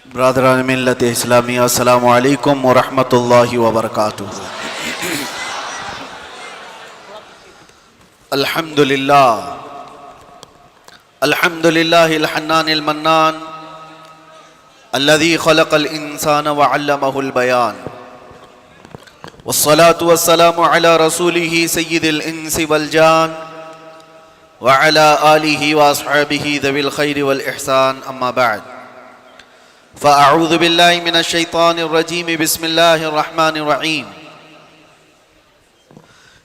برادران ملت اسلامی، السلام علیکم ورحمۃ اللہ وبرکاتہ۔ الحمدللہ الحنان المنان الذي خلق الانسان وعلمه البيان، والصلاة والسلام على رسوله سيد الانس والجان وعلى آله واصحابه ذوي الخير والاحسان، اما بعد فأعوذ بالله من الشيطان الرجيم، بسم الله الرحمن الرحيم۔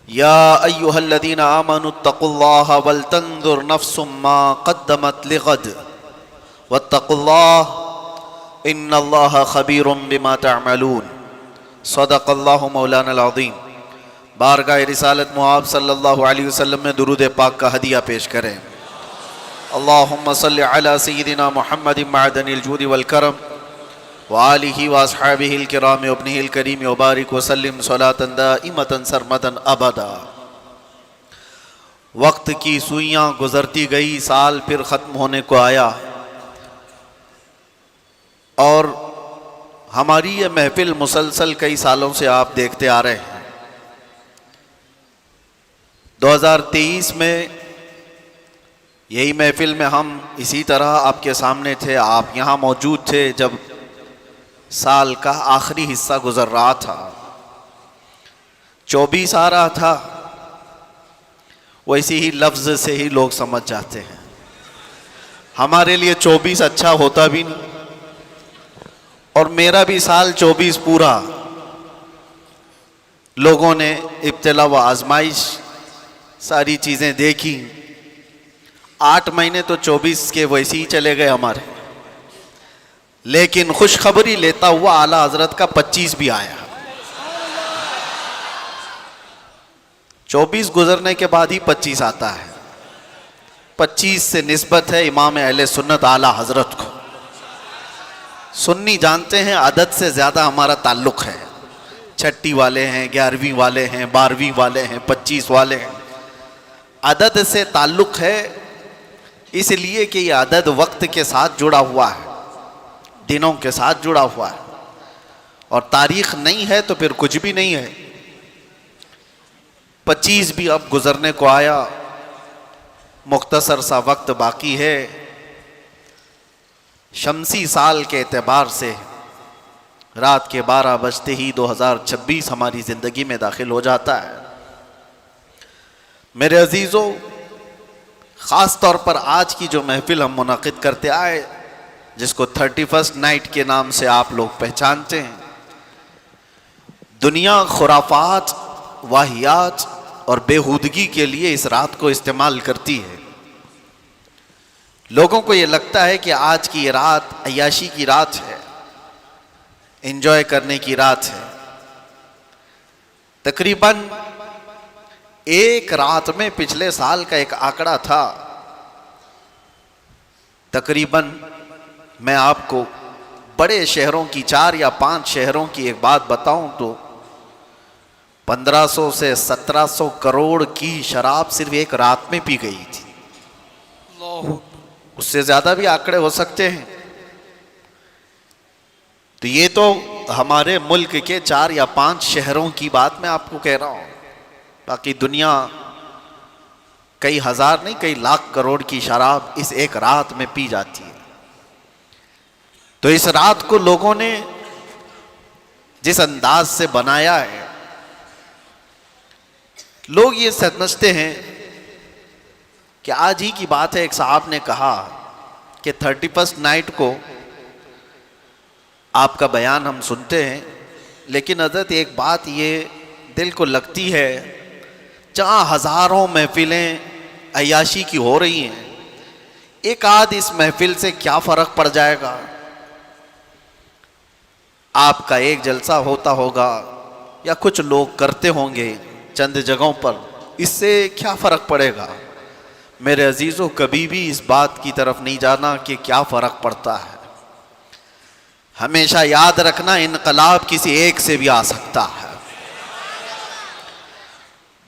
يا أيها الذين آمنوا اتقوا الله ولتنظر نفس ما قدمت لغد واتقوا الله إن الله خبير بما تعملون، صدق الله مولانا العظيم۔ بارگاہ رسالت معاب صلی اللہ علیہ وسلم میں درود پاک کا ہدیہ پیش کریں۔ اللہم صلی علی سیدنا محمد معدن الجود والکرم وآلہ واصحابہ الکرام وابنہ الکریم وبارک وسلم صلاۃ دائمۃ سرمدا ابدا۔ وقت کی سوئیاں گزرتی گئی، سال پھر ختم ہونے کو آیا، اور ہماری یہ محفل مسلسل کئی سالوں سے آپ دیکھتے آ رہے ہیں۔ 2023 میں یہی محفل میں ہم اسی طرح آپ کے سامنے تھے، آپ یہاں موجود تھے جب سال کا آخری حصہ گزر رہا تھا، 24 آ رہا تھا۔ ویسے ہی لفظ سے ہی لوگ سمجھ جاتے ہیں، ہمارے لیے 24 اچھا ہوتا بھی نہیں، اور میرا بھی سال 24 پورا لوگوں نے ابتلا و آزمائش ساری چیزیں دیکھی۔ 8 مہینے تو 24 کے ویسے ہی چلے گئے ہمارے، لیکن خوشخبری لیتا ہوا اعلیٰ حضرت کا 25 بھی آیا۔ 24 گزرنے کے بعد ہی 25 آتا ہے۔ 25 سے نسبت ہے امام اہل سنت اعلیٰ حضرت کو۔ سنی جانتے ہیں عدد سے زیادہ ہمارا تعلق ہے، چھٹی والے ہیں، 11ویں والے ہیں، 12ویں والے ہیں، 25 والے ہیں، عدد سے تعلق ہے، اس لیے کہ یہ عدد وقت کے ساتھ جڑا ہوا ہے، دنوں کے ساتھ جڑا ہوا ہے، اور تاریخ نہیں ہے تو پھر کچھ بھی نہیں ہے۔ 25 بھی اب گزرنے کو آیا، مختصر سا وقت باقی ہے۔ شمسی سال کے اعتبار سے رات کے 12 بجتے ہی 2026 ہماری زندگی میں داخل ہو جاتا ہے۔ میرے عزیزو، خاص طور پر آج کی جو محفل ہم منعقد کرتے آئے، جس کو 31st نائٹ کے نام سے آپ لوگ پہچانتے ہیں، دنیا خرافات، واہیات اور بےہودگی کے لیے اس رات کو استعمال کرتی ہے۔ لوگوں کو یہ لگتا ہے کہ آج کی یہ رات عیاشی کی رات ہے، انجوائے کرنے کی رات ہے۔ تقریباً ایک رات میں پچھلے سال کا ایک آنکڑا تھا، تقریباً میں آپ کو بڑے شہروں کی 4 یا 5 شہروں کی ایک بات بتاؤں تو 1500 سے 1700 کروڑ کی شراب صرف ایک رات میں پی گئی تھی۔ اس سے زیادہ بھی آنکڑے ہو سکتے ہیں۔ تو یہ تو ہمارے ملک کے 4 یا 5 شہروں کی بات میں آپ کو کہہ رہا ہوں، باقی دنیا کئی ہزار نہیں کئی لاکھ کروڑ کی شراب اس ایک رات میں پی جاتی ہے۔ تو اس رات کو لوگوں نے جس انداز سے بنایا ہے، لوگ یہ سمجھتے ہیں کہ آج ہی کی بات ہے، ایک صاحب نے کہا کہ 31st نائٹ کو آپ کا بیان ہم سنتے ہیں، لیکن حضرت ایک بات یہ دل کو لگتی ہے، جہاں ہزاروں محفلیں عیاشی کی ہو رہی ہیں، ایک آدھ اس محفل سے کیا فرق پڑ جائے گا؟ آپ کا ایک جلسہ ہوتا ہوگا یا کچھ لوگ کرتے ہوں گے چند جگہوں پر، اس سے کیا فرق پڑے گا؟ میرے عزیزو، کبھی بھی اس بات کی طرف نہیں جانا کہ کیا فرق پڑتا ہے۔ ہمیشہ یاد رکھنا، انقلاب کسی ایک سے بھی آ سکتا ہے۔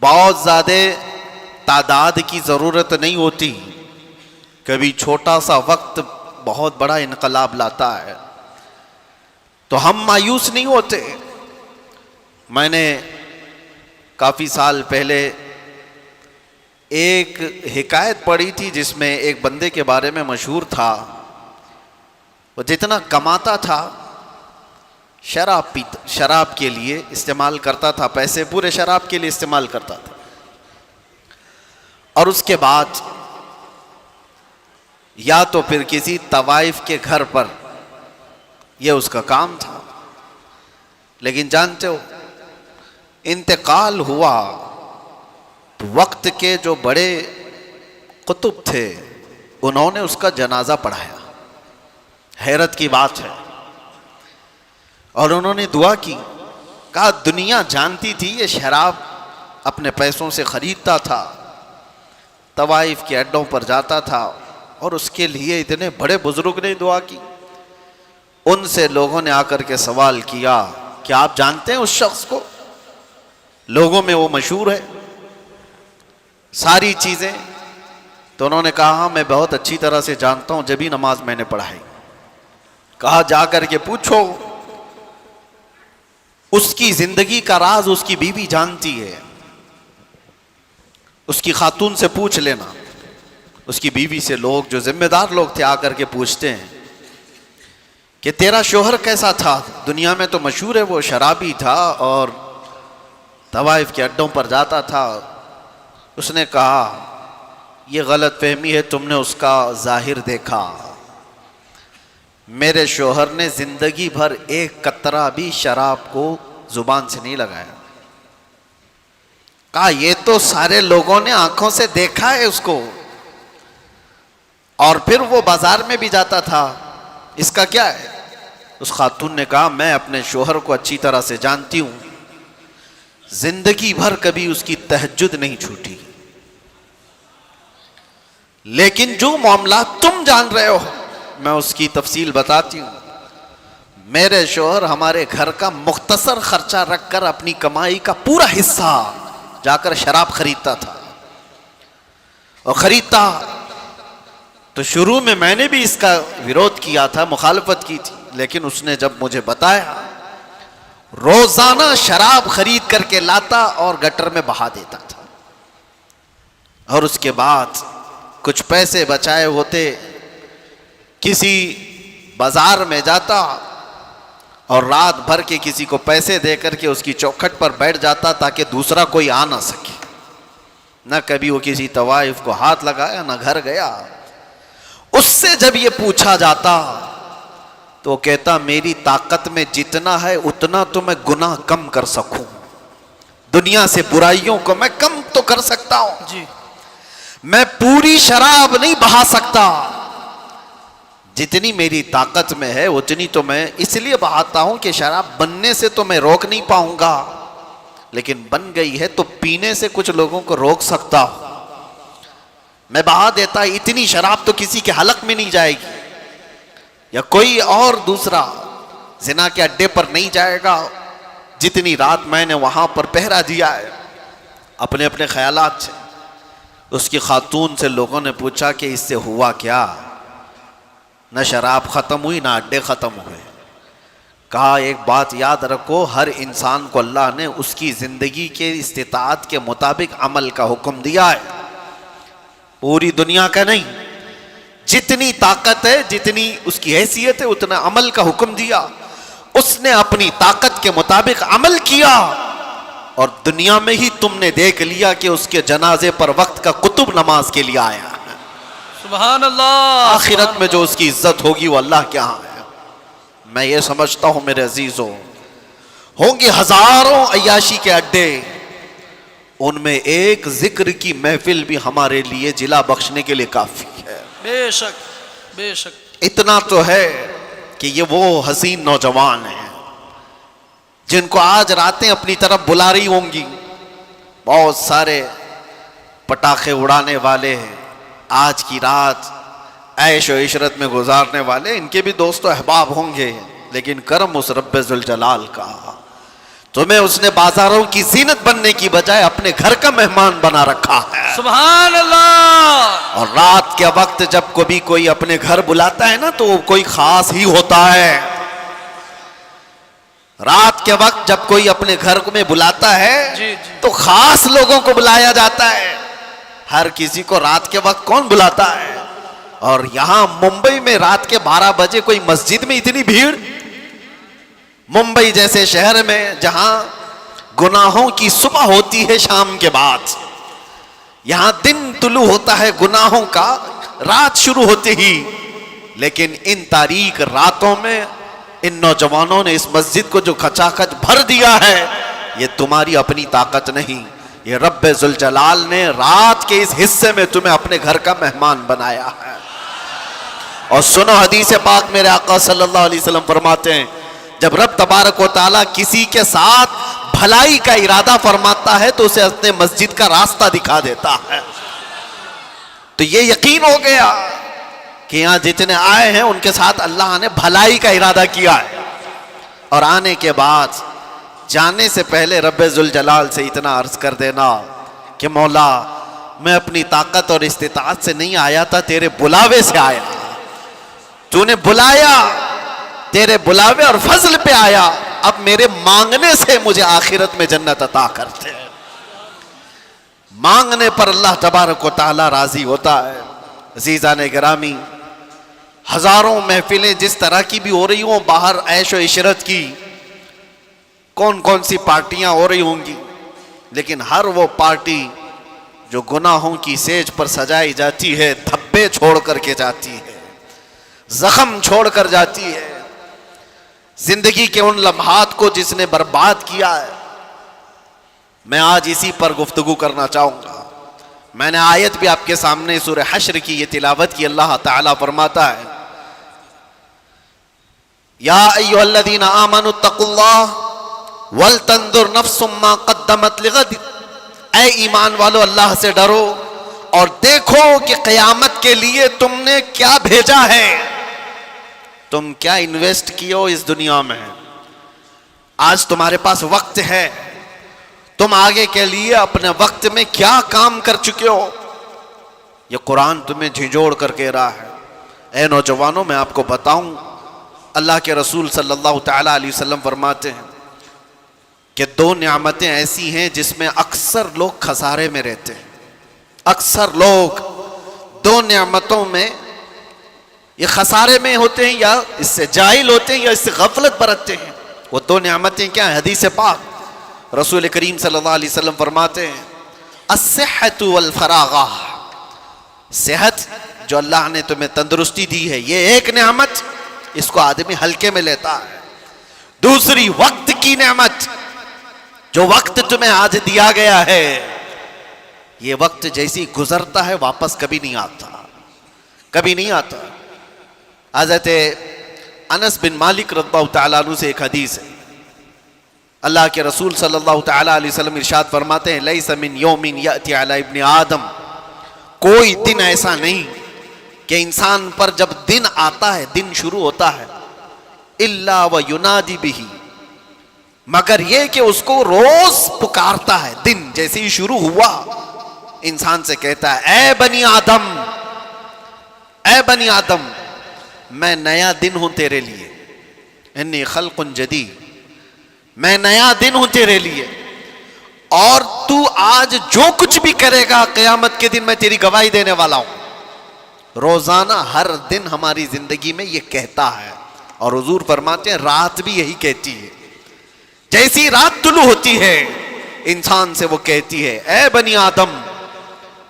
بہت زیادہ تعداد کی ضرورت نہیں ہوتی، کبھی چھوٹا سا وقت بہت بڑا انقلاب لاتا ہے۔ تو ہم مایوس نہیں ہوتے. میں نے کافی سال پہلے ایک حکایت پڑھی تھی جس میں ایک بندے کے بارے میں مشہور تھا. وہ جتنا کماتا تھا شراب کے لیے استعمال کرتا تھا، پیسے پورے شراب کے لیے استعمال کرتا تھا. اور اس کے بعد یا تو پھر کسی طوائف کے گھر پر، یہ اس کا کام تھا. لیکن جانتے ہو انتقال ہوا تو وقت کے جو بڑے قطب تھے انہوں نے اس کا جنازہ پڑھایا. حیرت کی بات ہے. اور انہوں نے دعا کی. کہا دنیا جانتی تھی یہ شراب اپنے پیسوں سے خریدتا تھا، طوائف کے اڈوں پر جاتا تھا، اور اس کے لیے اتنے بڑے بزرگ نے دعا کی. ان سے لوگوں نے آ کر کے سوال کیا کہ آپ جانتے ہیں اس شخص کو؟ لوگوں میں وہ مشہور ہے ساری چیزیں. تو انہوں نے کہا ہاں میں بہت اچھی طرح سے جانتا ہوں، جبھی نماز میں نے پڑھائی. کہا جا کر کے پوچھو، اس کی زندگی کا راز اس کی بیوی جانتی ہے. اس کی خاتون سے پوچھ لینا. اس کی بیوی سے لوگ جو ذمہ دار لوگ تھے آ کر کے پوچھتے ہیں کہ تیرا شوہر کیسا تھا؟ دنیا میں تو مشہور ہے وہ شرابی تھا اور طوائف کے اڈوں پر جاتا تھا. اس نے کہا یہ غلط فہمی ہے، تم نے اس کا ظاہر دیکھا. میرے شوہر نے زندگی بھر ایک قطرہ بھی شراب کو زبان سے نہیں لگایا. کہا یہ تو سارے لوگوں نے آنکھوں سے دیکھا ہے اس کو، اور پھر وہ بازار میں بھی جاتا تھا، اس کا کیا ہے؟ اس خاتون نے کہا میں اپنے شوہر کو اچھی طرح سے جانتی ہوں، زندگی بھر کبھی اس کی تہجد نہیں چھوٹی. لیکن جو معاملات تم جان رہے ہو میں اس کی تفصیل بتاتی ہوں. میرے شوہر ہمارے گھر کا مختصر خرچہ رکھ کر اپنی کمائی کا پورا حصہ جا کر شراب خریدتا تھا. اور خریدتا تو شروع میں نے بھی اس کا ویرودھ کیا تھا، مخالفت کی تھی. لیکن اس نے جب مجھے بتایا، روزانہ شراب خرید کر کے لاتا اور گٹر میں بہا دیتا تھا. اور اس کے بعد کچھ پیسے بچائے ہوتے کسی بازار میں جاتا اور رات بھر کے کسی کو پیسے دے کر کے اس کی چوکھٹ پر بیٹھ جاتا تاکہ دوسرا کوئی آ نہ سکے. نہ کبھی وہ کسی طوائف کو ہاتھ لگایا، نہ گھر گیا. اس سے جب یہ پوچھا جاتا تو کہتا میری طاقت میں جتنا ہے اتنا تو میں گناہ کم کر سکوں، دنیا سے برائیوں کو میں کم تو کر سکتا ہوں جی، میں پوری شراب نہیں بہا سکتا، جتنی میری طاقت میں ہے اتنی تو میں اس لیے بہاتا ہوں کہ شراب بننے سے تو میں روک نہیں پاؤں گا، لیکن بن گئی ہے تو پینے سے کچھ لوگوں کو روک سکتا ہوں. میں بہا دیتا، اتنی شراب تو کسی کے حلق میں نہیں جائے گی، یا کوئی اور دوسرا زنا کے اڈے پر نہیں جائے گا جتنی رات میں نے وہاں پر پہرا دیا ہے. اپنے اپنے خیالات سے. اس کی خاتون سے لوگوں نے پوچھا کہ اس سے ہوا کیا؟ نہ شراب ختم ہوئی نہ اڈے ختم ہوئے. کہا ایک بات یاد رکھو، ہر انسان کو اللہ نے اس کی زندگی کے استطاعت کے مطابق عمل کا حکم دیا ہے، پوری دنیا کا نہیں. جتنی طاقت ہے، جتنی اس کی حیثیت ہے، اتنا عمل کا حکم دیا. اس نے اپنی طاقت کے مطابق عمل کیا اور دنیا میں ہی تم نے دیکھ لیا کہ اس کے جنازے پر وقت کا قطب نماز کے لیے آیا. سبحان اللہ. آخرت میں جو اس کی عزت ہوگی وہ اللہ کے ہاں ہے. میں یہ سمجھتا ہوں میرے عزیزوں، ہوں گے ہزاروں عیاشی کے اڈے، ان میں ایک ذکر کی محفل بھی ہمارے لیے جلا بخشنے کے لیے کافی ہے. بے شک بے شک. اتنا تو ہے کہ یہ وہ حسین نوجوان ہیں جن کو آج راتیں اپنی طرف بلا رہی ہوں گی، بہت سارے پٹاخے اڑانے والے ہیں، آج کی رات عیش و عشرت میں گزارنے والے، ان کے بھی دوست و احباب ہوں گے. لیکن کرم اس رب ذوالجلال کا، تمہیں اس نے بازاروں کی زینت بننے کی بجائے اپنے گھر کا مہمان بنا رکھا ہے. سبحان اللہ. اور رات کے وقت جب کبھی کوئی اپنے گھر بلاتا ہے نا تو وہ کوئی خاص ہی ہوتا ہے. رات کے وقت جب کوئی اپنے گھر میں بلاتا ہے جی تو خاص لوگوں کو بلایا جاتا ہے، ہر کسی کو رات کے وقت کون بلاتا ہے؟ اور یہاں ممبئی میں رات کے 12 بجے کوئی مسجد میں اتنی بھیڑ، ممبئی جیسے شہر میں جہاں گناہوں کی صبح ہوتی ہے شام کے بعد، یہاں دن طلوع ہوتا ہے گناہوں کا رات شروع ہوتے ہی، لیکن ان تاریک راتوں میں ان نوجوانوں نے اس مسجد کو جو کھچا کھچ بھر دیا ہے، یہ تمہاری اپنی طاقت نہیں، یہ رب ذوالجلال نے رات کے اس حصے میں تمہیں اپنے گھر کا مہمان بنایا ہے۔ اور سنو حدیث پاک، میرے آقا صلی اللہ علیہ وسلم فرماتے ہیں جب رب تبارک و تعالیٰ کسی کے ساتھ بھلائی کا ارادہ فرماتا ہے تو اسے اپنے مسجد کا راستہ دکھا دیتا ہے۔ تو یہ یقین ہو گیا کہ یہاں جتنے آئے ہیں ان کے ساتھ اللہ نے بھلائی کا ارادہ کیا ہے، اور آنے کے بعد جانے سے پہلے رب ذوالجلال سے اتنا عرض کر دینا کہ مولا میں اپنی طاقت اور استطاعت سے نہیں آیا تھا، تیرے بلاوے سے آیا، تو نے بلایا، تیرے بلاوے اور فضل پہ آیا، اب میرے مانگنے سے مجھے آخرت میں جنت عطا کرتے ہیں۔ مانگنے پر اللہ تبارک و تعالی راضی ہوتا ہے۔ عزیزان گرامی، ہزاروں محفلیں جس طرح کی بھی ہو رہی ہوں، باہر عیش و عشرت کی کون کون سی پارٹیاں ہو رہی ہوں گی، لیکن ہر وہ پارٹی جو گناہوں کی سیج پر سجائی جاتی ہے دھبے چھوڑ کر کے جاتی ہے، زخم چھوڑ کر جاتی ہے۔ زندگی کے ان لمحات کو جس نے برباد کیا ہے، میں آج اسی پر گفتگو کرنا چاہوں گا۔ میں نے آیت بھی آپ کے سامنے سورہ حشر کی یہ تلاوت کی، اللہ تعالیٰ فرماتا ہے یا ایھا الذین آمنوا اتقوا اللہ ولتنظر نفس ما قدمت لغد، اے ایمان والو اللہ سے ڈرو اور دیکھو کہ قیامت کے لیے تم نے کیا بھیجا ہے، تم کیا انویسٹ کیے اس دنیا میں۔ آج تمہارے پاس وقت ہے، تم آگے کے لیے اپنے وقت میں کیا کام کر چکے ہو، یہ قرآن تمہیں جھنجھوڑ کر کہہ رہا ہے۔ اے نوجوانوں، میں آپ کو بتاؤں، اللہ کے رسول صلی اللہ تعالیٰ علیہ وسلم فرماتے ہیں کہ 2 نعمتیں ایسی ہیں جس میں اکثر لوگ خسارے میں رہتے ہیں۔ اکثر لوگ 2 نعمتوں میں یہ خسارے میں ہوتے ہیں، یا اس سے جاہل ہوتے ہیں، یا اس سے غفلت برتتے ہیں۔ وہ 2 نعمتیں کیا ہیں؟ حدیث پاک رسول کریم صلی اللہ علیہ وسلم فرماتے ہیں الصحت والفراغہ، صحت جو اللہ نے تمہیں تندرستی دی ہے یہ ایک نعمت، اس کو آدمی ہلکے میں لیتا ہے۔ دوسری وقت کی نعمت، جو وقت تمہیں آج دیا گیا ہے، یہ وقت جیسی گزرتا ہے واپس کبھی نہیں آتا، کبھی نہیں آتا۔ حضرت انس بن مالک رضی اللہ تعالیٰ عنہ سے ایک حدیث ہے، اللہ کے رسول صلی اللہ تعالیٰ علیہ وسلم ارشاد فرماتے ہیں لیس من یوم یأتی علی ابن آدم، کوئی دن ایسا نہیں کہ انسان پر جب دن آتا ہے، دن شروع ہوتا ہے، الا وینادی بہ، مگر یہ کہ اس کو روز پکارتا ہے۔ دن جیسے ہی شروع ہوا انسان سے کہتا ہے اے بنی آدم، اے بنی آدم، میں نیا دن ہوں تیرے لیے، انی خلق جدید، میں نیا دن ہوں تیرے لیے، اور تو آج جو کچھ بھی کرے گا قیامت کے دن میں تیری گواہی دینے والا ہوں۔ روزانہ ہر دن ہماری زندگی میں یہ کہتا ہے، اور حضور فرماتے ہیں رات بھی یہی کہتی ہے۔ جیسی رات طلوع ہوتی ہے انسان سے وہ کہتی ہے اے بنی آدم،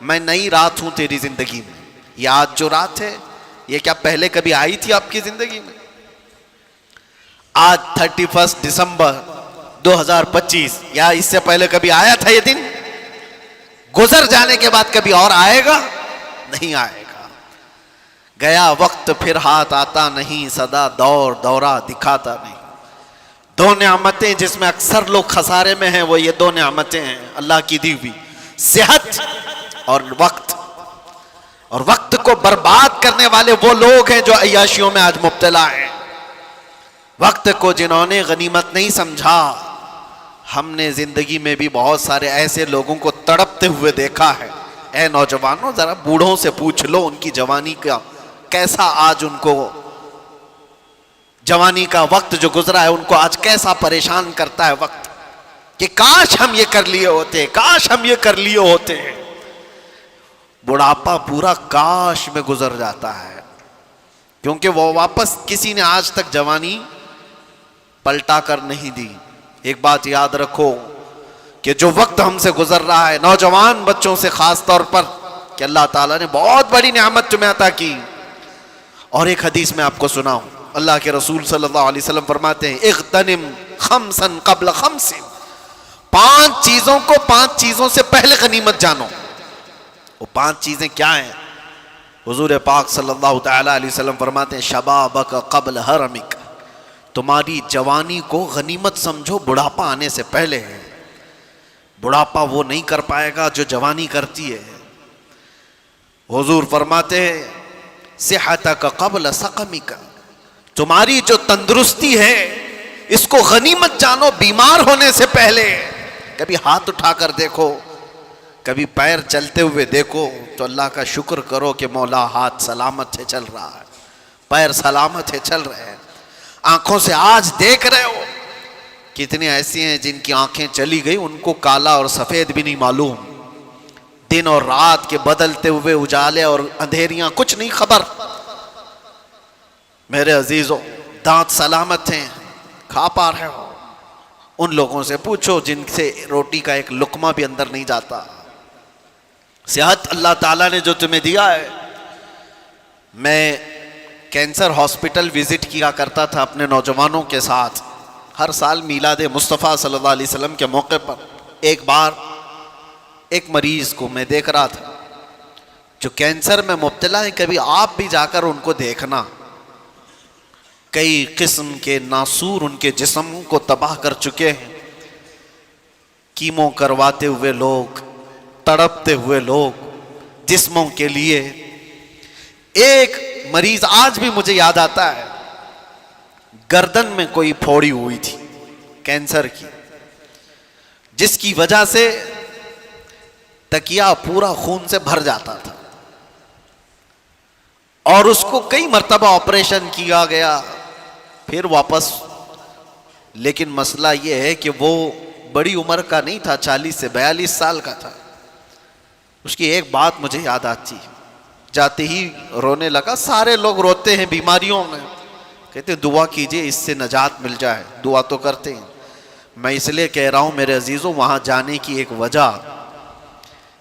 میں نئی رات ہوں تیری زندگی میں۔ یہ آج جو رات ہے یہ کیا پہلے کبھی آئی تھی آپ کی زندگی میں؟ آج 31 دسمبر 2025، یا اس سے پہلے کبھی آیا تھا یہ دن؟ گزر جانے کے بعد کبھی اور آئے گا؟ نہیں آئے گا۔ گیا وقت پھر ہاتھ آتا نہیں، صدا دور دورہ دکھاتا نہیں۔ 2 نعمتیں جس میں اکثر لوگ خسارے میں ہیں، وہ یہ 2 نعمتیں ہیں اللہ کی دی ہوئی، صحت اور وقت۔ اور وقت کو برباد کرنے والے وہ لوگ ہیں جو عیاشیوں میں آج مبتلا ہیں۔ وقت کو جنہوں نے غنیمت نہیں سمجھا، ہم نے زندگی میں بھی بہت سارے ایسے لوگوں کو تڑپتے ہوئے دیکھا ہے۔ اے نوجوانوں، ذرا بوڑھوں سے پوچھ لو ان کی جوانی کا کیسا آج ان کو جوانی کا وقت جو گزرا ہے ان کو آج کیسا پریشان کرتا ہے وقت کہ کاش ہم یہ کر لیے ہوتے، کاش ہم یہ کر لیے ہوتے. بڑھاپا پورا کاش میں گزر جاتا ہے، کیونکہ وہ واپس کسی نے آج تک جوانی پلٹا کر نہیں دی. ایک بات یاد رکھو کہ جو وقت ہم سے گزر رہا ہے، نوجوان بچوں سے خاص طور پر، کہ اللہ تعالیٰ نے بہت بڑی نعمت تمہیں عطا کی. اور ایک حدیث میں آپ کو سناؤں، اللہ کے رسول صلی اللہ علیہ وسلم فرماتے ہیں اغتنم خمسا قبل خمس، 5 چیزوں کو 5 چیزوں سے پہلے غنیمت جانو. وہ 5 چیزیں کیا ہیں؟ حضور پاک صلی اللہ تعالی علیہ وسلم فرماتے ہیں شبابک قبل حرمک، تمہاری جوانی کو غنیمت سمجھو، بڑھاپا آنے سے پہلے ہے. بڑھاپا وہ نہیں کر پائے گا جو جوانی کرتی ہے. حضور فرماتے ہیں صحتک قبل سقمک، تمہاری جو تندرستی ہے اس کو غنیمت جانو بیمار ہونے سے پہلے. کبھی ہاتھ اٹھا کر دیکھو، کبھی پیر چلتے ہوئے دیکھو تو اللہ کا شکر کرو کہ مولا ہاتھ سلامت ہے چل رہا ہے، پیر سلامت ہے چل رہے ہیں. آنکھوں سے آج دیکھ رہے ہو، کتنے ایسے ہیں جن کی آنکھیں چلی گئی ان کو کالا اور سفید بھی نہیں معلوم، دن اور رات کے بدلتے ہوئے اجالے اور اندھیریاں کچھ نہیں خبر. میرے عزیزوں، دانت سلامت ہیں، کھا پا رہے ہو. ان لوگوں سے پوچھو جن سے روٹی کا ایک لقمہ بھی اندر نہیں جاتا. صحت اللہ تعالیٰ نے جو تمہیں دیا ہے. میں کینسر ہاسپٹل وزٹ کیا کرتا تھا اپنے نوجوانوں کے ساتھ ہر سال میلاد مصطفیٰ صلی اللہ علیہ وسلم کے موقع پر. ایک بار ایک مریض کو میں دیکھ رہا تھا جو کینسر میں مبتلا ہے. کبھی آپ بھی جا کر ان کو دیکھنا، کئی قسم کے ناسور ان کے جسم کو تباہ کر چکے ہیں. کیمو کرواتے ہوئے لوگ، تڑپتے ہوئے لوگ جسموں کے لیے. ایک مریض آج بھی مجھے یاد آتا ہے، گردن میں کوئی پھوڑی ہوئی تھی کینسر کی، جس کی وجہ سے تکیا پورا خون سے بھر جاتا تھا اور اس کو کئی مرتبہ آپریشن کیا گیا پھر واپس. لیکن مسئلہ یہ ہے کہ وہ بڑی عمر کا نہیں تھا، 40 سے 42 سال کا تھا. اس کی ایک بات مجھے یاد آتی، جاتے ہی رونے لگا. سارے لوگ روتے ہیں بیماریوں میں، کہتے ہیں دعا کیجئے اس سے نجات مل جائے. دعا تو کرتے ہیں. میں اس لیے کہہ رہا ہوں میرے عزیزوں، وہاں جانے کی ایک وجہ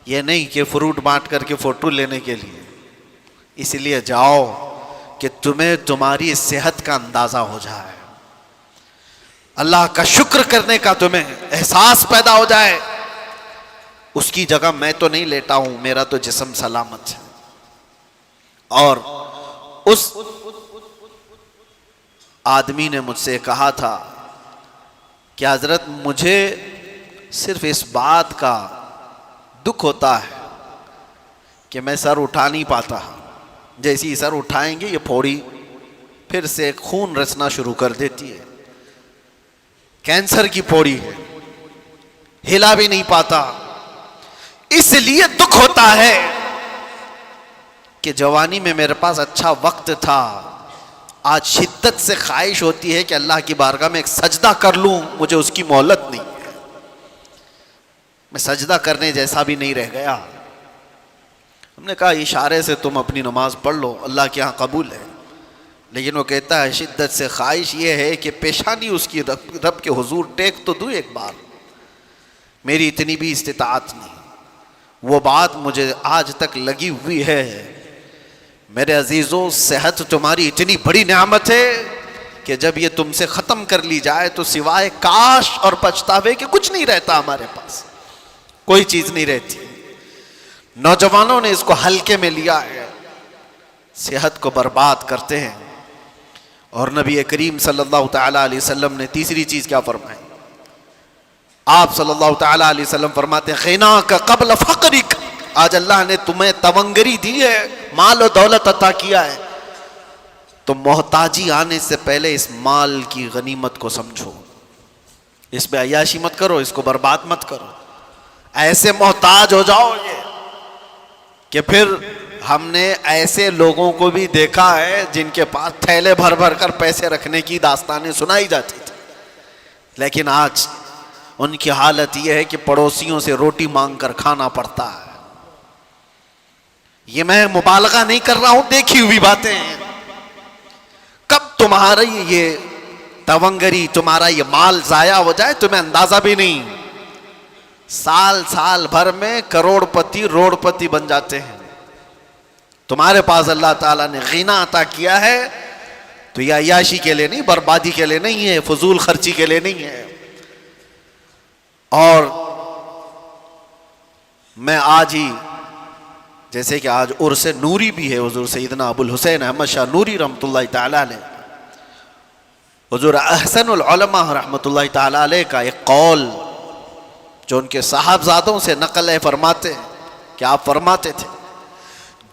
یہ نہیں کہ فروٹ بانٹ کر کے فوٹو لینے کے لیے، اس لیے جاؤ کہ تمہیں تمہاری صحت کا اندازہ ہو جائے، اللہ کا شکر کرنے کا تمہیں احساس پیدا ہو جائے. اس کی جگہ میں تو نہیں لیٹا ہوں، میرا تو جسم سلامت ہے. اور اس آدمی نے مجھ سے کہا تھا کہ حضرت مجھے صرف اس بات کا دکھ ہوتا ہے کہ میں سر اٹھا نہیں پاتا. جیسے ہی سر اٹھائیں گے یہ پھوڑی پھر سے خون رسنا شروع کر دیتی ہے. کینسر کی پھوڑی ہے، ہلا بھی نہیں پاتا. اس لیے دکھ ہوتا ہے کہ جوانی میں میرے پاس اچھا وقت تھا، آج شدت سے خواہش ہوتی ہے کہ اللہ کی بارگاہ میں ایک سجدہ کر لوں، مجھے اس کی مہلت نہیں ہے. میں سجدہ کرنے جیسا بھی نہیں رہ گیا. ہم نے کہا اشارے سے تم اپنی نماز پڑھ لو، اللہ کے ہاں قبول ہے. لیکن وہ کہتا ہے شدت سے خواہش یہ ہے کہ پیشانی اس کی رب کے حضور ٹیک تو دوں ایک بار. میری اتنی بھی استطاعت نہیں. وہ بات مجھے آج تک لگی ہوئی ہے. میرے عزیزوں، صحت تمہاری اتنی بڑی نعمت ہے کہ جب یہ تم سے ختم کر لی جائے تو سوائے کاش اور پچھتاوے کہ کچھ نہیں رہتا. ہمارے پاس کوئی چیز نہیں رہتی. نوجوانوں نے اس کو ہلکے میں لیا ہے، صحت کو برباد کرتے ہیں. اور نبی کریم صلی اللہ تعالی علیہ وسلم نے تیسری چیز کیا فرمائی؟ آپ صلی اللہ تعالی علیہ وسلم فرماتے ہیں غناک قبل فقرک. آج اللہ نے تمہیں تونگری دی ہے، مال و دولت عطا کیا ہے، تو محتاجی آنے سے پہلے اس مال کی غنیمت کو سمجھو. اس پہ عیاشی مت کرو، اس کو برباد مت کرو. ایسے محتاج ہو جاؤ گے کہ پھر ہم نے ایسے لوگوں کو بھی دیکھا ہے جن کے پاس تھیلے بھر بھر کر پیسے رکھنے کی داستانیں سنائی جاتی تھی، لیکن آج ان کی حالت یہ ہے کہ پڑوسیوں سے روٹی مانگ کر کھانا پڑتا ہے۔ یہ میں مبالغہ نہیں کر رہا ہوں، دیکھی ہوئی باتیں ہیں۔ کب تمہارا یہ تونگری، تمہارا یہ مال ضائع ہو جائے تمہیں اندازہ بھی نہیں، سال بھر میں کروڑ پتی روڑ پتی بن جاتے ہیں۔ تمہارے پاس اللہ تعالیٰ نے غنا عطا کیا ہے تو یہ عیاشی کے لیے نہیں، بربادی کے لیے نہیں ہے، فضول خرچی کے لیے نہیں ہے۔ اور میں آج ہی، جیسے کہ آج عرس نوری بھی ہے حضور سیدنا ابو الحسین احمد شاہ نوری رحمۃ اللہ تعالی علیہ، حضور احسن العلماء رحمۃ اللہ تعالی علیہ کا ایک قول جو ان کے صاحبزادوں سے نقل ہے، فرماتے کہ آپ فرماتے تھے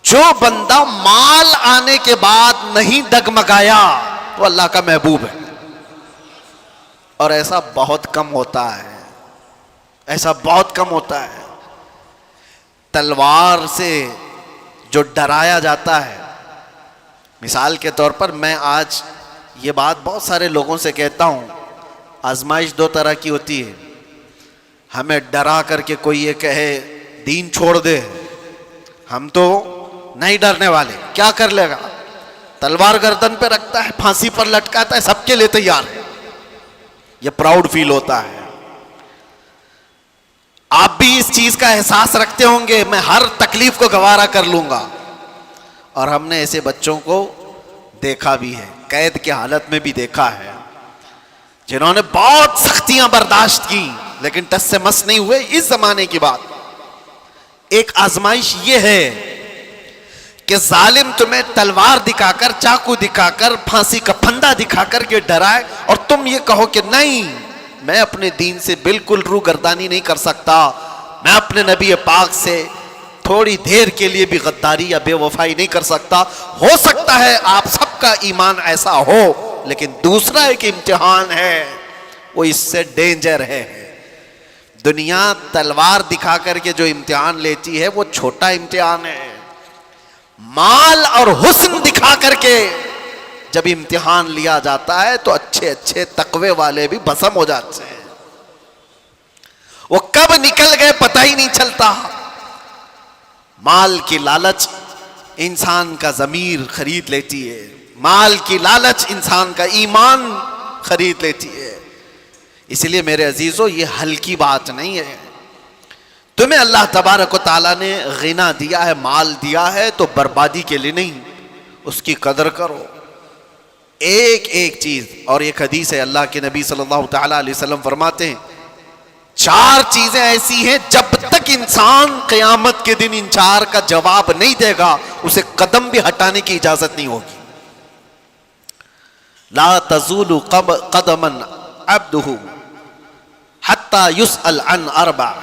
جو بندہ مال آنے کے بعد نہیں ڈگمگایا وہ اللہ کا محبوب ہے، اور ایسا بہت کم ہوتا ہے، ایسا بہت کم ہوتا ہے۔ تلوار سے جو ڈرایا جاتا ہے، مثال کے طور پر میں آج یہ بات بہت سارے لوگوں سے کہتا ہوں، آزمائش دو طرح کی ہوتی ہے، ہمیں ڈرا کر کے کوئی یہ کہے دین چھوڑ دے، ہم تو نہیں ڈرنے والے، کیا کر لے گا، تلوار گردن پہ رکھتا ہے، پھانسی پر لٹکاتا ہے، سب کے لیے تیار ہے، یہ پراؤڈ فیل ہوتا ہے۔ آپ بھی اس چیز کا احساس رکھتے ہوں گے، میں ہر تکلیف کو گوارا کر لوں گا، اور ہم نے ایسے بچوں کو دیکھا بھی ہے، قید کی حالت میں بھی دیکھا ہے، جنہوں نے بہت سختیاں برداشت کی لیکن ٹس سے مس نہیں ہوئے۔ اس زمانے کی بات، ایک آزمائش یہ ہے کہ ظالم تمہیں تلوار دکھا کر، چاقو دکھا کر، پھانسی کا پھندا دکھا کر کے ڈرائے، اور تم یہ کہو کہ نہیں، میں اپنے دین سے بالکل روگردانی نہیں کر سکتا، میں اپنے نبی پاک سے تھوڑی دیر کے لیے بھی غداری یا بے وفائی نہیں کر سکتا۔ ہو سکتا ہے آپ سب کا ایمان ایسا ہو، لیکن دوسرا ایک امتحان ہے، وہ اس سے ڈینجر ہے۔ دنیا تلوار دکھا کر کے جو امتحان لیتی ہے وہ چھوٹا امتحان ہے، مال اور حسن دکھا کر کے جب امتحان لیا جاتا ہے تو اچھے اچھے تقوی والے بھی بھسم ہو جاتے ہیں، وہ کب نکل گئے پتہ ہی نہیں چلتا۔ مال کی لالچ انسان کا ضمیر خرید لیتی ہے، مال کی لالچ انسان کا ایمان خرید لیتی ہے۔ اس لیے میرے عزیزو، یہ ہلکی بات نہیں ہے۔ تمہیں اللہ تبارک و تعالیٰ نے غنا دیا ہے، مال دیا ہے، تو بربادی کے لیے نہیں، اس کی قدر کرو، ایک ایک چیز۔ اور ایک حدیث ہے، اللہ کے نبی صلی اللہ تعالیٰ علیہ وسلم فرماتے ہیں 4 چیزیں ایسی ہیں جب تک انسان قیامت کے دن ان 4 کا جواب نہیں دے گا اسے قدم بھی ہٹانے کی اجازت نہیں ہوگی۔ لا تزول قدما عبدہ حتی یسأل عن 4،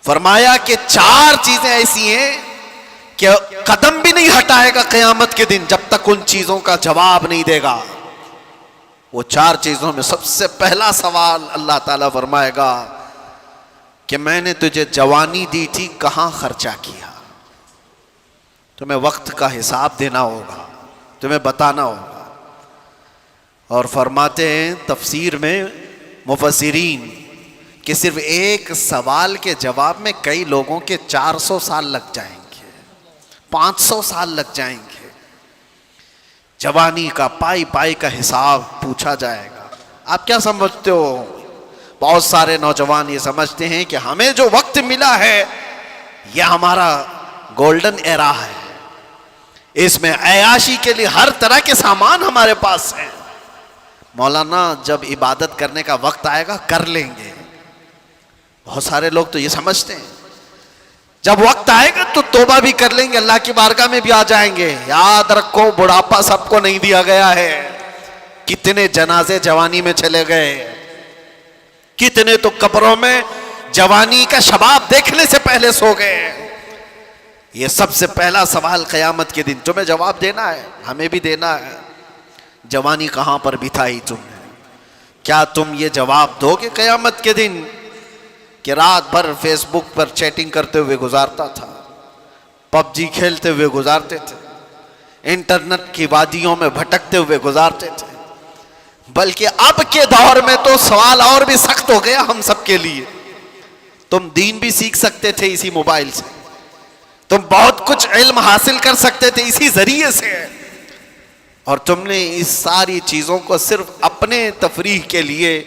فرمایا کہ 4 چیزیں ایسی ہیں کہ قدم بھی نہیں ہٹائے گا قیامت کے دن جب تک ان چیزوں کا جواب نہیں دے گا۔ وہ 4 چیزوں میں سب سے پہلا سوال اللہ تعالیٰ فرمائے گا کہ میں نے تجھے جوانی دی تھی، کہاں خرچہ کیا؟ تمہیں وقت کا حساب دینا ہوگا، تمہیں بتانا ہوگا۔ اور فرماتے ہیں تفسیر میں مفسرین کہ صرف ایک سوال کے جواب میں کئی لوگوں کے 400 سال لگ جائیں گے، 500 سال لگ جائیں گے۔ جوانی کا پائی پائی کا حساب پوچھا جائے گا۔ آپ کیا سمجھتے ہو؟ بہت سارے نوجوان یہ سمجھتے ہیں کہ ہمیں جو وقت ملا ہے یہ ہمارا گولڈن ایرا ہے، اس میں عیاشی کے لیے ہر طرح کے سامان ہمارے پاس ہیں، مولانا جب عبادت کرنے کا وقت آئے گا کر لیں گے۔ بہت سارے لوگ تو یہ سمجھتے ہیں جب وقت آئے گا تو توبہ بھی کر لیں گے، اللہ کی بارگاہ میں بھی آ جائیں گے۔ یاد رکھو بڑھاپا سب کو نہیں دیا گیا ہے۔ کتنے جنازے جوانی میں چلے گئے، کتنے تو قبروں میں جوانی کا شباب دیکھنے سے پہلے سو گئے۔ یہ سب سے پہلا سوال قیامت کے دن تمہیں جواب دینا ہے، ہمیں بھی دینا ہے۔ جوانی کہاں پر بتائی تم نے؟ کیا تم یہ جواب دو گے قیامت کے دن کہ رات بھر فیس بک پر چیٹنگ کرتے ہوئے گزارتا تھا، پب جی کھیلتے ہوئے گزارتے تھے، انٹرنیٹ کی وادیوں میں بھٹکتے ہوئے گزارتے تھے، بلکہ اب کے دور میں تو سوال اور بھی سخت ہو گیا ہم سب کے لیے۔ تم دین بھی سیکھ سکتے تھے اسی موبائل سے، تم بہت کچھ علم حاصل کر سکتے تھے اسی ذریعے سے، اور تم نے اس ساری چیزوں کو صرف اپنے تفریح کے لیے،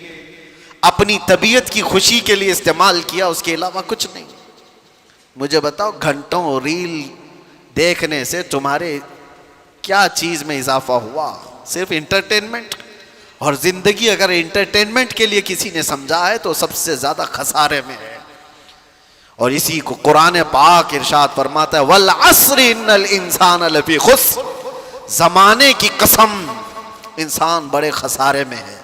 اپنی طبیعت کی خوشی کے لیے استعمال کیا، اس کے علاوہ کچھ نہیں۔ مجھے بتاؤ گھنٹوں ریل دیکھنے سے تمہارے کیا چیز میں اضافہ ہوا؟ صرف انٹرٹینمنٹ۔ اور زندگی اگر انٹرٹینمنٹ کے لیے کسی نے سمجھا ہے تو سب سے زیادہ خسارے میں ہے۔ اور اسی کو قرآن پاک ارشاد فرماتا ہے والعصر ان الانسان لفی خسر، زمانے کی قسم انسان بڑے خسارے میں ہے۔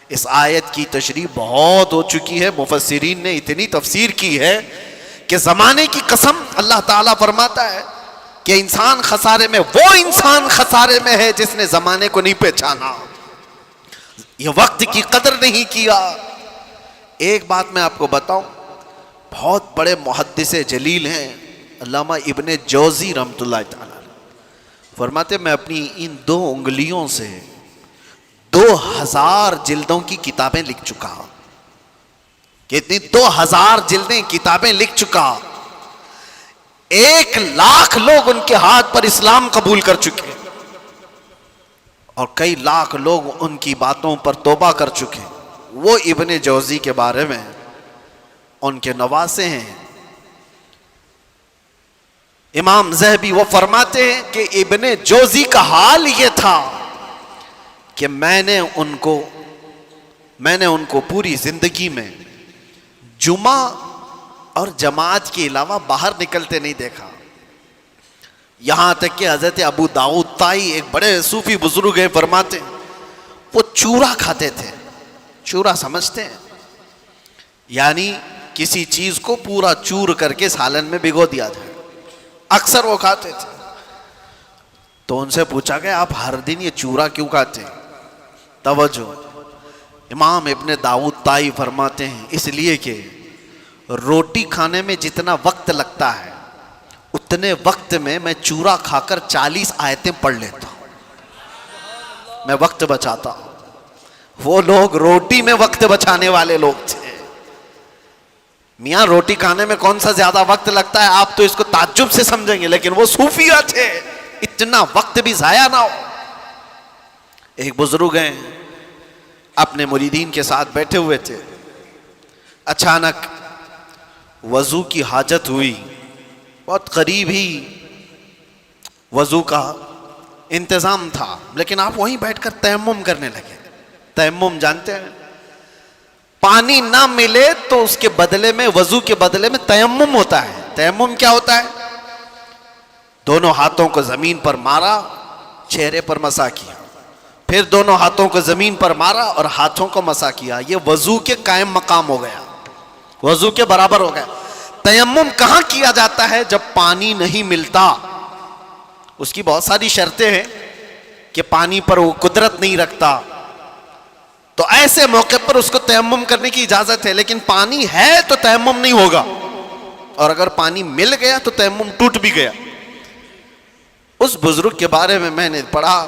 اس آیت کی تشریح بہت ہو چکی ہے، مفسرین نے اتنی تفسیر کی ہے کہ زمانے کی قسم اللہ تعالیٰ فرماتا ہے کہ انسان خسارے میں، وہ انسان خسارے میں ہے جس نے زمانے کو نہیں پہچانا، یہ وقت کی قدر نہیں کیا۔ ایک بات میں آپ کو بتاؤں، بہت بڑے محدث جلیل ہیں علامہ ابن جوزی رحمۃ اللہ تعالی، فرماتے میں اپنی ان 2 انگلیوں سے 2000 جلدوں کی کتابیں لکھ چکا، کتنی 2000 جلدیں کتابیں لکھ چکا، 1,00,000 لوگ ان کے ہاتھ پر اسلام قبول کر چکے، اور کئی لاکھ لوگ ان کی باتوں پر توبہ کر چکے۔ وہ ابن جوزی کے بارے میں ان کے نواسے ہیں امام ذہبی، وہ فرماتے ہیں کہ ابن جوزی کا حال یہ تھا کہ میں نے ان کو پوری زندگی میں جمعہ اور جماعت کے علاوہ باہر نکلتے نہیں دیکھا۔ یہاں تک کہ حضرت ابو داؤد طائی ایک بڑے صوفی بزرگ ہیں، فرماتے ہیں وہ چورا کھاتے تھے۔ چورا سمجھتے ہیں؟ یعنی کسی چیز کو پورا چور کر کے سالن میں بھگو دیا جائے، اکثر وہ کھاتے تھے۔ تو ان سے پوچھا گیا آپ ہر دن یہ چورا کیوں کھاتے ہیں؟ توجہ، امام ابن داؤد طائی فرماتے ہیں اس لیے کہ روٹی کھانے میں جتنا وقت لگتا ہے اتنے وقت میں میں چورا کھا کر 40 آیتیں پڑھ لیتا ہوں، میں وقت بچاتا ہوں۔ وہ لوگ روٹی میں وقت بچانے والے لوگ تھے۔ میاں روٹی کھانے میں کون سا زیادہ وقت لگتا ہے؟ آپ تو اس کو تعجب سے سمجھیں گے، لیکن وہ صوفیہ تھے، اتنا وقت بھی ضائع نہ ہو۔ ایک بزرگ ہیں اپنے مریدین کے ساتھ بیٹھے ہوئے تھے، اچانک وضو کی حاجت ہوئی، بہت قریب ہی وضو کا انتظام تھا، لیکن آپ وہیں بیٹھ کر تیمم کرنے لگے۔ تیمم جانتے ہیں؟ پانی نہ ملے تو اس کے بدلے میں، وضو کے بدلے میں تیمم ہوتا ہے۔ تیمم کیا ہوتا ہے؟ دونوں ہاتھوں کو زمین پر مارا، چہرے پر مسح کیا، پھر دونوں ہاتھوں کو زمین پر مارا اور ہاتھوں کو مسح کیا۔ یہ وضو کے قائم مقام ہو گیا، وضو کے برابر ہو گیا۔ تیمم کہاں کیا جاتا ہے؟ جب پانی نہیں ملتا، اس کی بہت ساری شرطیں ہیں کہ پانی پر وہ قدرت نہیں رکھتا، تو ایسے موقع پر اس کو تیمم کرنے کی اجازت ہے، لیکن پانی ہے تو تیمم نہیں ہوگا، اور اگر پانی مل گیا تو تیمم ٹوٹ بھی گیا۔ اس بزرگ کے بارے میں میں نے پڑھا،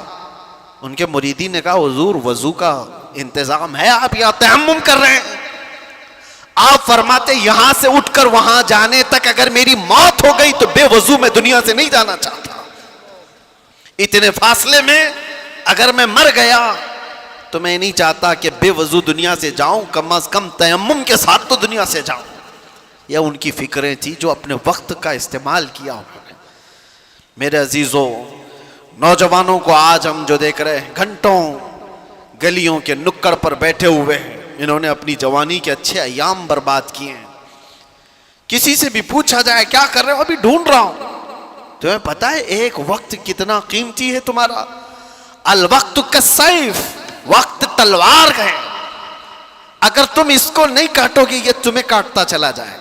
ان کے مریدین نے کہا حضور وضو کا انتظام ہے، آپ یہاں تیمم کر رہے ہیں؟ آپ فرماتے یہاں سے اٹھ کر وہاں جانے تک اگر میری موت ہو گئی تو بے وضو میں دنیا سے نہیں جانا چاہتا۔ اتنے فاصلے میں اگر میں مر گیا تو میں نہیں چاہتا کہ بے وضو دنیا سے جاؤں، کم از کم تیمم کے ساتھ تو دنیا سے جاؤں۔ یہ ان کی فکریں تھی جو اپنے وقت کا استعمال کیا انہوں نے۔ میرے عزیزوں، نوجوانوں کو آج ہم جو دیکھ رہے ہیں، گھنٹوں گلیوں کے نکڑ پر بیٹھے ہوئے ہیں، انہوں نے اپنی جوانی کے اچھے ایام برباد کیے ہیں۔ کسی سے بھی پوچھا جائے کیا کر رہے ہو؟ ابھی ڈھونڈ رہا ہوں۔ تمہیں پتا ہے ایک وقت کتنا قیمتی ہے تمہارا؟ الوقت کالسیف، وقت تلوار ہے، اگر تم اس کو نہیں کاٹو گے یہ تمہیں کاٹتا چلا جائے گا۔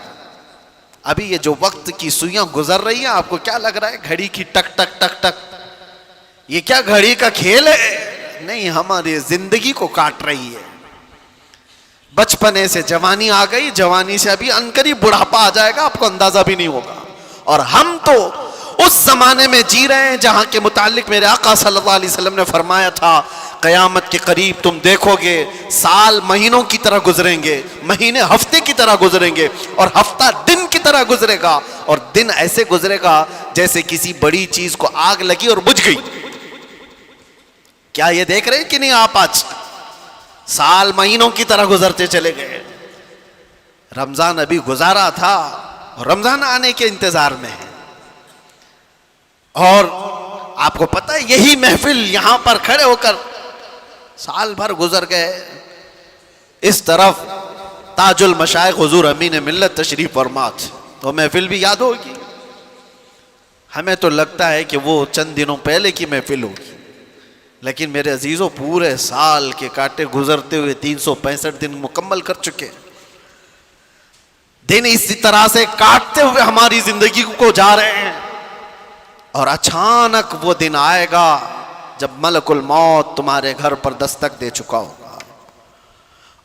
ابھی یہ جو وقت کی سوئیاں گزر رہی ہیں، آپ کو کیا لگ رہا ہے گھڑی کی ٹک ٹک ٹک ٹک؟ یہ کیا گھڑی کا کھیل ہے؟ نہیں، ہماری زندگی کو کاٹ رہی ہے۔ بچپنے سے جوانی آ گئی، جوانی سے ابھی عنقریب بڑھاپا آ جائے گا، آپ کو اندازہ بھی نہیں ہوگا۔ اور ہم تو اس زمانے میں جی رہے ہیں جہاں کے متعلق میرے آقا صلی اللہ علیہ وسلم نے فرمایا تھا قیامت کے قریب تم دیکھو گے سال مہینوں کی طرح گزریں گے، مہینے ہفتے کی طرح گزریں گے، اور ہفتہ دن کی طرح گزرے گا، اور دن ایسے گزرے گا جیسے کسی بڑی چیز کو آگ لگی اور بجھ گئی۔ کیا یہ دیکھ رہے ہیں کہ نہیں آپ؟ آج سال مہینوں کی طرح گزرتے چلے گئے۔ رمضان ابھی گزارا تھا اور رمضان آنے کے انتظار میں ہے، اور آپ کو پتہ ہے یہی محفل یہاں پر کھڑے ہو کر سال بھر گزر گئے۔ اس طرف تاج المشائخ حضور امین ملت تشریف فرما تو محفل بھی یاد ہوگی۔ ہمیں تو لگتا ہے کہ وہ چند دنوں پہلے کی محفل ہوگی، لیکن میرے عزیزوں پورے سال کے کاٹے گزرتے ہوئے 365 دن مکمل کر چکے۔ دن اسی طرح سے کاٹتے ہوئے ہماری زندگی کو جا رہے ہیں، اور اچانک وہ دن آئے گا جب ملک الموت تمہارے گھر پر دستک دے چکا ہوگا،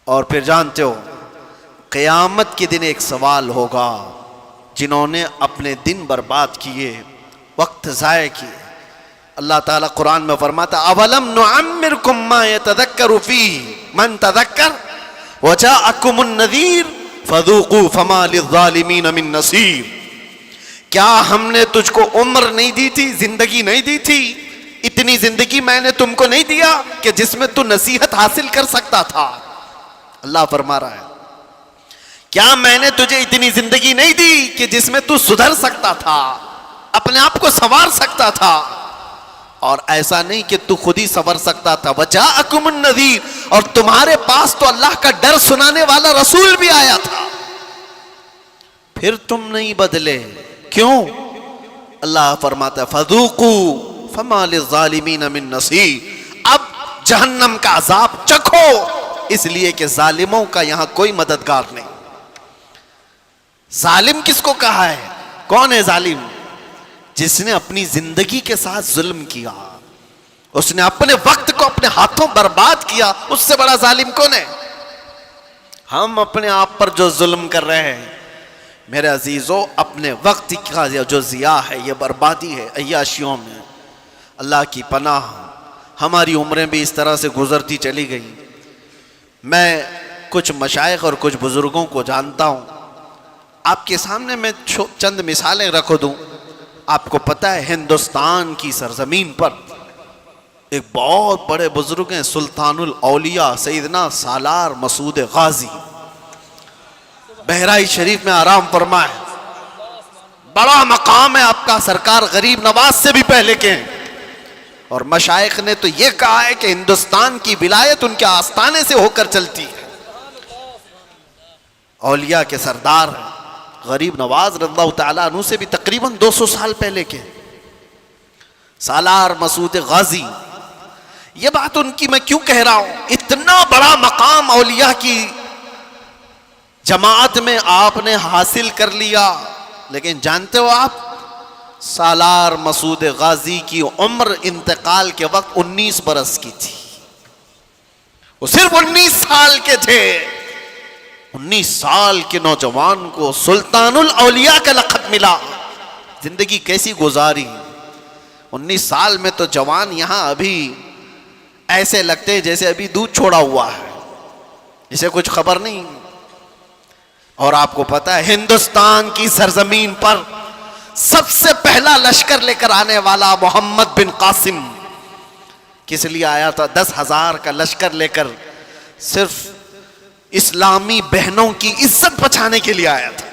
اور پھر جانتے ہو قیامت کے دن ایک سوال ہوگا، جنہوں نے اپنے دن برباد کیے، وقت ضائع کیے۔ اللہ تعالیٰ قرآن میں فرماتا اولم نعمرکم ما یتذکر فیہ من تذکر وجاءکم النذیر فذوقوا فما للظالمین من نصیر۔ کیا ہم نے تجھ کو عمر نہیں دی تھی، زندگی نہیں دی تھی؟ اتنی زندگی میں نے تم کو نہیں دیا کہ جس میں تو نصیحت حاصل کر سکتا تھا؟ اللہ فرما رہا ہے کیا میں نے تجھے اتنی زندگی نہیں دی کہ جس میں تو سدھر سکتا تھا، اپنے آپ کو سنوار سکتا تھا؟ اور ایسا نہیں کہ تو خود ہی سنور سکتا تھا، وجاءکم النذیر، اور تمہارے پاس تو اللہ کا ڈر سنانے والا رسول بھی آیا تھا، پھر تم نہیں بدلے، کیوں؟ اللہ فرماتا ہے فذوقوا فما للظالمین من نصیر، اب جہنم کا عذاب چکھو، اس لیے کہ ظالموں کا یہاں کوئی مددگار نہیں۔ ظالم کس کو کہا ہے؟ کون ہے ظالم؟ جس نے اپنی زندگی کے ساتھ ظلم کیا، اس نے اپنے وقت کو اپنے ہاتھوں برباد کیا، اس سے بڑا ظالم کون ہے؟ ہم اپنے آپ پر جو ظلم کر رہے ہیں میرے عزیزوں، اپنے وقت کا جو ضیاع ہے، یہ بربادی ہے عیاشیوں میں۔ اللہ کی پناہ، ہماری عمریں بھی اس طرح سے گزرتی چلی گئی۔ میں کچھ مشائخ اور کچھ بزرگوں کو جانتا ہوں، آپ کے سامنے میں چند مثالیں رکھ دوں۔ آپ کو پتہ ہے ہندوستان کی سرزمین پر ایک بہت بڑے بزرگ ہیں، سلطان الاولیاء سیدنا سالار مسعود غازی، بہرائچ شریف میں آرام فرمائے، بڑا مقام ہے آپ کا، سرکار غریب نواز سے بھی پہلے کے ہیں، اور مشائخ نے تو یہ کہا ہے کہ ہندوستان کی ولایت ان کے آستانے سے ہو کر چلتی ہے۔ اولیاء کے سردار ہیں، غریب نواز رضی اللہ تعالیٰ عنہ سے بھی تقریباً 200 سال پہلے کے سالار مسعود غازی۔ یہ بات ان کی میں کیوں کہہ رہا ہوں؟ اتنا بڑا مقام اولیاء کی جماعت میں آپ نے حاصل کر لیا، لیکن جانتے ہو آپ سالار مسعود غازی کی عمر انتقال کے وقت 19 برس کی تھی، وہ صرف 19 سال کے تھے۔ 19 سال کے نوجوان کو سلطان الاولیاء کا لقب ملا، زندگی کیسی گزاری؟ 19 سال میں تو جوان یہاں ابھی ایسے لگتے جیسے ابھی دودھ چھوڑا ہوا ہے، جسے کچھ خبر نہیں۔ اور آپ کو پتا ہے ہندوستان کی سرزمین پر سب سے پہلا لشکر لے کر آنے والا محمد بن قاسم کس لیے آیا تھا؟ 10,000 کا لشکر لے کر صرف اسلامی بہنوں کی عزت بچانے کے لیے آیا تھا۔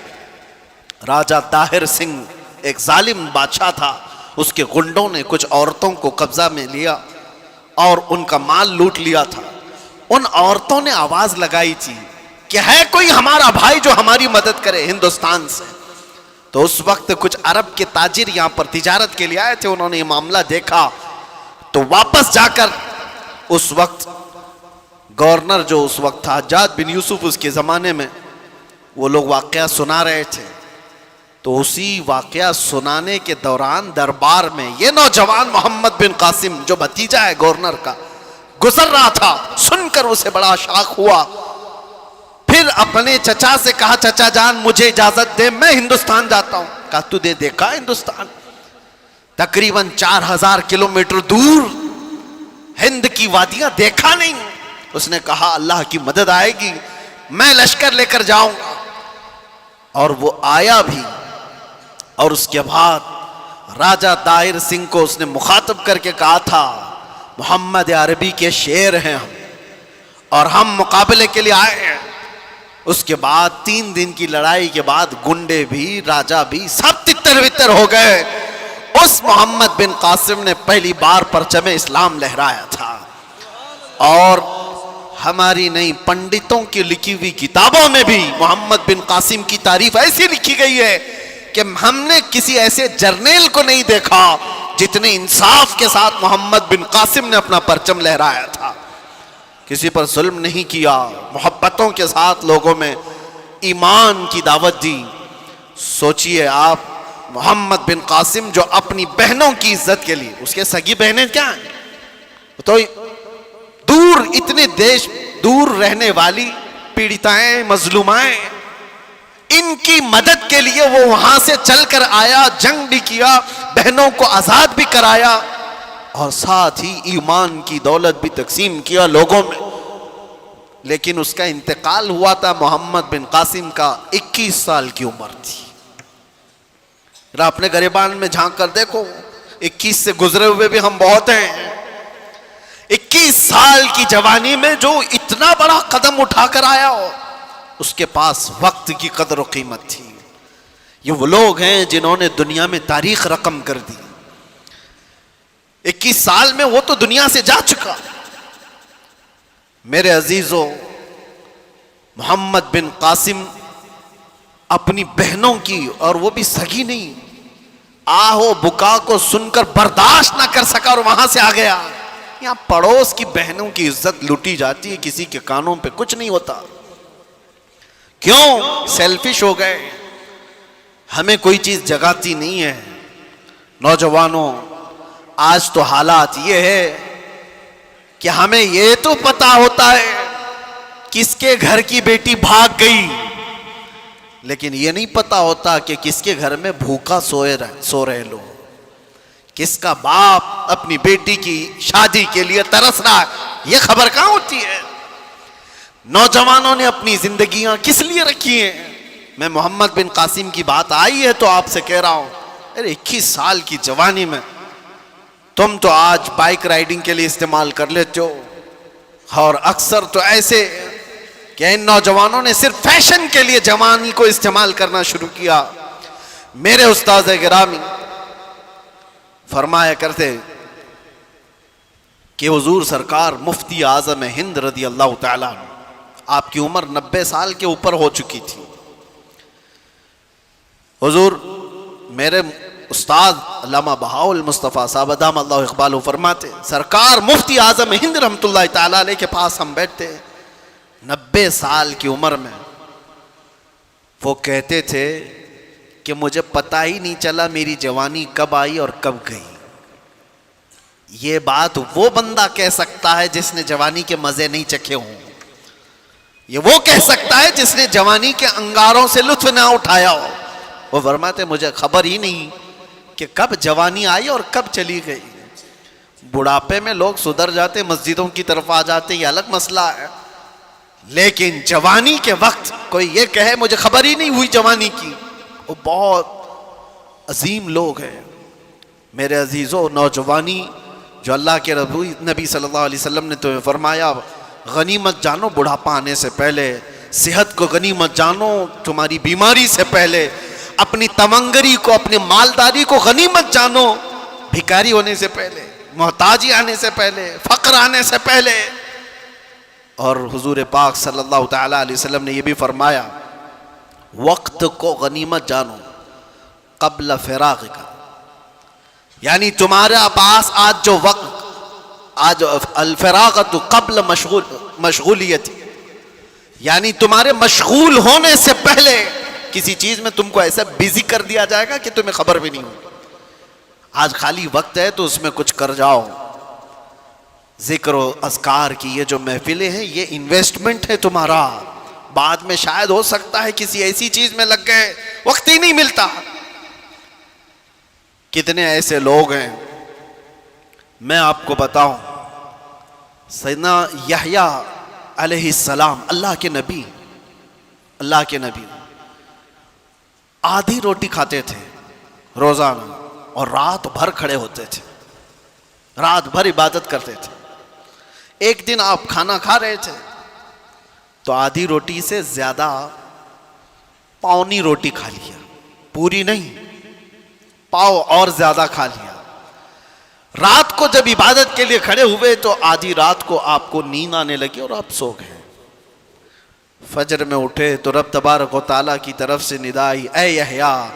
راجہ طاہر سنگھ ایک ظالم بادشاہ تھا، اس کے گنڈوں نے کچھ عورتوں کو قبضہ میں لیا اور ان کا مال لوٹ لیا تھا۔ ان عورتوں نے آواز لگائی تھی کہ ہے کوئی ہمارا بھائی جو ہماری مدد کرے ہندوستان سے۔ تو اس وقت کچھ عرب کے تاجر یہاں پر تجارت کے لیے آئے تھے، انہوں نے یہ معاملہ دیکھا تو واپس جا کر اس وقت گورنر جو اس وقت تھا حجاج بن یوسف، اس کے زمانے میں وہ لوگ واقعہ سنا رہے تھے، تو اسی واقعہ سنانے کے دوران دربار میں یہ نوجوان محمد بن قاسم جو بھتیجا ہے گورنر کا گزر رہا تھا، سن کر اسے بڑا شاق ہوا۔ پھر اپنے چچا سے کہا چچا جان مجھے اجازت دے، میں ہندوستان جاتا ہوں۔ کہا تو نے دیکھا ہندوستان؟ تقریباً 4000 کلومیٹر دور ہند کی وادیاں دیکھا نہیں. اس نے کہا اللہ کی مدد آئے گی میں لشکر لے کر جاؤں گا. اور وہ آیا بھی. اور اس کے بعد راجہ دائر سنگھ کو اس نے مخاطب کر کے کہا تھا محمد عربی کے شیر ہیں ہم اور ہم مقابلے کے لیے آئے ہیں. اس کے بعد 3 دن کی لڑائی کے بعد گنڈے بھی راجہ بھی سب تتر بتر ہو گئے. اس محمد بن قاسم نے پہلی بار پرچم اسلام لہرایا تھا. اور ہماری نئی پنڈتوں کی لکھی ہوئی کتابوں میں بھی محمد بن قاسم کی تعریف ایسی لکھی گئی ہے کہ ہم نے کسی ایسے جرنیل کو نہیں دیکھا جتنے انصاف کے ساتھ محمد بن قاسم نے اپنا پرچم لہرایا تھا. کسی پر ظلم نہیں کیا, محبتوں کے ساتھ لوگوں میں ایمان کی دعوت دی. سوچئے آپ محمد بن قاسم جو اپنی بہنوں کی عزت کے لیے, اس کے سگی بہنیں کیا ہیں تو دور, اتنے دیش دور رہنے والی پیڑتائیں مظلومائیں, ان کی مدد کے لیے وہ وہاں سے چل کر آیا, جنگ بھی کیا, بہنوں کو آزاد بھی کرایا اور ساتھ ہی ایمان کی دولت بھی تقسیم کیا لوگوں میں. لیکن اس کا انتقال ہوا تھا محمد بن قاسم کا 21 سال کی عمر تھی. ذرا اپنے گریبان میں جھانک کر دیکھو, 21 سے گزرے ہوئے بھی ہم بہت ہیں. 21 سال کی جوانی میں جو اتنا بڑا قدم اٹھا کر آیا ہو, اس کے پاس وقت کی قدر و قیمت تھی. یہ وہ لوگ ہیں جنہوں نے دنیا میں تاریخ رقم کر دی. 21 سال میں وہ تو دنیا سے جا چکا. میرے عزیزو, محمد بن قاسم اپنی بہنوں کی, اور وہ بھی سگی نہیں, آہو بکا کو سن کر برداشت نہ کر سکا اور وہاں سے آ گیا. یہاں پڑوس کی بہنوں کی عزت لوٹی جاتی ہے, کسی کے کانوں پہ کچھ نہیں ہوتا. کیوں؟ سیلفش ہو گئے. ہمیں کوئی چیز جگاتی نہیں ہے. نوجوانوں, آج تو حالات یہ ہے کہ ہمیں یہ تو پتا ہوتا ہے کس کے گھر کی بیٹی بھاگ گئی, لیکن یہ نہیں پتا ہوتا کہ کس کے گھر میں بھوکا سو رہے لوگ, کس کا باپ اپنی بیٹی کی شادی کے لیے ترس رہا ہے, یہ خبر کہاں ہوتی ہے. نوجوانوں نے اپنی زندگیاں کس لیے رکھی ہیں. میں محمد بن قاسم کی بات آئی ہے تو آپ سے کہہ رہا ہوں, ارے 21 سال کی جوانی میں تم تو آج بائک رائیڈنگ کے لیے استعمال کر لیتے ہو, اور اکثر تو ایسے کہ ان نوجوانوں نے صرف فیشن کے لیے جوانی کو استعمال کرنا شروع کیا. میرے استاد گرامی فرمایا کرتے کہ حضور سرکار مفتی اعظم ہند رضی اللہ تعالیٰ عنہ, آپ کی عمر 90 سال کے اوپر ہو چکی تھی. حضور میرے استاد علامہ بہاؤ المصطفیٰ صاحب ادام اللہ اقبالہ فرماتے, سرکار مفتی اعظم ہند رحمۃ اللہ تعالیٰ علیہ کے پاس ہم بیٹھتے 90 سال کی عمر میں. وہ کہتے تھے کہ مجھے پتا ہی نہیں چلا میری جوانی کب آئی اور کب گئی. یہ بات وہ بندہ کہہ سکتا ہے جس نے جوانی کے مزے نہیں چکھے ہوں. یہ وہ کہہ سکتا ہے جس نے جوانی کے انگاروں سے لطف نہ اٹھایا ہو. وہ فرماتے مجھے خبر ہی نہیں کہ کب جوانی آئی اور کب چلی گئی. بڑھاپے میں لوگ سدھر جاتے, مسجدوں کی طرف آ جاتے, یہ الگ مسئلہ ہے, لیکن جوانی کے وقت کوئی یہ کہے مجھے خبر ہی نہیں ہوئی جوانی کی, وہ بہت عظیم لوگ ہیں. میرے عزیزو, نوجوانی جو اللہ کے نبی صلی اللہ علیہ وسلم نے تمہیں فرمایا غنیمت جانو بڑھاپا آنے سے پہلے, صحت کو غنیمت جانو تمہاری بیماری سے پہلے, اپنی تمنگری کو اپنی مالداری کو غنیمت جانو بھکاری ہونے سے پہلے, محتاجی آنے سے پہلے, فقر آنے سے پہلے. اور حضور پاک صلی اللہ تعالیٰ علیہ وسلم نے یہ بھی فرمایا وقت کو غنیمت جانو قبل فراغ کا, یعنی تمہارا پاس آج جو وقت, آج الفراغت قبل مشغولیت, یعنی تمہارے مشغول ہونے سے پہلے کسی چیز میں تم کو ایسا بیزی کر دیا جائے گا کہ تمہیں خبر بھی نہیں ہوگی. آج خالی وقت ہے تو اس میں کچھ کر جاؤ. ذکر و اذکار کی یہ جو محفلیں ہیں یہ انویسٹمنٹ ہے تمہارا. بعد میں شاید ہو سکتا ہے کسی ایسی چیز میں لگ گئے, وقت ہی نہیں ملتا. کتنے ایسے لوگ ہیں، میں آپ کو بتاؤں، سیدنا یحییٰ علیہ السلام اللہ کے نبی آدھی روٹی کھاتے تھے روزانہ اور رات بھر کھڑے ہوتے تھے، رات بھر عبادت کرتے تھے۔ ایک دن آپ کھانا کھا رہے تھے تو آدھی روٹی سے زیادہ پاؤنی روٹی کھا لیا، پوری نہیں، پاؤ اور زیادہ کھا لیا۔ رات کو جب عبادت کے لیے کھڑے ہوئے تو آدھی رات کو آپ کو نیند آنے لگی اور آپ سو گئے۔ فجر میں اٹھے تو رب تبارک و تعالیٰ کی طرف سے ندا آئی، اے یحییٰ،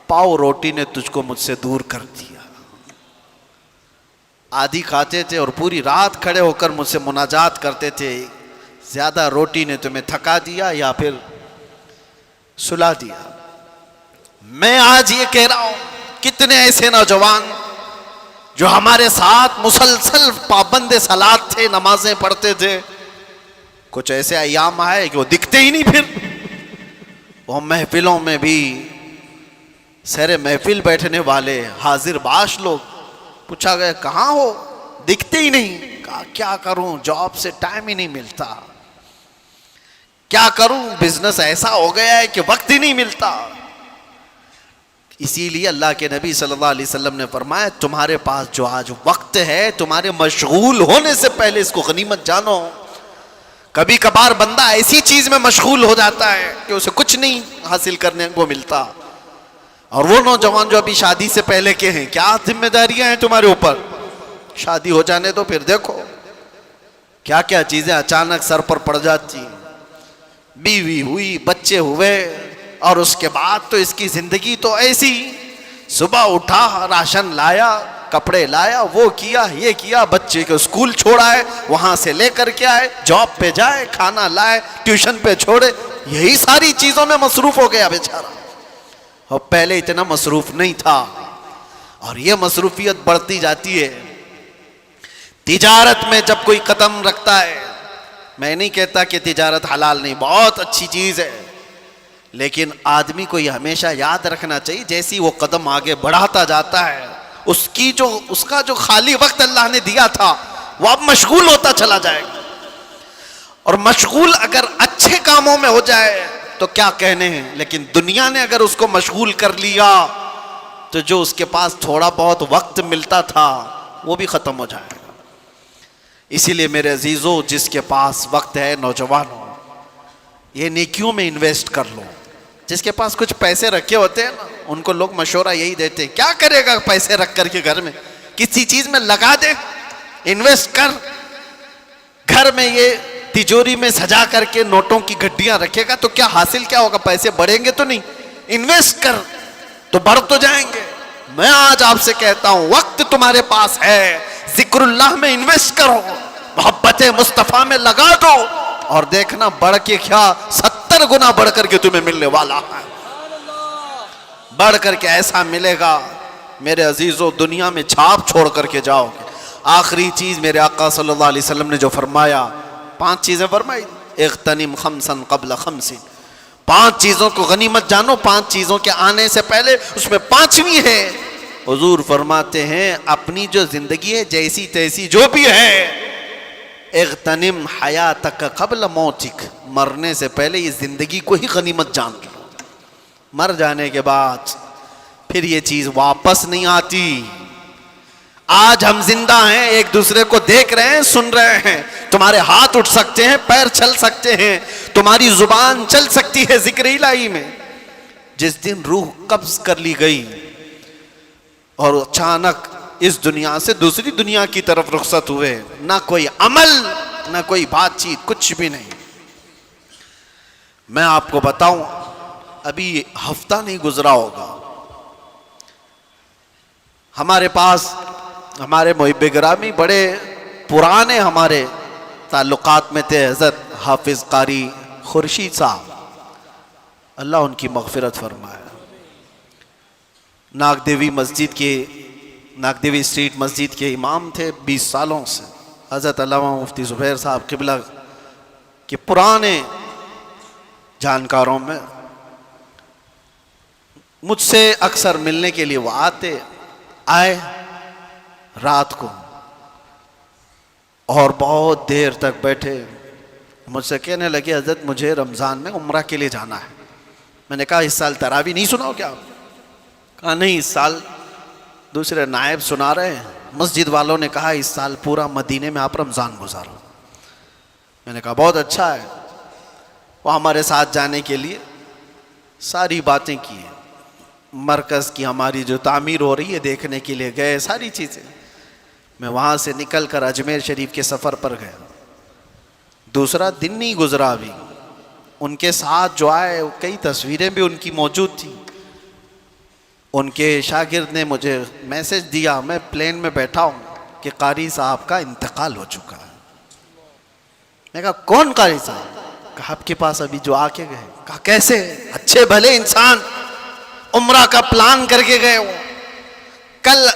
پاؤ روٹی نے تجھ کو مجھ سے دور کر دیا۔ آدھی کھاتے تھے اور پوری رات کھڑے ہو کر مجھ سے مناجات کرتے تھے، زیادہ روٹی نے تمہیں تھکا دیا یا پھر سلا دیا۔ میں آج یہ کہہ رہا ہوں، کتنے ایسے نوجوان جو ہمارے ساتھ مسلسل پابند صلات تھے، نمازیں پڑھتے تھے، کچھ ایسے ایام آئے کہ وہ دکھتے ہی نہیں، پھر وہ محفلوں میں بھی سیر محفل بیٹھنے والے حاضر باش لوگ، پوچھا گیا کہاں ہو، دکھتے ہی نہیں۔ کہا کیا کروں، جاب سے ٹائم ہی نہیں ملتا، کیا کروں، بزنس ایسا ہو گیا ہے کہ وقت ہی نہیں ملتا۔ اسی لیے اللہ کے نبی صلی اللہ علیہ وسلم نے فرمایا، تمہارے پاس جو آج وقت ہے، تمہارے مشغول ہونے سے پہلے اس کو غنیمت جانو۔ کبھی کبھار بندہ ایسی چیز میں مشغول ہو جاتا ہے کہ اسے کچھ نہیں حاصل کرنے کو ملتا۔ اور وہ نوجوان جو ابھی شادی سے پہلے کے ہیں، کیا ذمہ داریاں ہیں تمہارے اوپر؟ شادی ہو جانے تو پھر دیکھو کیا کیا چیزیں اچانک سر پر پڑ جاتی، بیوی ہوئی، بچے ہوئے، اور اس کے بعد تو اس کی زندگی تو ایسی، صبح اٹھا، راشن لایا، کپڑے لایا، وہ کیا، یہ کیا، بچے کو اسکول چھوڑا ہے، وہاں سے لے کر کے آئے، جاب پہ جائے، کھانا لائے، ٹیوشن پہ چھوڑے، یہی ساری چیزوں میں مصروف ہو گیا بیچارہ۔ اور پہلے اتنا مصروف نہیں تھا، اور یہ مصروفیت بڑھتی جاتی ہے۔ تجارت میں جب کوئی قدم رکھتا ہے، میں نہیں کہتا کہ تجارت حلال نہیں، بہت اچھی چیز ہے، لیکن آدمی کو یہ ہمیشہ یاد رکھنا چاہیے، جیسی وہ قدم آگے بڑھاتا جاتا ہے، اس کا جو خالی وقت اللہ نے دیا تھا وہ اب مشغول ہوتا چلا جائے گا۔ اور مشغول اگر اچھے کاموں میں ہو جائے تو کیا کہنے ہیں، لیکن دنیا نے اگر اس کو مشغول کر لیا تو جو اس کے پاس تھوڑا بہت وقت ملتا تھا وہ بھی ختم ہو جائے گا۔ اسی لیے میرے عزیزو، جس کے پاس وقت ہے، نوجوانوں، یہ نیکیوں میں انویسٹ کر لو۔ جس کے پاس کچھ پیسے رکھے ہوتے ہیں نا، ان کو لوگ مشورہ یہی دیتے ہیں، کیا کرے گا پیسے رکھ کر کے گھر میں، کسی چیز میں لگا دے، انویسٹ کر۔ گھر میں یہ تجوری میں سجا کر کے نوٹوں کی گڈیاں رکھے گا تو کیا حاصل کیا ہوگا، پیسے بڑھیں گے تو نہیں، انویسٹ کر تو بڑھ تو جائیں گے۔ میں آج آپ سے کہتا ہوں، وقت تمہارے پاس ہے، ذکر اللہ میں انویسٹ کرو، محبت مصطفیٰ میں لگا دو، اور دیکھنا بڑھ کے کیا 70 گنا بڑھ کر کے تمہیں ملنے والا ہے، بڑھ کر کے ایسا ملے گا میرے عزیزو، دنیا میں چھاپ چھوڑ کر کے جاؤ گے۔ آخری چیز میرے آقا صلی اللہ علیہ وسلم نے جو فرمایا، 5 چیزیں فرمائی، اغتنم خمسا قبل خمس، 5 چیزوں کو غنیمت جانو، 5 چیزوں کے آنے سے پہلے، اس میں 5ویں ہے، حضور فرماتے ہیں اپنی جو زندگی ہے جیسی تیسی جو بھی ہے، اغتنم حیاتک قبل موتک، مرنے سے پہلے یہ زندگی کو ہی غنیمت جان لو۔ مر جانے کے بعد پھر یہ چیز واپس نہیں آتی۔ آج ہم زندہ ہیں، ایک دوسرے کو دیکھ رہے ہیں، سن رہے ہیں، تمہارے ہاتھ اٹھ سکتے ہیں، پیر چل سکتے ہیں، تمہاری زبان چل سکتی ہے ذکر الہی میں۔ جس دن روح قبض کر لی گئی اور اچانک اس دنیا سے دوسری دنیا کی طرف رخصت ہوئے، نہ کوئی عمل، نہ کوئی بات چیت، کچھ بھی نہیں۔ میں آپ کو بتاؤں، ابھی ہفتہ نہیں گزرا ہوگا، ہمارے پاس ہمارے محب گرامی بڑے پرانے ہمارے تعلقات میں تھے، حضرت حافظ قاری خورشید صاحب، اللہ ان کی مغفرت فرمائے۔ ناگ دیوی اسٹریٹ مسجد کے امام تھے 20 سالوں سے، حضرت علامہ مفتی زبیر صاحب قبلہ کے پرانے جانکاروں میں۔ مجھ سے اکثر ملنے کے لیے وہ آتے، آئے رات کو اور بہت دیر تک بیٹھے، مجھ سے کہنے لگے حضرت مجھے رمضان میں عمرہ کے لیے جانا ہے۔ میں نے کہا اس سال تراویح نہیں سناؤ کیا؟ کہا نہیں، اس سال دوسرے نائب سنا رہے ہیں، مسجد والوں نے کہا اس سال پورا مدینے میں آپ رمضان گزارو۔ میں نے کہا بہت اچھا ہے۔ وہ ہمارے ساتھ جانے کے لیے ساری باتیں کی، مرکز کی ہماری جو تعمیر ہو رہی ہے دیکھنے کے لیے گئے، ساری چیزیں۔ میں وہاں سے نکل کر اجمیر شریف کے سفر پر گیا، دوسرا دن نہیں گزرا ابھی، ان کے ساتھ جو آئے کئی تصویریں بھی ان کی موجود تھیں۔ ان کے شاگرد نے مجھے میسج دیا، میں پلین میں بیٹھا ہوں کہ قاری صاحب کا انتقال ہو چکا ہے۔ میں کہا کون قاری صاحب؟ کہا آپ کے پاس ابھی جو آ کے گئے۔ کہا کیسے؟ اچھے بھلے انسان، عمرہ کا پلان کر کے گئے ہو، کل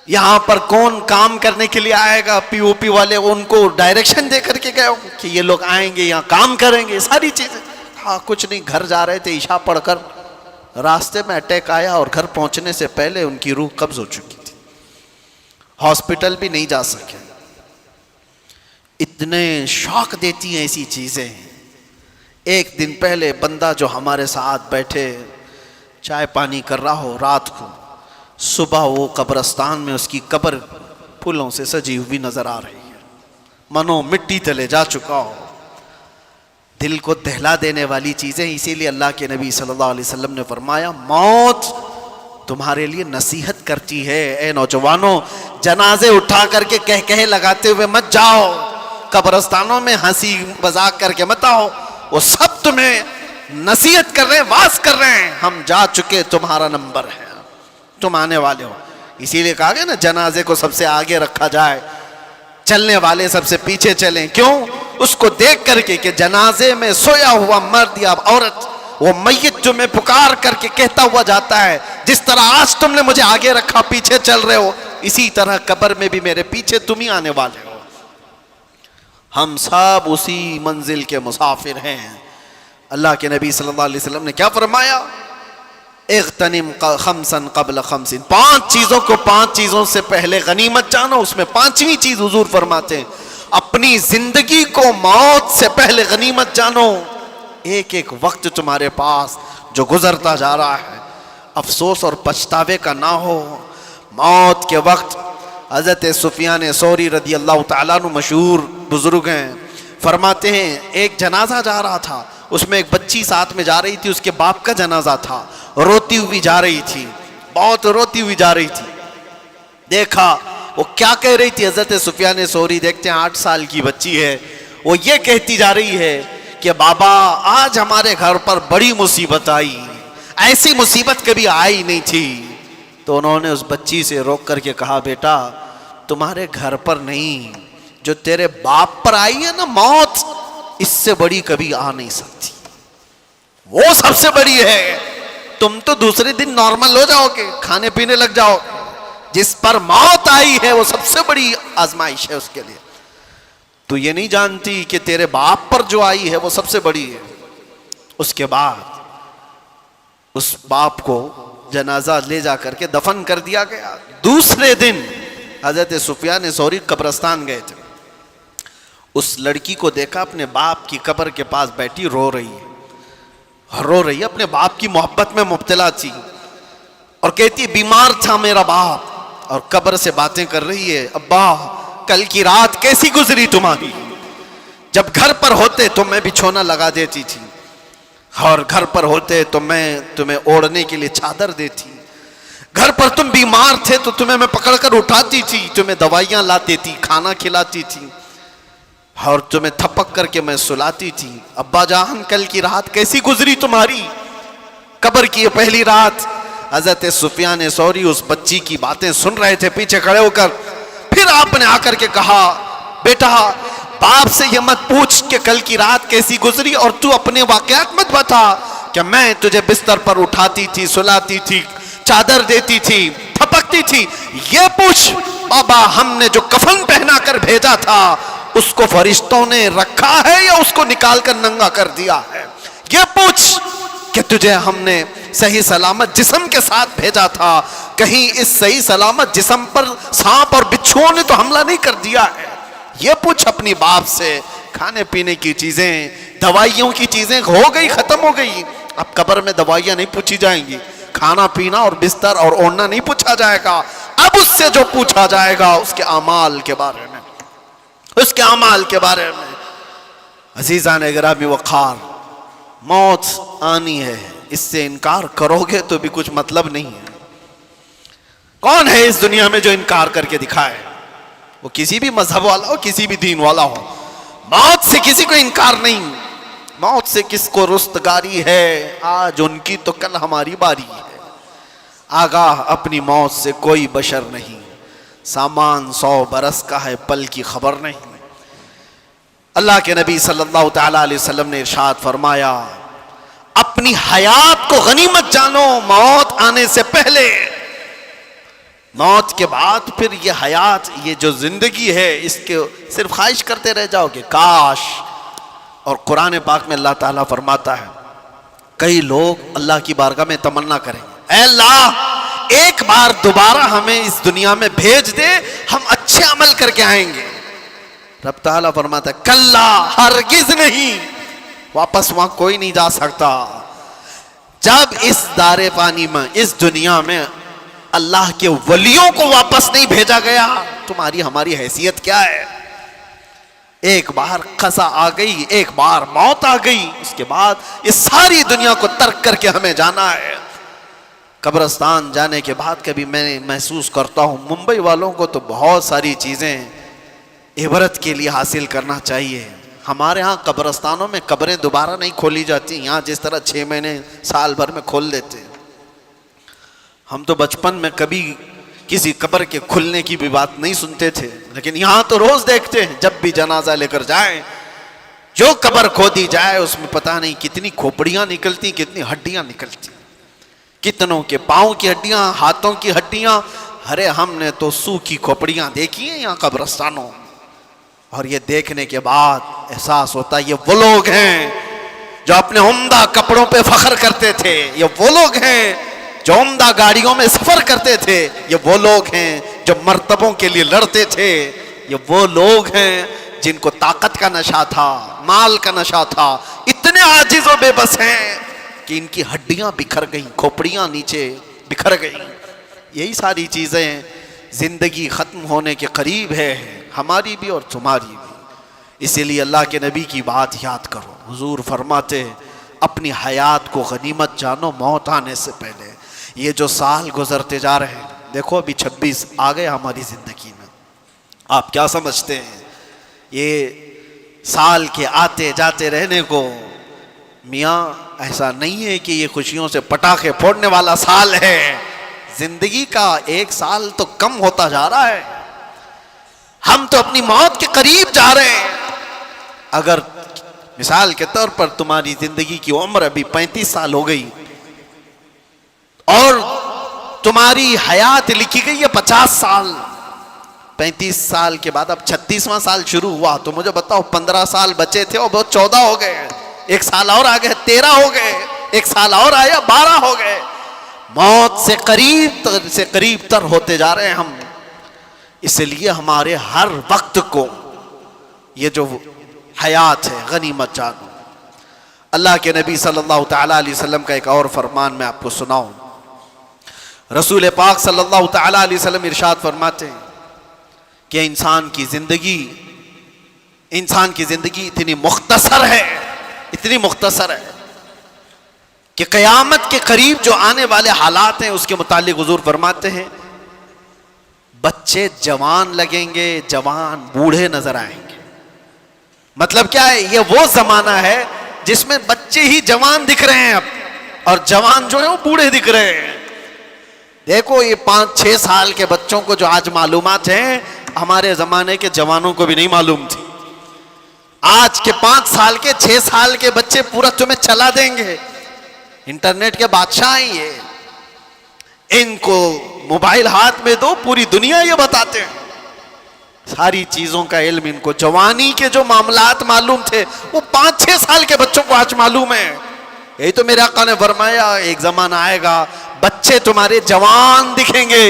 یہاں پر کون کام کرنے کے لیے آئے گا، پی او پی والے ان کو ڈائریکشن دے کر کے گئے ہو کہ یہ لوگ آئیں گے یہاں کام کریں گے، ساری چیزیں۔ ہاں کچھ نہیں، گھر جا رہے تھے عشاء پڑھ کر، راستے میں اٹیک آیا اور گھر پہنچنے سے پہلے ان کی روح قبض ہو چکی تھی، ہاسپٹل بھی نہیں جا سکے۔ اتنے شوق دیتی ہیں ایسی چیزیں۔ ایک دن پہلے بندہ جو ہمارے ساتھ بیٹھے چائے پانی کر رہا ہو، رات کو صبح وہ قبرستان میں اس کی قبر پھولوں سے سجی ہوئی نظر آ رہی ہے، منو مٹی تلے جا چکا ہو، دل کو دہلا دینے والی چیزیں۔ اسی لیے اللہ کے نبی صلی اللہ علیہ وسلم نے فرمایا موت تمہارے لیے نصیحت کرتی ہے، اے نوجوانوں جنازے اٹھا کر کے کہہ لگاتے ہوئے مت جاؤ، قبرستانوں میں ہنسی مذاق کر کے مت آؤ، وہ سب تمہیں نصیحت کر رہے ہیں، واز کر رہے ہیں، ہم جا چکے، تمہارا نمبر ہے، تم آنے والے ہو۔ اسی لیے کہا گیا نا جنازے کو سب سے آگے رکھا جائے، چلنے والے سب سے پیچھے چلیں۔ کیوں؟ اس کو دیکھ کر کے کہ جنازے میں سویا ہوا مرد یا عورت، وہ میت تمہیں پکار کر کے کہتا ہوا جاتا ہے جس طرح آج تم نے مجھے آگے رکھا پیچھے چل رہے ہو، اسی طرح قبر میں بھی میرے پیچھے تم ہی آنے والے ہو۔ ہم سب اسی منزل کے مسافر ہیں۔ اللہ کے نبی صلی اللہ علیہ وسلم نے کیا فرمایا؟ اغتنم خمسا قبل خمس، 5 چیزوں کو 5 چیزوں سے پہلے غنیمت جانو۔ اس میں 5ویں چیز حضور فرماتے ہیں اپنی زندگی کو موت سے پہلے غنیمت جانو۔ ایک ایک وقت تمہارے پاس جو گزرتا جا رہا ہے افسوس اور پچھتاوے کا نہ ہو۔ موت کے وقت حضرت سفیان ثوری رضی اللہ تعالیٰ عنہ مشہور بزرگ ہیں، فرماتے ہیں ایک جنازہ جا رہا تھا، اس میں ایک بچی ساتھ میں جا رہی تھی، اس کے باپ کا جنازہ تھا، روتی ہوئی جا رہی تھی، بہت روتی ہوئی جا رہی تھی۔ دیکھا وہ کیا کہہ رہی تھی، حضرت سفیان ثوری دیکھتے ہیں 8 سال کی بچی ہے، وہ یہ کہتی جا رہی ہے کہ بابا آج ہمارے گھر پر بڑی مصیبت آئی، ایسی مصیبت کبھی آئی نہیں تھی۔ تو انہوں نے اس بچی سے روک کر کے کہا بیٹا تمہارے گھر پر نہیں، جو تیرے باپ پر آئی ہے نا موت، اس سے بڑی کبھی آ نہیں سکتی، وہ سب سے بڑی ہے۔ تم تو دوسرے دن نارمل ہو جاؤ گے، کھانے پینے لگ جاؤ، جس پر موت آئی ہے وہ سب سے بڑی آزمائش ہے اس کے لیے۔ تو یہ نہیں جانتی کہ تیرے باپ پر جو آئی ہے وہ سب سے بڑی ہے۔ اس کے بعد اس باپ کو جنازہ لے جا کر کے دفن کر دیا گیا۔ دوسرے دن حضرت سفیان ثوری قبرستان گئے تھے، اس لڑکی کو دیکھا اپنے باپ کی قبر کے پاس بیٹھی رو رہی ہے، اپنے باپ کی محبت میں مبتلا تھی، اور کہتی بیمار تھا میرا باپ، اور قبر سے باتیں کر رہی ہے ابا کل کی رات کیسی گزری تمہاری، جب گھر پر ہوتے تو میں بچھونا لگا دیتی تھی، اور گھر پر ہوتے تو میں تمہیں اوڑھنے کے لیے چادر دیتی، گھر پر تم بیمار تھے تو تمہیں میں پکڑ کر اٹھاتی تھی، تمہیں دوائیاں لاتی تھی، کھانا کھلاتی تھی، اور تمہیں تھپک کر کے میں سلاتی تھی۔ ابا جان کل کی رات کیسی گزری تمہاری، قبر کی یہ پہلی رات۔ حضرت سفیان ثوری اس بچی کی باتیں سن رہے تھے پیچھے کھڑے ہو کر، پھر آپ نے آ کر کے کہا بیٹا باپ سے یہ مت پوچھ کہ کل کی رات کیسی گزری، اور تو اپنے واقعات مت بتا کہ میں تجھے بستر پر اٹھاتی تھی، سلاتی تھی، چادر دیتی تھی، تھپکتی تھی، یہ پوچھ بابا ہم نے جو کفن پہنا کر بھیجا تھا اس کو فرشتوں نے رکھا ہے یا اس کو نکال کر ننگا کر دیا ہے، یہ پوچھ کہ تجھے ہم نے صحیح سلامت جسم کے ساتھ بھیجا تھا، کہیں اس صحیح سلامت جسم پر سانپ اور بچھوؤں نے تو حملہ نہیں کر دیا ہے؟ یہ پوچھ اپنی باپ سے۔ کھانے پینے کی چیزیں، دوائیوں کی چیزیں ہو گئی، ختم ہو گئی۔ اب قبر میں دوائیاں نہیں پوچھی جائیں گی، کھانا پینا اور بستر اور اوڑھنا نہیں پوچھا جائے گا۔ اب اس سے جو پوچھا جائے گا اس کے اعمال کے بارے میں، اس کے اعمال کے بارے میں۔ عزیزان گرامی وقار، موت آنی ہے، اس سے انکار کرو گے تو بھی کچھ مطلب نہیں ہے۔ کون ہے اس دنیا میں جو انکار کر کے دکھائے؟ وہ کسی بھی مذہب والا ہو، کسی بھی دین والا ہو، موت سے کسی کو انکار نہیں۔ موت سے کس کو رستگاری ہے؟ آج ان کی تو کل ہماری باری ہے۔ آگاہ اپنی موت سے کوئی بشر نہیں، سامان 100 برس کا ہے، پل کی خبر نہیں۔ اللہ کے نبی صلی اللہ تعالی علیہ وسلم نے ارشاد فرمایا، اپنی حیات کو غنیمت جانو موت آنے سے پہلے۔ موت کے بعد پھر یہ حیات، یہ جو زندگی ہے، اس کے صرف خواہش کرتے رہ جاؤ گے کاش۔ اور قرآن پاک میں اللہ تعالیٰ فرماتا ہے، کئی لوگ اللہ کی بارگاہ میں تمنا کریں، اے اللہ ایک بار دوبارہ ہمیں اس دنیا میں بھیج دے، ہم اچھے عمل کر کے آئیں گے۔ رب تعالیٰ فرماتا ہے، کلا، ہرگز نہیں، واپس وہاں کوئی نہیں جا سکتا۔ جب اس دار فانی میں، اس دنیا میں اللہ کے ولیوں کو واپس نہیں بھیجا گیا، تمہاری ہماری حیثیت کیا ہے؟ ایک بار قضا آ گئی، ایک بار موت آ گئی، اس کے بعد اس ساری دنیا کو ترک کر کے ہمیں جانا ہے۔ قبرستان جانے کے بعد کبھی میں محسوس کرتا ہوں، ممبئی والوں کو تو بہت ساری چیزیں عبرت کے لیے حاصل کرنا چاہیے۔ ہمارے ہاں قبرستانوں میں قبریں دوبارہ نہیں کھولی جاتی، یہاں جس طرح 6 مہینے سال بھر میں کھول دیتے۔ ہم تو بچپن میں کبھی کسی قبر کے کھلنے کی بھی بات نہیں سنتے تھے، لیکن یہاں تو روز دیکھتے ہیں، جب بھی جنازہ لے کر جائیں، جو قبر کھودی جائے اس میں پتہ نہیں کتنی کھوپڑیاں نکلتی، کتنی ہڈیاں نکلتی، کتنوں کے پاؤں کی ہڈیاں، ہاتھوں کی ہڈیاں۔ ارے ہم نے تو سوکھی کھوپڑیاں دیکھی ہیں یہاں قبرستانوں، اور یہ دیکھنے کے بعد احساس ہوتا ہے یہ وہ لوگ ہیں جو اپنے عمدہ کپڑوں پہ فخر کرتے تھے، یہ وہ لوگ ہیں جو عمدہ گاڑیوں میں سفر کرتے تھے، یہ وہ لوگ ہیں جو مرتبوں کے لیے لڑتے تھے، یہ وہ لوگ ہیں جن کو طاقت کا نشہ تھا، مال کا نشہ تھا، اتنے عاجز و بے بس ہیں کہ ان کی ہڈیاں بکھر گئیں، کھوپڑیاں نیچے بکھر گئیں۔ یہی ساری چیزیں زندگی ختم ہونے کے قریب ہے، ہماری بھی اور تمہاری بھی۔ اسی لیے اللہ کے نبی کی بات یاد کرو، حضور فرماتے اپنی حیات کو غنیمت جانو موت آنے سے پہلے۔ یہ جو سال گزرتے جا رہے ہیں، دیکھو ابھی 26 آ گئے ہماری زندگی میں، آپ کیا سمجھتے ہیں یہ سال کے آتے جاتے رہنے کو؟ میاں ایسا نہیں ہے کہ یہ خوشیوں سے پٹاخے پھوڑنے والا سال ہے، زندگی کا ایک سال تو کم ہوتا جا رہا ہے، ہم تو اپنی موت کے قریب جا رہے ہیں۔ اگر مثال کے طور پر تمہاری زندگی کی عمر ابھی 35 سال ہو گئی اور تمہاری حیات لکھی گئی ہے 50 سال، 35 سال کے بعد اب 36واں سال شروع ہوا، تو مجھے بتاؤ 15 سال بچے تھے اور بہت 14 ہو گئے، ایک سال اور آگئے 13 ہو گئے، ایک سال اور آیا 12 ہو گئے۔ موت سے قریب تر ہوتے جا رہے ہیں ہم، اس لیے ہمارے ہر وقت کو یہ جو حیات ہے غنیمت جانو۔ اللہ کے نبی صلی اللہ تعالی علیہ وسلم کا ایک اور فرمان میں آپ کو سناؤں۔ رسول پاک صلی اللہ تعالی علیہ وسلم ارشاد فرماتے ہیں کہ انسان کی زندگی اتنی مختصر ہے کہ قیامت کے قریب جو آنے والے حالات ہیں اس کے متعلق حضور فرماتے ہیں بچے جوان لگیں گے، جوان بوڑھے نظر آئیں گے۔ مطلب کیا ہے؟ یہ وہ زمانہ ہے جس میں بچے ہی جوان دکھ رہے ہیں اب، اور جوان جو ہے وہ بوڑھے دکھ رہے ہیں۔ دیکھو یہ 5-6 سال کے بچوں کو جو آج معلومات ہیں، ہمارے زمانے کے جوانوں کو بھی نہیں معلوم تھی۔ آج کے 5 سال کے 6 سال کے بچے پورا تمہیں چلا دیں گے، انٹرنیٹ کے بادشاہ ہیں یہ، ان کو موبائل ہاتھ میں دو پوری دنیا یہ بتاتے ہیں، ساری چیزوں کا علم ان کو۔ جوانی کے جو معاملات معلوم تھے وہ 5-6 سال کے بچوں کو آج معلوم ہے۔ یہی تو میرے آقا نے فرمایا ایک زمانہ آئے گا بچے تمہارے جوان دکھیں گے،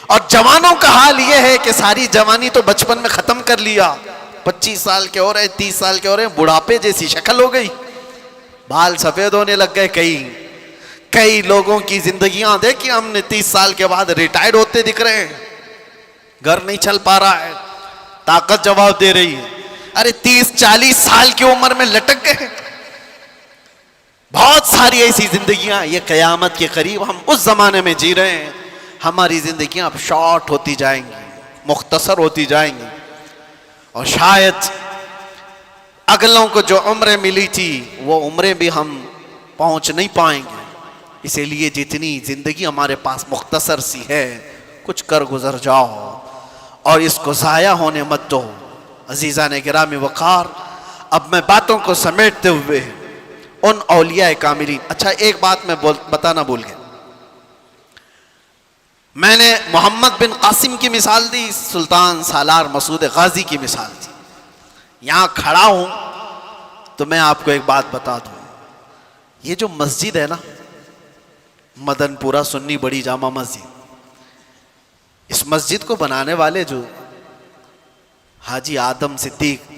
اور جوانوں کا حال یہ ہے کہ ساری جوانی تو بچپن میں ختم کر لیا، 25 سال کے ہو رہے، 30 سال کے ہو رہے، بڑھاپے جیسی شکل ہو گئی، بال سفید ہونے لگ گئے۔ کئی لوگوں کی زندگیاں دیکھی ہم نے 30 سال کے بعد ریٹائرڈ ہوتے دکھ رہے ہیں، گھر نہیں چل پا رہا ہے، طاقت جواب دے رہی ہے۔ ارے 30-40 سال کی عمر میں لٹک گئے۔ بہت ساری ایسی زندگیاں، یہ قیامت کے قریب ہم اس زمانے میں جی رہے ہیں، ہماری زندگیاں اب شارٹ ہوتی جائیں گی، مختصر ہوتی جائیں گی، اور شاید اگلوں کو جو عمریں ملی تھی وہ عمریں بھی ہم پہنچ نہیں پائیں گے۔ اسی لیے جتنی زندگی ہمارے پاس مختصر سی ہے، کچھ کر گزر جاؤ اور اس کو ضائع ہونے مت دو۔ عزیزان گرامی وقار، اب میں باتوں کو سمیٹتے ہوئے ان اولیاء کاملین، اچھا ایک بات میں بتانا بھول گیا، میں نے محمد بن قاسم کی مثال دی، سلطان سالار مسعود غازی کی مثال دی۔ یہاں کھڑا ہوں تو میں آپ کو ایک بات بتا دوں، یہ جو مسجد ہے نا، مدن پورہ سنی بڑی جامع مسجد، اس مسجد کو بنانے والے جو حاجی آدم صدیق،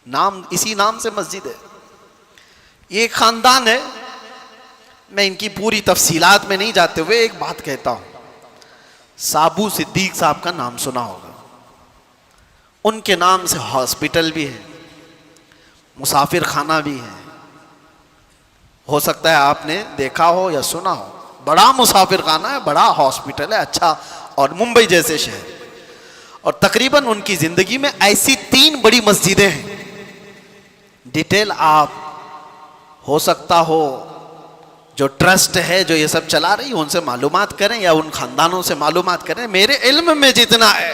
نام اسی نام سے مسجد ہے، یہ ایک خاندان ہے۔ میں ان کی پوری تفصیلات میں نہیں جاتے ہوئے ایک بات کہتا ہوں، سابو صدیق صاحب کا نام سنا ہوگا، ان کے نام سے ہاسپٹل بھی ہے، مسافر خانہ بھی ہے، ہو سکتا ہے آپ نے دیکھا ہو یا سنا ہو، بڑا مسافر خانہ ہے، بڑا ہاسپٹل ہے، اچھا، اور ممبئی جیسے شہر، اور تقریباً ان کی زندگی میں ایسی 3 بڑی مسجدیں ہیں۔ ڈیٹیل آپ ہو سکتا ہو جو ٹرسٹ ہے جو یہ سب چلا رہی ان سے معلومات کریں یا ان خاندانوں سے معلومات کریں، میرے علم میں جتنا ہے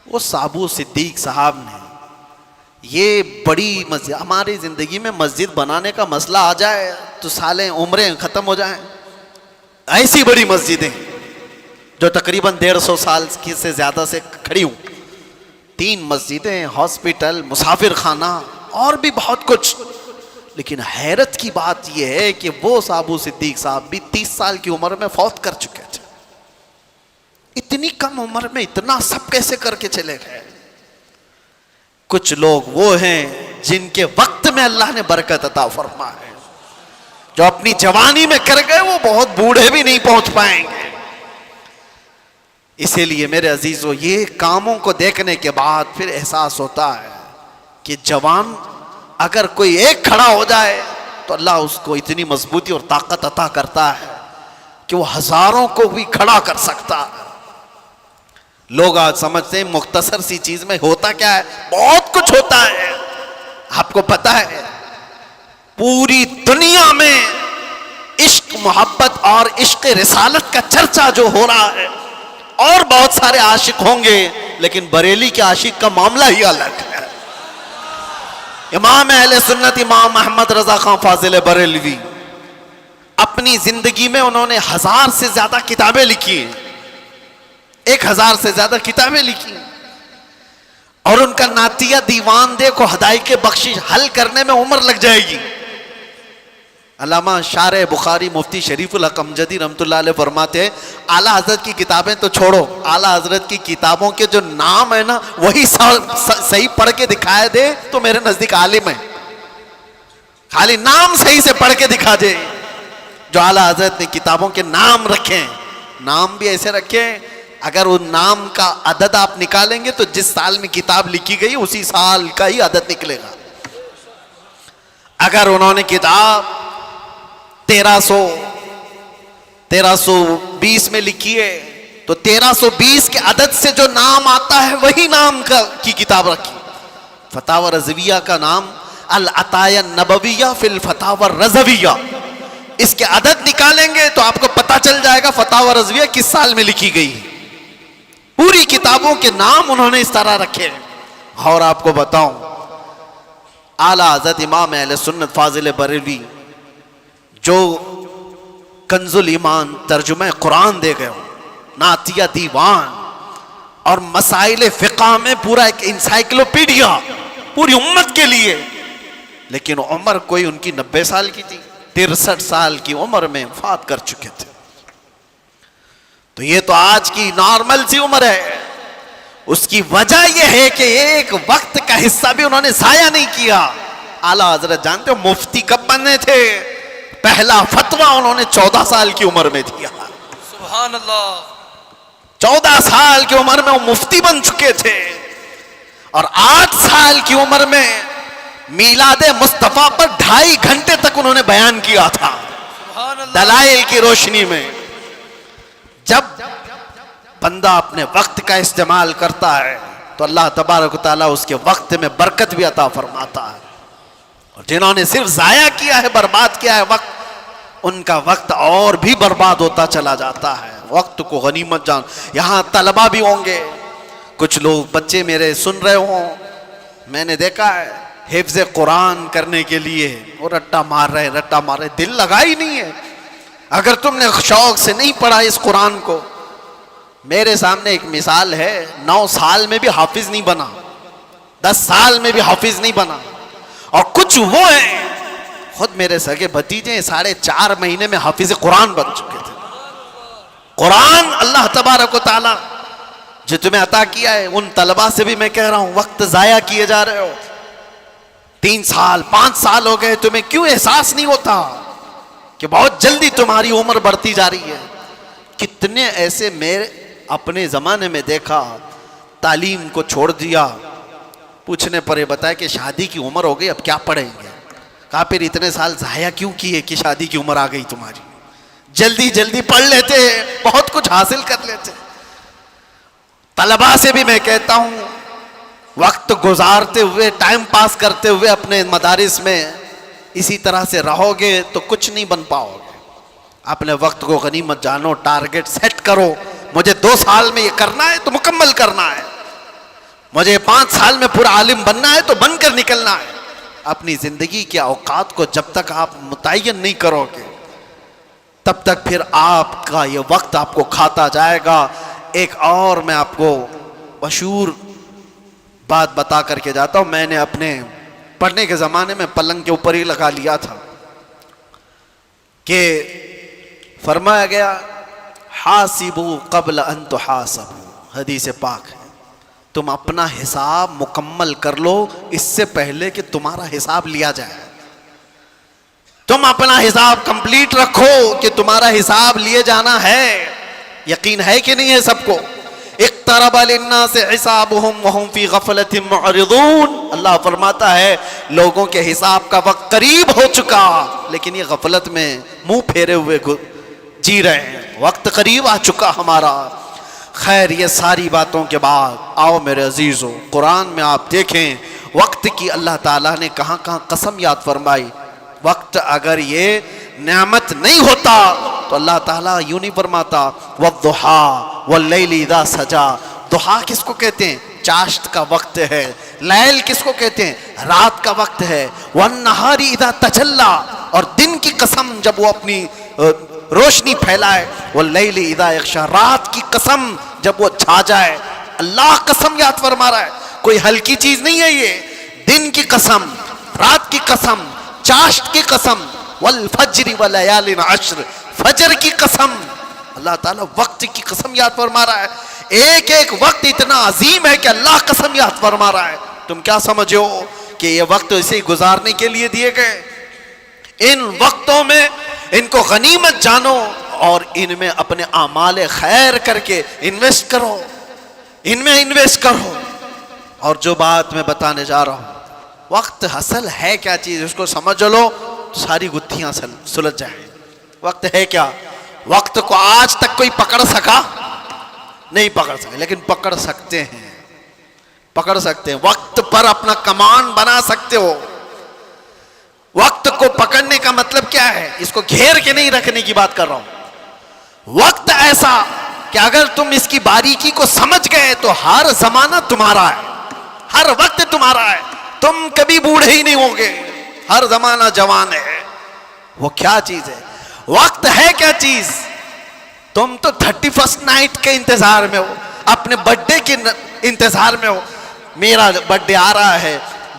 وہ سابو صدیق صاحب نے یہ بڑی مسجد، ہماری زندگی میں مسجد بنانے کا مسئلہ آ جائے تو سالیں عمریں ختم ہو جائیں، ایسی بڑی مسجدیں جو تقریباً 150 سال کی سے زیادہ سے کھڑی ہوں، 3 مسجدیں، ہاسپٹل، مسافر خانہ اور بھی بہت کچھ۔ لیکن حیرت کی بات یہ ہے کہ وہ سابو صدیق صاحب بھی 30 سال کی عمر میں فوت کر چکے تھے۔ اتنی کم عمر میں اتنا سب کیسے کر کے چلے گئے؟ کچھ لوگ وہ ہیں جن کے وقت میں اللہ نے برکت عطا فرمایا ہے، جو اپنی جوانی میں کر گئے وہ بہت بوڑھے بھی نہیں پہنچ پائیں گے۔ اسی لیے میرے عزیزو، یہ کاموں کو دیکھنے کے بعد پھر احساس ہوتا ہے کہ جوان اگر کوئی ایک کھڑا ہو جائے تو اللہ اس کو اتنی مضبوطی اور طاقت عطا کرتا ہے کہ وہ ہزاروں کو بھی کھڑا کر سکتا ہے۔ لوگ آج سمجھتے ہیں مختصر سی چیز میں ہوتا کیا ہے، بہت کچھ ہوتا ہے۔ آپ کو پتا ہے پوری دنیا میں عشق، محبت اور عشق رسالت کا چرچا جو ہو رہا ہے، اور بہت سارے عاشق ہوں گے، لیکن بریلی کے عاشق کا معاملہ ہی الگ ہے۔ امام اہل سنت امام احمد رضا خان فاضل بریلوی، اپنی زندگی میں انہوں نے 1000 سے زیادہ کتابیں لکھی ہیں، 1000 سے زیادہ کتابیں لکھی، اور ان کا نعتیہ دیوان دیکھو، ہدایق بخشش حل کرنے میں عمر لگ جائے گی۔ علامہ شارح بخاری مفتی شریف الحق امجدی رحمۃ اللہ علیہ فرماتے ہیں، اعلیٰ حضرت کی کتابیں تو چھوڑو، اعلیٰ حضرت کی کتابوں کے جو نام ہے نا وہی صحیح پڑھ کے دکھائے دے تو میرے نزدیک عالم ہے، خالی نام صحیح سے پڑھ کے دکھا دے۔ جو اعلیٰ حضرت نے کتابوں کے نام رکھے، نام بھی ایسے رکھے، اگر ان نام کا عدد آپ نکالیں گے تو جس سال میں کتاب لکھی گئی اسی سال کا ہی عدد نکلے گا۔ اگر انہوں نے کتاب 1320 میں لکھی ہے تو 1320 کے عدد سے جو نام آتا ہے وہی نام کی کتاب رکھی۔ فتاوی رضویہ کا نام العطایہ النبویہ فی الفتاوی الرضویہ، اس کے عدد نکالیں گے تو آپ کو پتہ چل جائے گا فتاوی رضویہ کس سال میں لکھی گئی۔ پوری کتابوں کے نام انہوں نے اس طرح رکھے ہیں۔ اور آپ کو بتاؤں، اعلیٰ حضرت امام اہل سنت فاضل بریلوی جو کنز الایمان ترجمہ قرآن دے گئے ہو، نعتیہ دیوان اور مسائل فقہ میں پورا ایک انسائکلوپیڈیا پوری امت کے لیے لیکن عمر کوئی ان کی 90 سال کی تھی، 63 سال کی عمر میں وفات کر چکے تھے. تو یہ تو آج کی نارمل سی عمر ہے. اس کی وجہ یہ ہے کہ ایک وقت کا حصہ بھی انہوں نے ضائع نہیں کیا. اعلیٰ حضرت جانتے ہو مفتی کب بنے تھے؟ پہلا فتویٰ انہوں نے 14 سال کی عمر میں دیا. سبحان اللہ. 14 سال کی عمر میں وہ مفتی بن چکے تھے، اور 8 سال کی عمر میں میلاد مصطفیٰ پر 2.5 گھنٹے تک انہوں نے بیان کیا تھا سبحان اللہ. دلائل کی روشنی میں. جب بندہ اپنے وقت کا استعمال کرتا ہے تو اللہ تبارک و تعالیٰ اس کے وقت میں برکت بھی عطا فرماتا ہے. اور جنہوں نے صرف ضائع کیا ہے، برباد کیا ہے وقت، ان کا وقت اور بھی برباد ہوتا چلا جاتا ہے. وقت کو غنیمت جان. یہاں طلبہ بھی ہوں گے، کچھ لوگ بچے میرے سن رہے ہوں، میں نے دیکھا ہے حفظ قرآن کرنے کے لیے وہ رٹا مار رہے، دل لگا ہی نہیں ہے. اگر تم نے شوق سے نہیں پڑھا اس قرآن کو، میرے سامنے ایک مثال ہے، 9 سال میں بھی حافظ نہیں بنا، 10 سال میں بھی حافظ نہیں بنا. اور کچھ وہ ہیں، خود میرے سگے بھتیجے 4.5 مہینے میں حافظ قرآن بن چکے تھے. قرآن اللہ تبارک و تعالیٰ جو تمہیں عطا کیا ہے، ان طلبہ سے بھی میں کہہ رہا ہوں وقت ضائع کیے جا رہے ہو. 3 سال 5 سال ہو گئے، تمہیں کیوں احساس نہیں ہوتا کہ بہت جلدی تمہاری عمر بڑھتی جا رہی ہے؟ کتنے ایسے میرے اپنے زمانے میں دیکھا، تعلیم کو چھوڑ دیا، پوچھنے پر یہ بتایا کہ شادی کی عمر ہو گئی، اب کیا پڑھیں گے. کہا پھر اتنے سال ضائع کیوں کیے کہ شادی کی عمر آ گئی تمہاری؟ جلدی جلدی پڑھ لیتے، بہت کچھ حاصل کر لیتے. طلباء سے بھی میں کہتا ہوں وقت گزارتے ہوئے، ٹائم پاس کرتے ہوئے اپنے مدارس میں اسی طرح سے رہو گے تو کچھ نہیں بن پاؤ گے. اپنے وقت کو غنیمت جانو، ٹارگٹ سیٹ کرو. مجھے 2 سال میں یہ کرنا ہے تو مکمل کرنا ہے، مجھے 5 سال میں پورا عالم بننا ہے تو بن کر نکلنا ہے. اپنی زندگی کے اوقات کو جب تک آپ متعین نہیں کرو گے تب تک پھر آپ کا یہ وقت آپ کو کھاتا جائے گا. ایک اور میں آپ کو مشہور بات بتا کر کے جاتا ہوں. میں نے اپنے پڑھنے کے زمانے میں پلنگ کے اوپر ہی لگا لیا تھا کہ فرمایا گیا حاسبوا قبل ان تحاسبوا، حدیث پاک ہے. تم اپنا حساب مکمل کر لو اس سے پہلے کہ تمہارا حساب لیا جائے. تم اپنا حساب کمپلیٹ رکھو کہ تمہارا حساب لیے جانا ہے. یقین ہے کہ نہیں ہے سب کو؟ اقترب للناس حسابهم وهم في غفلة معرضون. اللہ فرماتا ہے لوگوں کے حساب کا وقت قریب ہو چکا لیکن یہ غفلت میں منہ پھیرے ہوئے جی رہے ہیں. وقت قریب آ چکا ہمارا. خیر، یہ ساری باتوں کے بعد آؤ میرے عزیزو، قرآن میں آپ دیکھیں وقت کی اللہ تعالیٰ نے کہاں کہاں قسم یاد فرمائی. وقت اگر یہ نعمت نہیں ہوتا تو اللہ تعالیٰ یوں نہیں فرماتا والضحیٰ واللیل اذا سجا. ضحیٰ کس کو کہتے ہیں؟ چاشت کا وقت ہے. لیل کس کو کہتے ہیں؟ رات کا وقت ہے. والنہار اذا تجلی، اور دن کی قسم جب وہ اپنی روشنی پھیلائے. واللیل اذا یغشی، رات کی قسم جب وہ چھا جائے. اللہ قسم یاد فرما رہا ہے، کوئی ہلکی چیز نہیں ہے یہ. دن کی قسم، رات کی قسم، چاشت کی قسم. والفجر ولیال عشر، فجر کی قسم. اللہ تعالیٰ وقت کی قسم یاد فرما رہا ہے. ایک ایک وقت اتنا عظیم ہے کہ اللہ قسم یاد فرما رہا ہے. تم کیا سمجھے ہو کہ یہ وقت اسے گزارنے کے لیے دیے گئے؟ ان وقتوں میں ان کو غنیمت جانو اور ان میں اپنے اعمال خیر کر کے انویسٹ کرو، ان میں انویسٹ کرو. اور جو بات میں بتانے جا رہا ہوں، وقت اصل ہے کیا چیز اس کو سمجھ لو، ساری گتھیاں سلجھ جائیں. وقت ہے کیا؟ وقت کو آج تک کوئی پکڑ سکا نہیں پکڑ سکے، لیکن پکڑ سکتے ہیں، پکڑ سکتے ہیں. وقت پر اپنا کمان بنا سکتے ہو. وقت کو پکڑنے کا مطلب کیا ہے؟ اس کو گھیر کے نہیں رکھنے کی بات کر رہا ہوں. وقت ایسا کہ اگر تم اس کی باریکی کو سمجھ گئے تو ہر زمانہ تمہارا ہے، ہر وقت تمہارا ہے. تم کبھی بوڑھے ہی نہیں ہوں گے، ہر زمانہ جوان ہے. وہ کیا چیز ہے؟ وقت ہے کیا چیز؟ تم تو 31st نائٹ کے انتظار میں ہو، اپنے برتھ ڈے کے انتظار میں ہو. میرا برتھ ڈے آ رہا ہے،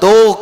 2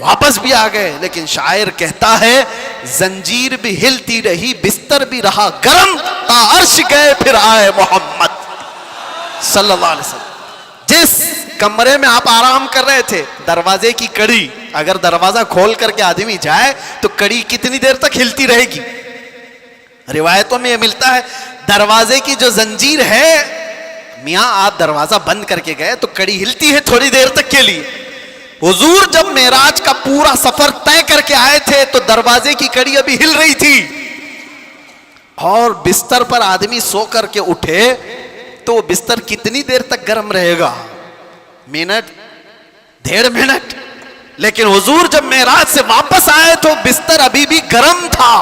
واپس بھی آ گئے. لیکن شاعر کہتا ہے زنجیر بھی ہلتی رہی, بستر بھی رہا گرم, تا عرش گئے پھر آئے محمد صلی اللہ علیہ وسلم. جس کمرے میں آپ آرام کر رہے تھے, دروازے کی کڑی, اگر دروازہ کھول کر کے آدمی جائے تو کڑی کتنی دیر تک ہلتی رہے گی؟ روایتوں میں یہ ملتا ہے دروازے کی جو زنجیر ہے, میاں آپ دروازہ بند کر کے گئے تو کڑی ہلتی ہے تھوڑی دیر تک کے لیے. حضور جب معراج کا پورا سفر طے کر کے آئے تھے تو دروازے کی کڑی ابھی ہل رہی تھی, اور بستر پر آدمی سو کر کے اٹھے تو وہ بستر کتنی دیر تک گرم رہے گا؟ Minute, 1.5 minute. لیکن حضور جب معراج سے واپس آئے تو بستر ابھی بھی گرم تھا.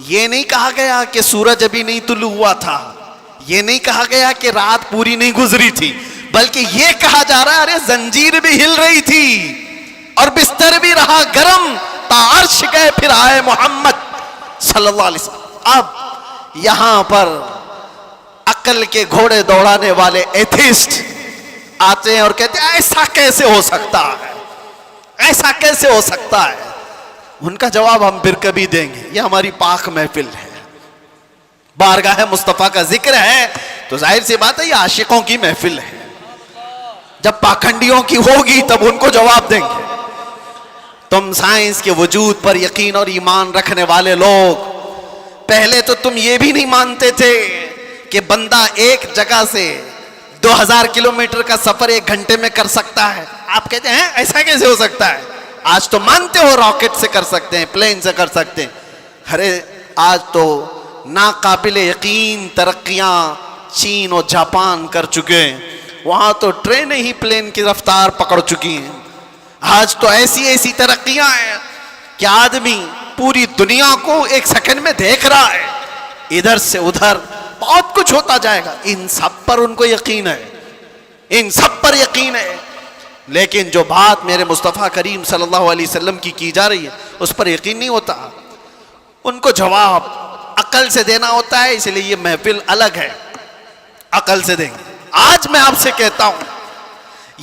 یہ نہیں کہا گیا کہ سورج ابھی نہیں طلوع ہوا تھا, یہ نہیں کہا گیا کہ رات پوری نہیں گزری تھی, بلکہ یہ کہا جا رہا ہے ارے زنجیر بھی ہل رہی تھی اور بستر بھی رہا گرم, تا عرش گئے پھر آئے محمد صلی اللہ علیہ وسلم. اب یہاں پر عقل کے گھوڑے دوڑانے والے ایتھیسٹ آتے ہیں اور کہتے ہیں ایسا کیسے ہو سکتا ہے, ایسا کیسے ہو سکتا ہے. ان کا جواب ہم پھر کبھی دیں گے. یہ ہماری پاک محفل ہے, بارگاہ مصطفیٰ کا ذکر ہے, تو ظاہر سی بات ہے یہ عاشقوں کی محفل ہے. جب پاکھنڈیوں کی ہوگی تب ان کو جواب دیں گے. تم سائنس کے وجود پر یقین اور ایمان رکھنے والے لوگ, پہلے تو تم یہ بھی نہیں مانتے تھے کہ بندہ ایک جگہ سے 2000 کلومیٹر کا سفر 1 گھنٹے میں کر سکتا ہے. آپ کہتے ہیں ایسا کیسے ہو سکتا ہے؟ آج تو مانتے ہو راکٹ سے کر سکتے ہیں, پلین سے کر سکتے ہیں. ارے آج تو ناقابل یقین ترقیاں چین اور جاپان کر چکے ہیں, وہاں تو ٹرینیں ہی پلین کی رفتار پکڑ چکی ہیں. آج تو ایسی ایسی ترقیاں ہیں کہ آدمی پوری دنیا کو 1 سیکنڈ میں دیکھ رہا ہے, ادھر سے ادھر بہت کچھ ہوتا جائے گا. ان سب پر ان کو یقین ہے, ان سب پر یقین ہے. لیکن جو بات میرے مصطفیٰ کریم صلی اللہ علیہ وسلم کی جا رہی ہے اس پر یقین نہیں ہوتا. ان کو جواب عقل سے دینا ہوتا ہے, اس لیے یہ محفل الگ ہے, عقل سے دیں گے. آج میں آپ سے کہتا ہوں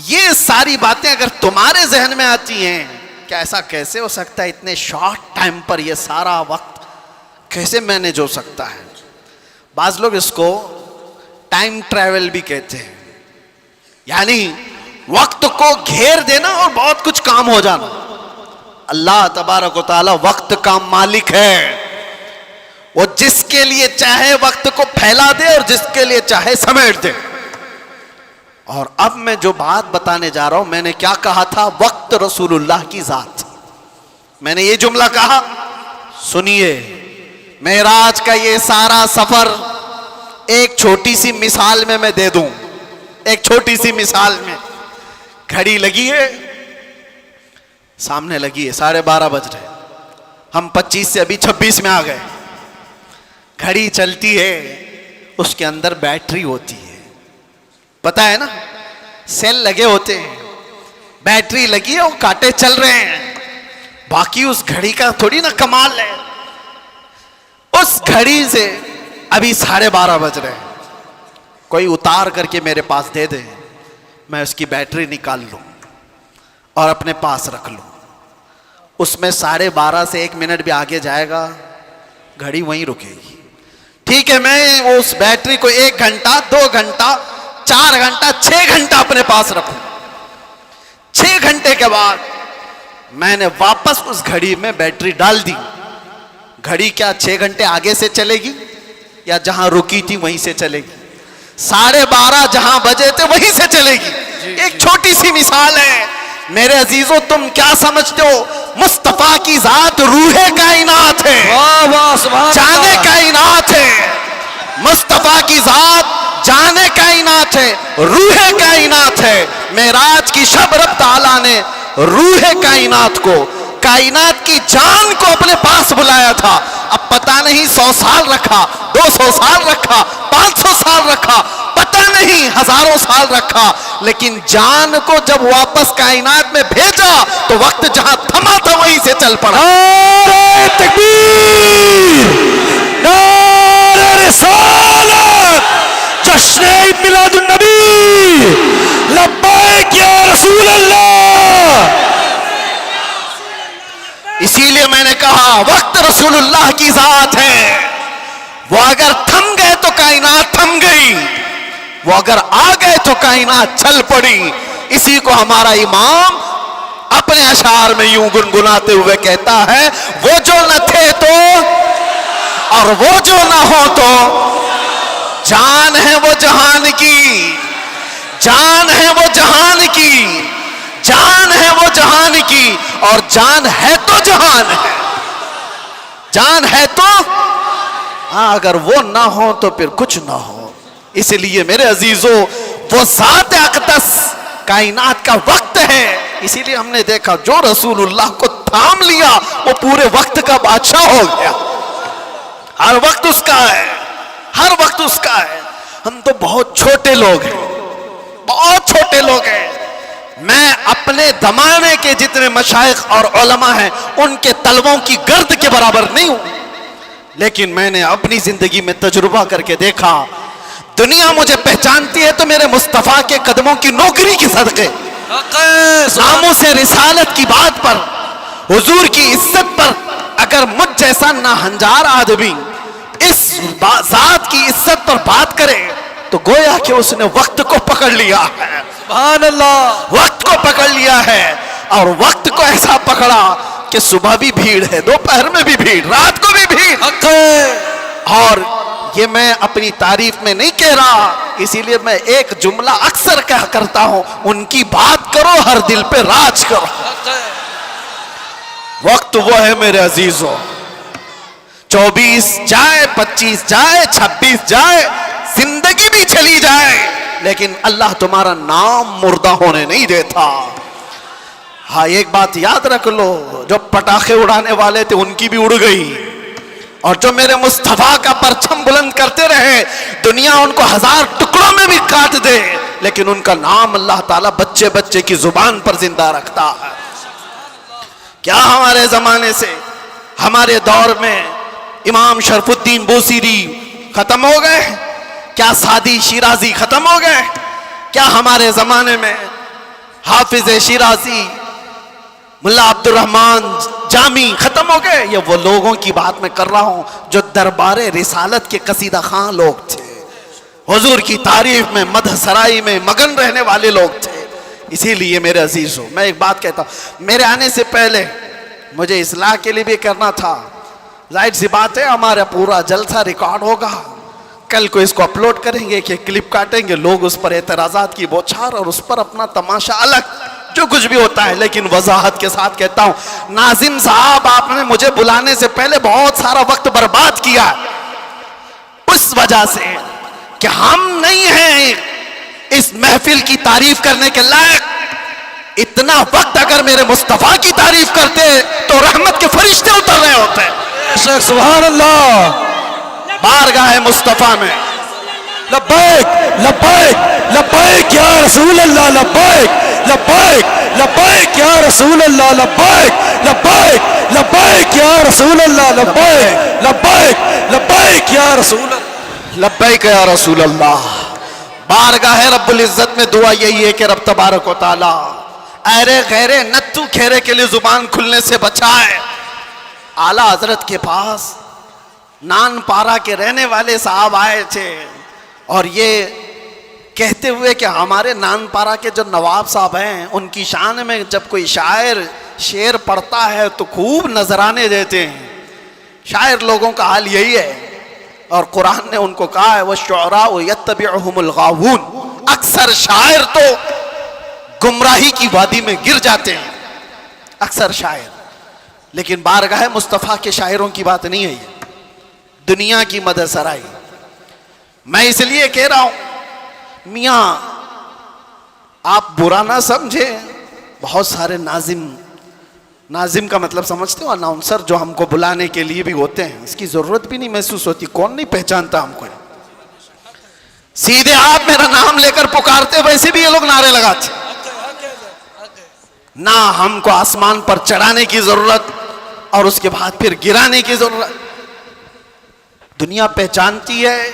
یہ ساری باتیں اگر تمہارے ذہن میں آتی ہیں کہ ایسا کیسے ہو سکتا ہے, اتنے شارٹ ٹائم پر یہ سارا وقت کیسے مینیج ہو سکتا ہے. بعض لوگ اس کو ٹائم ٹریول بھی کہتے ہیں, یعنی وقت کو گھیر دینا اور بہت کچھ کام ہو جانا. اللہ تبارک و تعالی وقت کا مالک ہے, وہ جس کے لیے چاہے وقت کو پھیلا دے اور جس کے لیے چاہے سمیٹ دے. اور اب میں جو بات بتانے جا رہا ہوں, میں نے کیا کہا تھا؟ وقت رسول اللہ کی ذات. میں نے یہ جملہ کہا, سنیے, معراج کا یہ سارا سفر ایک چھوٹی سی مثال میں دے دوں. ایک چھوٹی سی مثال میں, گھڑی لگی ہے سامنے, لگی ہے 12:30 بج رہے, ہم 25 سے ابھی 26 میں آ گئے. گھڑی چلتی ہے, اس کے اندر بیٹری ہوتی ہے, پتا ہے نا, سیل لگے ہوتے ہیں, بیٹری لگی ہے, وہ کانٹے چل رہے ہیں. باقی اس گھڑی کا تھوڑی نا کمال ہے. اس گھڑی سے ابھی 12:30 بج رہے ہیں, کوئی اتار کر کے میرے پاس دے دے, میں اس کی بیٹری نکال لوں اور اپنے پاس رکھ لوں. اس میں 12:30 سے 1 منٹ بھی آگے جائے گا, گھڑی وہیں رکے گی. ٹھیک ہے, میں اس بیٹری کو 1 گھنٹہ 2 گھنٹہ 4 گھنٹہ 6 گھنٹہ اپنے پاس رکھوں. 6 گھنٹے کے بعد میں نے واپس اس گھڑی میں بیٹری ڈال دی. گھڑی کیا 6 گھنٹے آگے سے چلے گی یا جہاں رکی تھی وہیں سے چلے گی؟ 12:30 جہاں بجے تھے وہیں سے چلے گی. ایک چھوٹی سی مثال ہے. میرے عزیزوں, تم کیا سمجھتے ہو؟ مصطفیٰ کی ذات روح کائنات ہے, جانے کائنات ہے. مصطفیٰ کی ذات جانے کائنات ہے, روح کائنات ہے. معراج کی شب رب تعالیٰ نے روح کائنات کو, کائنات کی جان کو اپنے پاس بلایا تھا. اب پتہ نہیں 100 سال رکھا, 200 سال رکھا, 500 سال رکھا, پتہ نہیں ہزاروں سال رکھا, لیکن جان کو جب واپس کائنات میں بھیجا تو وقت جہاں تھما تھا وہیں سے چل پڑا. نعرہ تکبیر, نعرہ رسالت, جشن عید میلاد النبی, لبیک یا رسول اللہ, اسی لیے میں نے کہا وقت رسول اللہ کی ذات ہے، وہ اگر تھم گئے تو کائنات تھم گئی، وہ اگر آ گئے تو کائنات چل پڑی۔ اسی کو ہمارا امام اپنے اشعار میں یوں گنگناتے ہوئے کہتا ہے، وہ جو نہ تھے تو اور وہ جو نہ ہو تو، جان ہے وہ جہان کی، جان ہے وہ جہان کی، جان ہے وہ جہان کی، اور جان ہے تو جہان ہے، جان ہے تو ہاں، اگر وہ نہ ہو تو پھر کچھ نہ ہو۔ اس لیے میرے عزیزو، وہ ذات اقدس کائنات کا وقت ہے۔ اسی لیے ہم نے دیکھا جو رسول اللہ کو تھام لیا وہ پورے وقت کا بادشاہ ہو گیا، ہر وقت اس کا ہے، ہر وقت اس کا ہے۔ ہم تو بہت چھوٹے لوگ ہیں، بہت چھوٹے لوگ ہیں۔ میں اپنے زمانے کے جتنے مشائخ اور علماء ہیں ان کے طلبوں کی گرد کے برابر نہیں ہوں، لیکن میں نے اپنی زندگی میں تجربہ کر کے دیکھا، دنیا مجھے پہچانتی ہے تو میرے مصطفیٰ کے قدموں کی نوکری کے صدقے، ناموں سے رسالت کی بات پر، حضور کی عزت پر۔ اگر مجھ جیسا ناہنجار آدمی اس ذات کی عزت پر بات کرے تو گویا کہ اس نے وقت کو پکڑ لیا ہے، سبحان اللہ، وقت کو پکڑ لیا ہے، اور وقت کو ایسا پکڑا کہ صبح بھی بھیڑ ہے، دوپہر میں بھی بھیڑ، رات کو بھی بھیڑ۔ حق ہے، اور یہ میں اپنی تعریف میں نہیں کہہ رہا، اسی لیے میں ایک جملہ اکثر کہا کرتا ہوں، ان کی بات کرو ہر دل پہ راج کرو۔ حق ہے، وقت وہ ہے میرے عزیزوں، 24 جائے، 25 جائے، 26 جائے، زندگی بھی چلی جائے، لیکن اللہ تمہارا نام مردہ ہونے نہیں دیتا۔ ہاں ایک بات یاد رکھ لو، جو پٹاخے اڑانے والے تھے ان کی بھی اڑ گئی، اور جو میرے مصطفیٰ کا پرچم بلند کرتے رہے دنیا ان کو 1000 ٹکڑوں میں بھی کاٹ دے، لیکن ان کا نام اللہ تعالیٰ بچے بچے کی زبان پر زندہ رکھتا ہے۔ کیا ہمارے زمانے سے، ہمارے دور میں امام شرف الدین بوصیری ختم ہو گئے؟ کیا سعدی شیرازی ختم ہو گئے؟ کیا ہمارے زمانے میں حافظ شیرازی، ملا عبد الرحمن جامی ختم ہو گئے؟ یہ وہ لوگوں کی بات میں کر رہا ہوں جو دربار رسالت کے قصیدہ خواں لوگ تھے، حضور کی تعریف میں، مدح سرائی میں مگن رہنے والے لوگ تھے۔ اسی لیے میرے عزیزوں، میں ایک بات کہتا ہوں، میرے آنے سے پہلے مجھے اصلاح کے لیے بھی کرنا تھا، ظاہر سی بات ہے ہمارا پورا جلسہ ریکارڈ ہوگا، کل کو اس کو اپلوڈ کریں گے کہ کلپ کاٹیں گے، لوگ اس پر اعتراضات کی بوچھار اور اس پر اپنا تماشا الگ، جو کچھ بھی ہوتا ہے، لیکن وضاحت کے ساتھ کہتا ہوں، ناظم صاحب آپ نے مجھے بلانے سے پہلے بہت سارا وقت برباد کیا اس وجہ سے کہ ہم نہیں ہیں اس محفل کی تعریف کرنے کے لائق۔ اتنا وقت اگر میرے مصطفیٰ کی تعریف کرتے تو رحمت کے فرشتے اتر رہے ہوتے ہیں۔ سبحان اللہ، بارگاہ مصطفیٰ میں لبیک لبیک لبیک یا رسول اللہ، لبیک لبیک لبیک یا رسول اللہ، لبیک لبیک لبیک یا رسول اللہ، لبیک لبیک لبیک یا رسول اللہ، لبیک یا رسول اللہ۔ بارگاہ رب العزت میں دعا یہی ہے کہ رب تبارک و تعالی ایرے غیرے نتو کھیرے کے لیے زبان کھلنے سے بچائے۔ اعلیٰ حضرت کے پاس نان پارا کے رہنے والے صاحب آئے تھے اور یہ کہتے ہوئے کہ ہمارے نان پارا کے جو نواب صاحب ہیں ان کی شان میں جب کوئی شاعر شعر پڑھتا ہے تو خوب نذرانے دیتے ہیں۔ شاعر لوگوں کا حال یہی ہے، اور قرآن نے ان کو کہا ہے وَالشُّعَرَاءُ يَتَّبِعُهُمُ الْغَاوُونَ، اکثر شاعر تو گمراہی کی وادی میں گر جاتے ہیں، اکثر شاعر، لیکن بارگاہ مصطفیٰ کے شاعروں کی بات نہیں ہے یہ، دنیا کی مدح سرائی۔ میں اس لیے کہہ رہا ہوں میاں آپ برا نہ سمجھے، بہت سارے ناظم کا مطلب سمجھتے ہو، اناؤنسر جو ہم کو بلانے کے لیے بھی ہوتے ہیں، اس کی ضرورت بھی نہیں محسوس ہوتی، کون نہیں پہچانتا ہم کو، سیدھے آپ میرا نام لے کر پکارتے، ویسے بھی یہ لوگ نعرے لگاتے، نہ ہم کو آسمان پر چڑھانے کی ضرورت اور اس کے بعد پھر گرانے کی ضرورت۔ دنیا پہچانتی ہے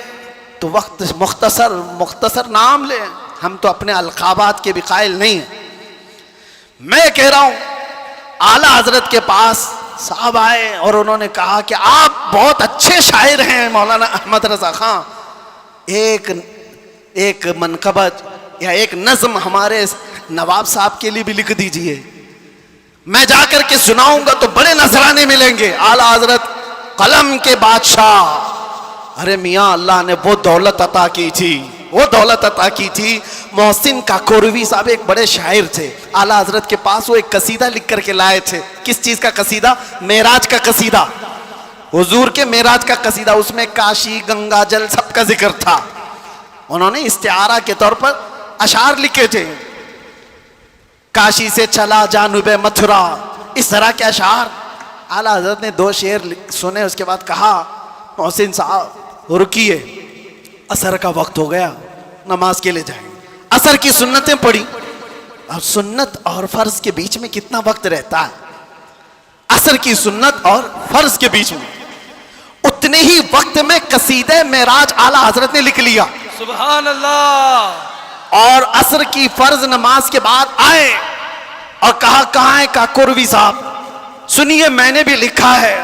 تو وقت مختصر نام لیں، ہم تو اپنے القابات کے بھی قائل نہیں ہیں۔ میں کہہ رہا ہوں اعلیٰ حضرت کے پاس صاحب آئے اور انہوں نے کہا کہ آپ بہت اچھے شاعر ہیں مولانا احمد رضا خان، ایک منقبت یا ایک نظم ہمارے نواب صاحب کے لیے بھی لکھ دیجئے، میں جا کر کے سناؤں گا تو بڑے نذرانے ملیں گے۔ اعلیٰ حضرت قلم کے بادشاہ، ارے میاں اللہ نے وہ دولت عطا کی تھی، وہ دولت عطا کی تھی۔ محسن کاکوروی صاحب ایک بڑے شاعر تھے، اعلیٰ حضرت کے پاس وہ ایک قصیدہ لکھ کر کے لائے تھے۔ کس چیز کا قصیدہ؟ معراج کا قصیدہ، حضور کے معراج کا قصیدہ، اس میں کاشی، گنگا جل سب کا ذکر تھا۔ انہوں نے استعارہ کے طور پر اشعار لکھے تھے، کاشی سے چلا جانب متھرا، اس طرح کے اشعار۔ اعلیٰ حضرت نے 2 شعر سنے، اس کے بعد کہا محسن صاحب رکیے، عصر کا وقت ہو گیا، نماز کے لیے جائیں۔ عصر کی سنتیں پڑھی، اب سنت اور فرض کے بیچ میں کتنا وقت رہتا ہے؟ عصر کی سنت اور فرض کے بیچ میں اتنے ہی وقت میں قصیدہ معراج اعلیٰ حضرت نے لکھ لیا، سبحان اللہ۔ اور عصر کی فرض نماز کے بعد آئے اور کہا کہاں ہے کاکوروی صاحب، سنیے میں نے بھی لکھا ہے۔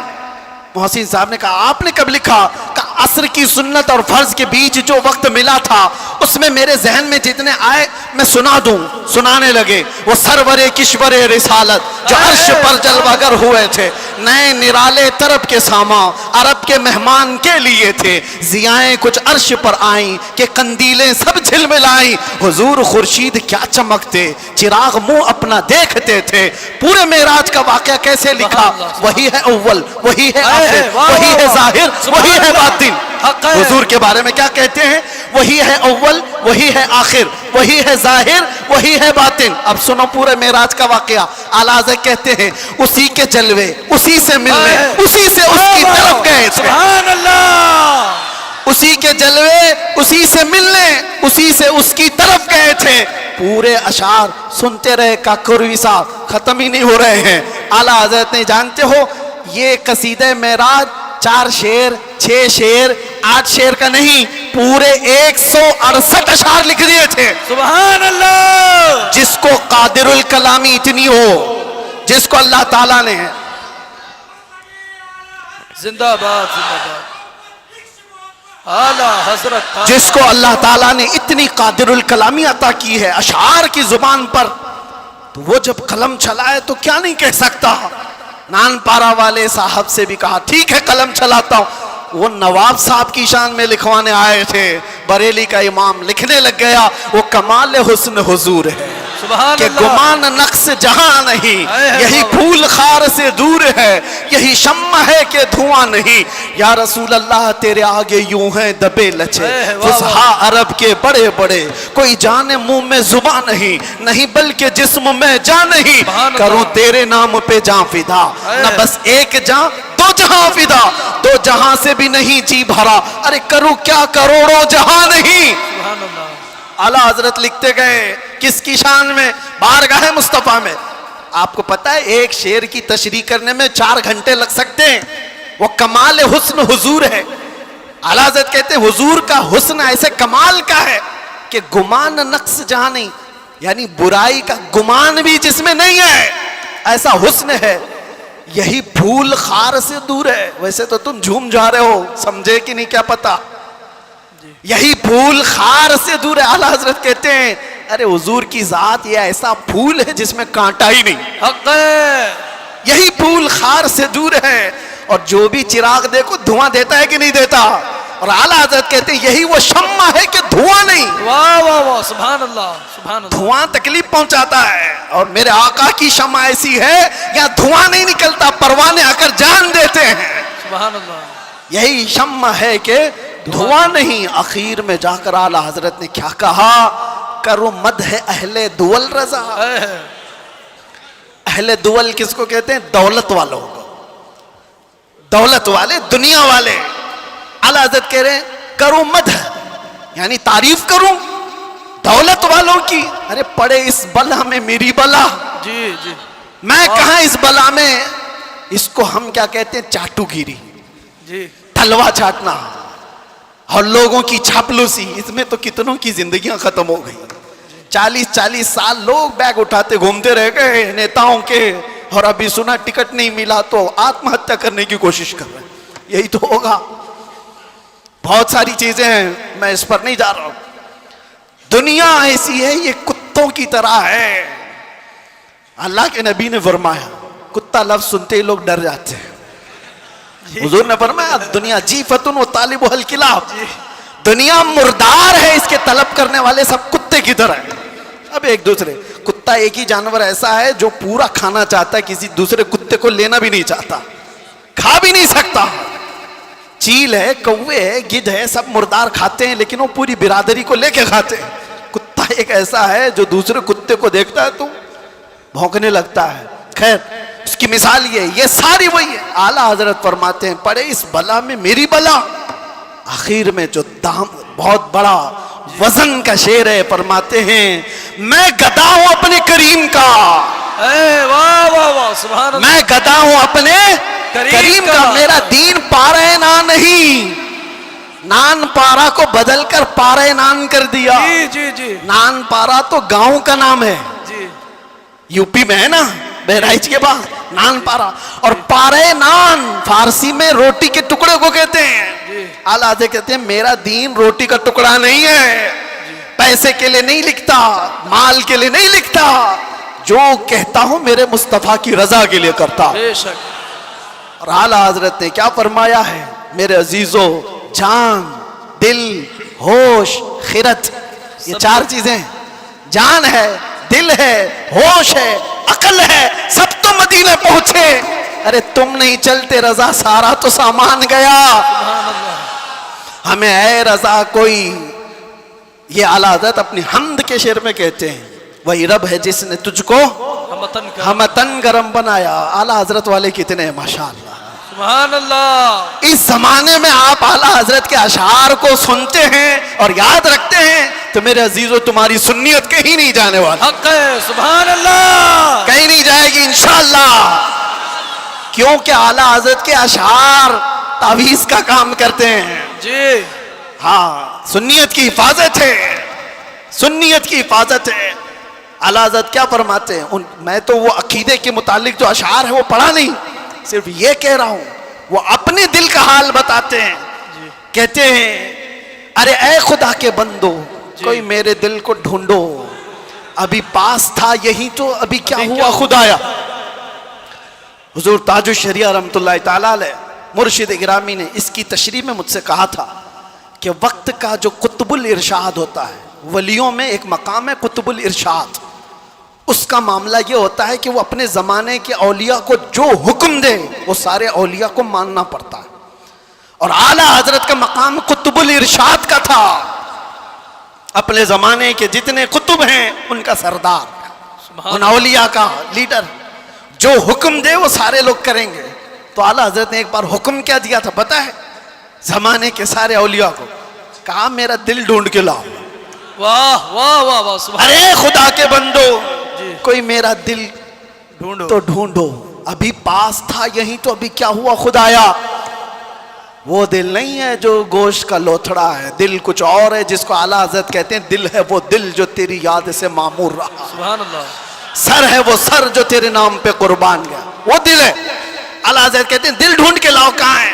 محسن صاحب نے کہا آپ نے کب لکھا؟ کہا عصر کی سنت اور فرض کے بیچ جو وقت ملا تھا اس میں میرے ذہن میں جتنے آئے میں سنا دوں۔ سنانے لگے، وہ سرور کشور رسالت جو عرش پر جلوہ گر ہوئے تھے، نئے نرالے طرب کے ساما عرب کے مہمان کے لیے تھے، ضیائیں کچھ عرش پر آئیں کہ قندیلیں سب جھلملائیں، حضور خورشید کیا چمکتے، چراغ منہ اپنا دیکھتے تھے۔ پورے معراج کا واقعہ کیسے لکھا؟ وہی ہے اول، وہی ہے آخر، وہی ہے ظاہر، وہی ہے باطن۔ حضور کے بارے میں کیا کہتے ہیں؟ وہی ہے اول، وہی ہے آخر، وہی ہے ظاہر، وہی ہے باطن۔ اب سنو پورے معراج کا واقعہ۔ اعلیٰ حضرت کہتے ہیں اسی کے جلوے، اسی سے ملنے، اسی سے اس کی طرف گئے تھے۔ سبحان اللہ۔ اسی کے جلوے، اسی سے ملنے، اسی سے اس کی طرف گئے تھے۔ پورے اشعار سنتے رہے کاکوروی صاحب، ختم ہی نہیں ہو رہے ہیں۔ اعلیٰ حضرت نے جانتے ہو یہ قصیدہ معراج 4 شعر، 6 شعر، 8 شعر کا نہیں، پورے 168 اشعار لکھ دیے تھے۔ سبحان اللہ۔ جس کو قادر الکلامی اتنی ہو، جس کو اللہ تعالیٰ نے زندہ باد، زندہ باد اعلیٰ حضرت، جس کو اللہ تعالیٰ نے اتنی قادر الکلامی عطا کی ہے اشعار کی زبان پر، تو وہ جب قلم چلائے تو کیا نہیں کہہ سکتا۔ نان پارا والے صاحب سے بھی کہا ٹھیک ہے قلم چلاتا ہوں، وہ نواب صاحب کی شان میں لکھوانے آئے تھے، بریلی کا امام لکھنے لگ گیا، وہ کمال حسن حضور ہے کہ گمان نقص جہاں نہیں، یہی پھول خار سے دور ہے، یہی شمع ہے کہ دھواں نہیں، یا رسول اللہ تیرے آگے یوں ہیں دبے لچے فصحا عرب کے بڑے بڑے، کوئی جانے منہ میں زباں نہیں بلکہ جسم میں جان نہیں، کروں تیرے نام پہ جان فدا، نہ بس ایک جان 2 جہاں فدا، 2 جہاں سے بھی نہیں جی بھرا، ارے کروں کیا کروڑوں جہاں نہیں۔ سبحان اللہ۔ اعلیٰ حضرت لکھتے گئے کس کی شان میں؟ بارگاہ مصطفیٰ میں۔ آپ کو پتا ہے ایک شعر کی تشریح کرنے میں 4 گھنٹے لگ سکتے ہیں، وہ کمال حسن حضور ہے۔ اعلیٰ حضرت کہتے ہیں حضور کا حسن ایسے کمال کا ہے کہ گمان نقص جہاں نہیں، یعنی برائی کا گمان بھی جس میں نہیں ہے، ایسا حسن ہے، یہی پھول خار سے دور ہے۔ ویسے تو تم جھوم جا رہے ہو، سمجھے کہ نہیں کیا پتا، یہی پھول خار سے دور ہے۔ اعلیٰ حضرت کہتے ہیں ارے حضور کی ذات یہ ایسا پھول ہے جس میں کانٹا ہی نہیں، حق ہے۔ یہی پھول خار سے دور ہے، اور جو بھی چراغ دیکھو دھواں دیتا ہے کہ نہیں دیتا، اور اعلیٰ حضرت کہتے ہیں یہی وہ شمع ہے کہ دھواں نہیں۔ واہ واہ واہ، سبحان اللہ، سبحان اللہ۔ دھواں تکلیف پہنچاتا ہے، اور میرے آقا کی شمع ایسی ہے یہاں دھواں نہیں نکلتا، پروانے آ کر جان دیتے ہیں۔ سبحان اللہ۔ یہی شمع ہے کہ دھواں نہیں۔ اخیر میں جا کر اعلیٰ حضرت نے کیا کہا؟ کرو مدح اہل دول رضا۔ اہل دول کس کو کہتے ہیں؟ دولت والوں کو، دولت والے، دنیا والے۔ اعلیٰ حضرت کہہ رہے ہیں کرو مدح، یعنی تعریف کروں دولت والوں کی۔ ارے پڑے اس بلا میں میری بلا، جی جی، میں کہاں اس بلا میں، اس کو ہم کیا کہتے ہیں؟ چاٹو گیری، جی، تلوا چاٹنا، اور لوگوں کی چاپلوسی۔ اس میں تو کتنوں کی زندگیاں ختم ہو گئی۔ 40 سال لوگ بیگ اٹھاتے گھومتے رہ گئے نیتاؤں کے، اور ابھی سنا ٹکٹ نہیں ملا تو آتم ہتیا کرنے کی کوشش کر رہے ہیں. یہی تو ہوگا. بہت ساری چیزیں ہیں, میں اس پر نہیں جا رہا ہوں. دنیا ایسی ہے, یہ کتوں کی طرح ہے. اللہ کے نبی نے فرمایا کتا لفظ سنتے ہی لوگ ڈر جاتے ہیں. حضور نے فرمایا دنیا جیفتن و طالب الکلاب, دنیا مردار ہے, اس کے طلب کرنے والے سب کتے کی طرح ہیں. اب ایک دوسرے, کتا ایک ہی جانور ایسا ہے جو پورا کھانا چاہتا ہے, کسی دوسرے کتے کو لینا بھی نہیں چاہتا, کھا بھی نہیں سکتا. چیل ہے, کوے ہے, گدھ ہے, سب مردار کھاتے ہیں لیکن وہ پوری برادری کو لے کے کھاتے ہیں. کتا ایک ایسا ہے جو دوسرے کتے کو دیکھتا ہے تو بھونکنے لگتا ہے. خیر اس کی مثال یہ ساری وہی ہے. اعلیٰ حضرت فرماتے ہیں پڑے اس بلا میں میری بلا. آخر میں جو دام بہت بڑا وزن کا شعر ہے, فرماتے ہیں میں گدا ہوں اپنے کریم کا, واہ واہ واہ سبحان اللہ. میں گدا ہوں اپنے کریم کا. میرا دین پارے نان نہیں, نان پارا کو بدل کر پارے نان کر دیا. جی جی جی نان پارا تو گاؤں کا نام ہے, جی یو پی میں ہے نا, بہرائچ کے بعد نان پارا. اور پارے نان فارسی میں روٹی کے ٹکڑے کو کہتے ہیں. اعلیٰ حضرت کہتے ہیں میرا دین روٹی کا ٹکڑا نہیں ہے, پیسے کے لیے نہیں لکھتا, مال کے لیے نہیں لکھتا, جو کہتا ہوں میرے مصطفیٰ کی رضا کے لیے کرتا. بے شک. اور اعلیٰ حضرت نے کیا فرمایا ہے میرے عزیزو, جان, دل, ہوش, خرد, یہ چار چیزیں, جان ہے, دل ہے, ہوش ہے, عقل ہے, سب تو مدینے پہنچے. ارے تم نہیں چلتے رضا, سارا تو سامان گیا. سبحان اللہ. ہمیں اے رضا کوئی, یہ اعلیٰ حضرت اپنی حمد کے شعر میں کہتے ہیں وہی رب ہے جس نے تجھ کو ہمتن گرم بنایا. اعلیٰ حضرت والے کتنے ہیں ماشاءاللہ. سبحان اللہ. اس زمانے میں آپ اعلیٰ حضرت کے اشعار کو سنتے ہیں اور یاد رکھتے ہیں تو میرے عزیزو تمہاری سنیت کہیں نہیں جانے والی. حق ہے. سبحان اللہ. کہیں نہیں جائے گی انشاءاللہ, کیونکہ اعلیٰ حضرت کے اشعار تعویذ کا کام کرتے ہیں. جی ہاں, سنیت کی حفاظت ہے, سنیت کی حفاظت ہے. اعلیٰ حضرت کیا فرماتے ہیں, میں تو وہ عقیدے کے متعلق جو اشعار ہے وہ پڑھا نہیں, صرف یہ کہہ رہا ہوں, وہ اپنے دل کا حال بتاتے ہیں. کہتے ہیں ارے اے خدا کے بندو, کوئی میرے دل کو ڈھونڈو, ابھی پاس تھا یہی تو ابھی کیا ہوا خدایا. حضور تاج الشریعہ رحمۃ اللہ تعالیٰ علیہ مرشد گرامی نے اس کی تشریح میں مجھ سے کہا تھا کہ وقت کا جو قطب الارشاد ہوتا ہے, ولیوں میں ایک مقام ہے قطب الارشاد, اس کا معاملہ یہ ہوتا ہے کہ وہ اپنے زمانے کے اولیاء کو جو حکم دے وہ سارے اولیاء کو ماننا پڑتا ہے. اور اعلیٰ حضرت کا مقام قطب الارشاد کا تھا, اپنے زمانے کے جتنے قطب ہیں ان کا سردار, ان اولیاء کا لیڈر, جو حکم دے وہ سارے لوگ کریں گے. تو اعلیٰ حضرت نے ایک بار حکم کیا دیا تھا پتہ ہے, زمانے کے سارے اولیاء کو کہا میرا دل ڈھونڈ کے لاؤ. واہ واہ واہ واہ سبحان. ارے خدا کے بندو, جی. کوئی میرا دل ڈھونڈو تو ڈھونڈو, ابھی پاس تھا یہی تو ابھی کیا ہوا خدایا. وہ دل نہیں ہے جو گوشت کا لوتھڑا ہے, دل کچھ اور ہے جس کو اعلیٰ حضرت کہتے ہیں دل ہے وہ دل جو تیری یاد سے معمور رہا. سبحان اللہ. سر ہے وہ سر جو تیرے نام پہ قربان گیا, وہ دل ہے. اعلیٰ حضرت کہتے ہیں دل ڈھونڈ کے لاؤ, کہاں ہے,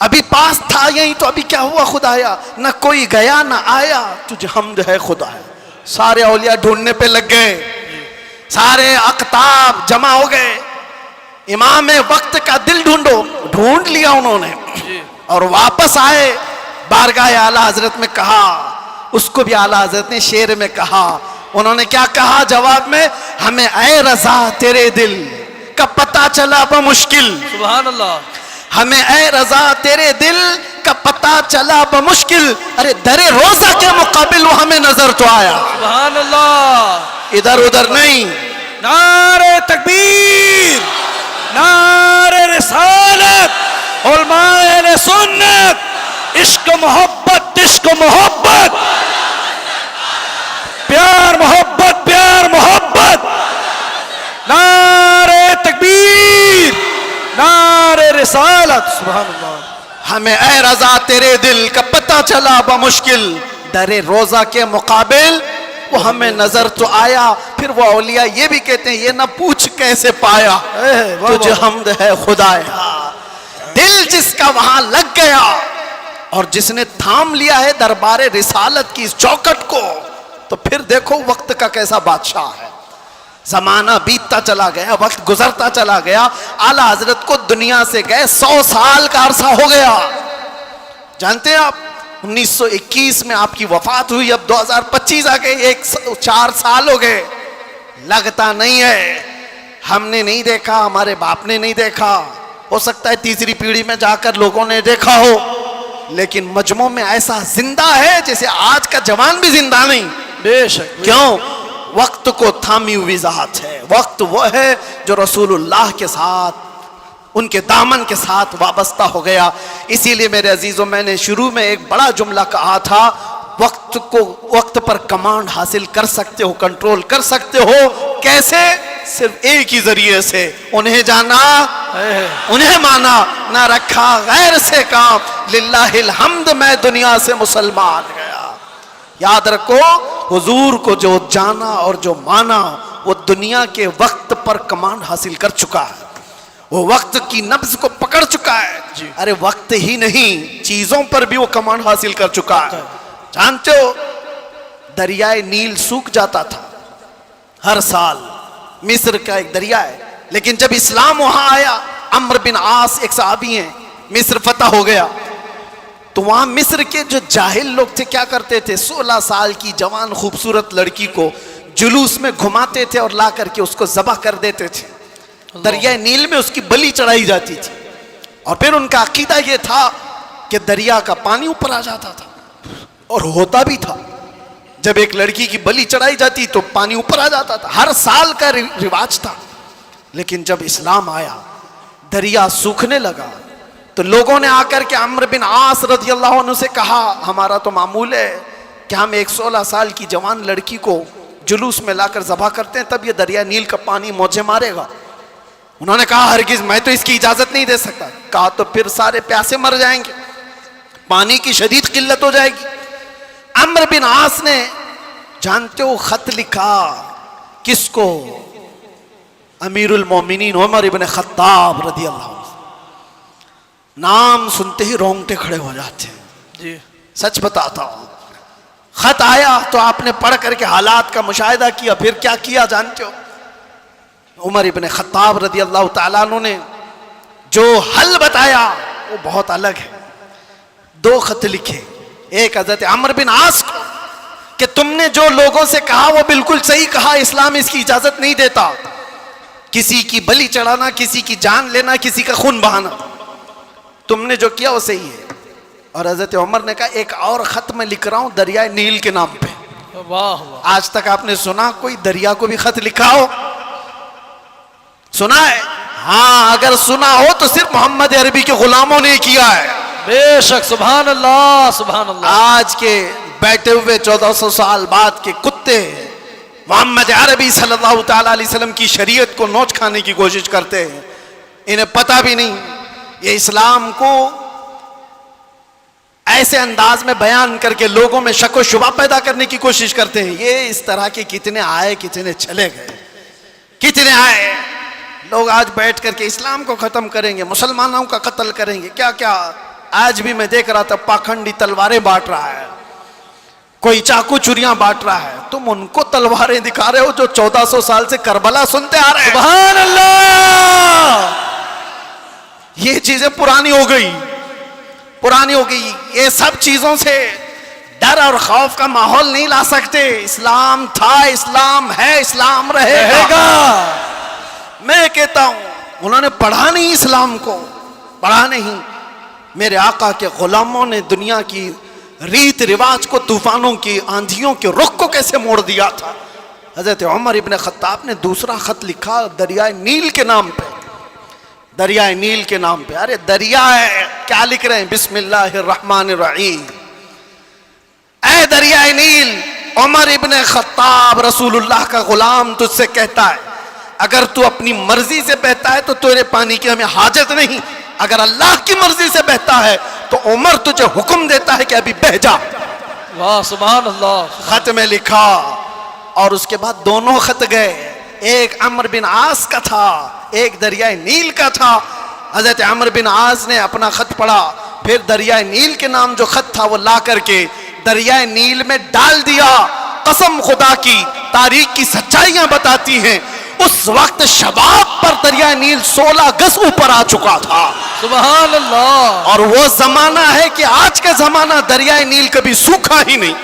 ابھی پاس تھا یہی تو ابھی کیا ہوا خدایا. نہ کوئی گیا نہ آیا, تجھے حمد ہے خدایا. سارے اولیاء ڈھونڈنے پہ لگ گئے, سارے اقطاب جمع ہو گئے, امام وقت کا دل ڈھونڈو, ڈھونڈ لیا انہوں نے اور واپس آئے بارگاہ اعلیٰ حضرت میں. کہا اس کو بھی اعلیٰ حضرت نے شعر میں کہا, انہوں نے کیا کہا جواب میں, ہمیں اے رضا تیرے دل کا پتہ چلا بمشکل. سبحان اللہ. ہمیں اے رضا تیرے دل کا پتہ چلا بمشکل, ارے در روزہ کے مقابل وہ ہمیں نظر تو آیا. سبحان اللہ. ادھر ادھر نہیں. نعرہ تکبیر, نعرہ رسالت, علماء اہل سنت, عشق محبت, عشق محبت, پیار محبت, پیار محبت, نعرہ تکبیر, نعرہ رسالت. سبحان اللہ. ہمیں اے رضا تیرے دل کا پتہ چلا بمشکل, در روزہ کے مقابل وہ ہمیں نظر تو آیا. پھر وہ اولیاء یہ بھی کہتے ہیں یہ نہ پوچھ کیسے پایا واہ تجھے واہ۔ حمد ہے خدایا، دل جس کا وہاں لگ گیا اور جس نے تھام لیا ہے دربار رسالت کی اس چوکٹ کو، تو پھر دیکھو وقت کا کیسا بادشاہ ہے۔ زمانہ بیتتا چلا گیا، وقت گزرتا چلا گیا، اعلیٰ حضرت کو دنیا سے گئے 100 سال کا عرصہ ہو گیا۔ جانتے ہیں آپ 1921 میں آپ کی وفات ہوئی، اب 2025 آ گئے، 4 سال ہو گئے۔ لگتا نہیں ہے، ہم نے نہیں دیکھا، ہمارے باپ نے نہیں دیکھا، ہو سکتا ہے تیسری پیڑھی میں جا کر لوگوں نے دیکھا ہو، لیکن مجموع میں ایسا زندہ ہے جیسے آج کا جوان بھی زندہ نہیں۔ بے شک، کیوں؟ وقت کو تھامی ہوئی ذات ہے۔ وقت وہ ہے جو رسول اللہ کے ساتھ، ان کے دامن کے ساتھ وابستہ ہو گیا۔ اسی لیے میرے عزیزوں، میں نے شروع میں ایک بڑا جملہ کہا تھا، وقت پر کمانڈ حاصل کر سکتے ہو، کنٹرول کر سکتے ہو، کیسے؟ صرف ایک ہی ذریعے سے، انہیں جانا، انہیں مانا، نہ رکھا غیر سے کام، للہ الحمد میں دنیا سے مسلمان گیا۔ یاد رکھو، حضور کو جو جانا اور جو مانا وہ دنیا کے وقت پر کمانڈ حاصل کر چکا ہے، وہ وقت کی نبض کو پکڑ چکا ہے۔ ارے وقت ہی نہیں، چیزوں پر بھی وہ کمانڈ حاصل کر چکا ہے۔ جانتے ہو دریائے نیل سوکھ جاتا تھا ہر سال، مصر کا ایک دریا ہے، لیکن جب اسلام وہاں آیا، عمرو بن عاص ایک صحابی ہیں، مصر فتح ہو گیا، تو وہاں مصر کے جو جاہل لوگ تھے کیا کرتے تھے، 16 سال کی جوان خوبصورت لڑکی کو جلوس میں گھماتے تھے اور لا کر کے اس کو ذبح کر دیتے تھے، دریائے نیل میں اس کی بلی چڑھائی جاتی تھی، اور پھر ان کا عقیدہ یہ تھا کہ دریا کا پانی اوپر آ جاتا تھا، اور ہوتا بھی تھا، جب ایک لڑکی کی بلی چڑھائی جاتی تو پانی اوپر آ جاتا تھا، ہر سال کا رواج تھا۔ لیکن جب اسلام آیا، دریا سوکھنے لگا، تو لوگوں نے آ کر کے عمرو بن عاص رضی اللہ عنہ سے کہا، ہمارا تو معمول ہے کہ ہم ایک 16 سال کی جوان لڑکی کو جلوس میں لا کر ذبح کرتے ہیں، تب یہ دریا نیل کا پانی موجیں مارے گا۔ انہوں نے کہا ہرگز میں تو اس کی اجازت نہیں دے سکتا۔ کہا تو پھر سارے پیاسے مر جائیں گے، پانی کی شدید قلت ہو جائے گی۔ عمرو بن عاص نے، جانتے ہو، خط لکھا کس کو؟ امیر المومنین عمر ابن خطاب رضی اللہ عنہ۔ نام سنتے ہی رونگٹے کھڑے ہو جاتے ہیں، جی سچ بتاتا ہوں۔ خط آیا تو آپ نے پڑھ کر کے حالات کا مشاہدہ کیا، پھر کیا کیا جانتے ہو؟ عمر ابن خطاب رضی اللہ تعالیٰ عنہ نے جو حل بتایا وہ بہت الگ ہے۔ 2 خط لکھے، ایک حضرت عمرو بن عاص کو کہ تم نے جو لوگوں سے کہا وہ بالکل صحیح کہا، اسلام اس کی اجازت نہیں دیتا، کسی کی بلی چڑھانا، کسی کی جان لینا، کسی کا خون بہانا، تم نے جو کیا وہ صحیح ہے۔ اور حضرت عمر نے کہا ایک اور خط میں لکھ رہا ہوں دریائے نیل کے نام پہ۔ واہ واہ، آج تک آپ نے سنا کوئی دریا کو بھی خط لکھا ہو؟ سنا ہے؟ ہاں، اگر سنا ہو تو صرف محمد عربی کے غلاموں نے کیا ہے۔ بے شک، سبحان اللہ سبحان اللہ۔ آج کے بیٹھے ہوئے 1400 سال بعد کے کتے محمد عربی صلی اللہ تعالیٰ علیہ وسلم کی شریعت کو نوچ کھانے کی کوشش کرتے ہیں، انہیں پتہ بھی نہیں، یہ اسلام کو ایسے انداز میں بیان کر کے لوگوں میں شک و شبہ پیدا کرنے کی کوشش کرتے ہیں۔ یہ اس طرح کے کتنے آئے، کتنے چلے گئے، کتنے آئے لوگ آج بیٹھ کر کے اسلام کو ختم کریں گے، مسلمانوں کا قتل کریں گے، کیا کیا۔ آج بھی میں دیکھ رہا تھا پاکھنڈی تلواریں بانٹ رہا ہے، کوئی چاقو چوریاں بانٹ رہا ہے، تم ان کو تلواریں دکھا رہے ہو جو 1400 سال سے کربلا سنتے آ رہے ہیں۔ سبحان اللہ، یہ چیزیں پرانی ہو گئی، پرانی ہو گئی۔ یہ سب چیزوں سے ڈر اور خوف کا ماحول نہیں لا سکتے۔ اسلام تھا، اسلام ہے، اسلام رہے گا۔ میں کہتا ہوں انہوں نے پڑھا نہیں اسلام کو، پڑھا نہیں۔ میرے آقا کے غلاموں نے دنیا کی ریت رواج کو، طوفانوں کی، آندھیوں کے رخ کو کیسے موڑ دیا تھا۔ حضرت عمر ابن خطاب نے دوسرا خط لکھا دریائے نیل کے نام پہ، دریائے نیل کے نام پہ۔ ارے دریا ہے، کیا لکھ رہے ہیں؟ بسم اللہ الرحمن الرحیم۔ اے دریائے نیل، عمر ابن خطاب رسول اللہ کا غلام تجھ سے کہتا ہے اگر تو اپنی مرضی سے بہتا ہے تو تیرے پانی کی ہمیں حاجت نہیں، اگر اللہ کی مرضی سے بہتا ہے تو عمر تجھے حکم دیتا ہے کہ ابھی بہہ جا۔ واہ سبحان اللہ۔ خط میں لکھا اور اس کے بعد دونوں خط گئے. ایک عمرو بن عاص کا تھا, ایک دریائے نیل کا تھا. حضرت عمرو بن عاص نے اپنا خط پڑھا, پھر دریائے نیل کے نام جو خط تھا وہ لا کر کے دریائے نیل میں ڈال دیا. قسم خدا کی, تاریخ کی سچائیاں بتاتی ہیں اس وقت شباب پر دریائے نیل 16 گز اوپر آ چکا تھا. سبحان اللہ. اور وہ زمانہ ہے کہ آج کا زمانہ دریائے نیل کبھی سوکھا ہی نہیں,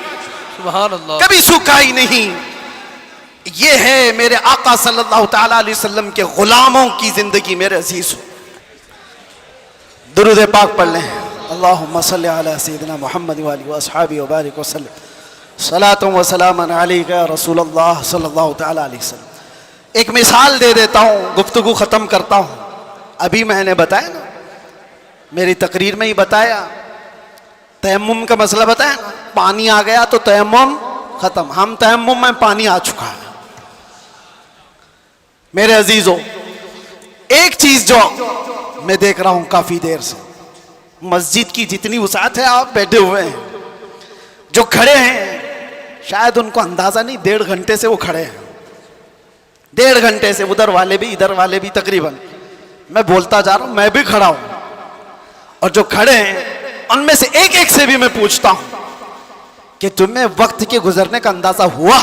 سبحان اللہ. کبھی سوکھا ہی نہیں. یہ ہے میرے آقا صلی اللہ تعالی علیہ وسلم کے غلاموں کی زندگی. میرے عزیز ہو, درود پاک پڑھ لیں. اللہم صلی علی سیدنا محمد وآلہ واصحابہ وبارک وسلم. صلاۃ و سلام علیک یا رسول اللہ صلی اللہ تعالی علیہ وسلم. ایک مثال دے دیتا ہوں, گفتگو ختم کرتا ہوں. ابھی میں نے بتایا نا, میری تقریر میں ہی بتایا, تیمم کا مسئلہ بتایا نا, پانی آ گیا تو تیمم ختم. ہم تیمم میں پانی آ چکا ہے. میرے عزیزو, ایک چیز جو میں دیکھ رہا ہوں کافی دیر سے, مسجد کی جتنی وسعت ہے آپ بیٹھے ہوئے ہیں, جو کھڑے ہیں شاید ان کو اندازہ نہیں, 1.5 گھنٹے سے وہ کھڑے ہیں. 1.5 گھنٹے سے, ادھر والے بھی ادھر والے بھی, تقریباً میں بولتا جا رہا ہوں, میں بھی کھڑا ہوں. اور جو کھڑے ہیں ان میں سے ایک ایک سے بھی میں پوچھتا ہوں کہ تمہیں وقت کے گزرنے کا اندازہ ہوا؟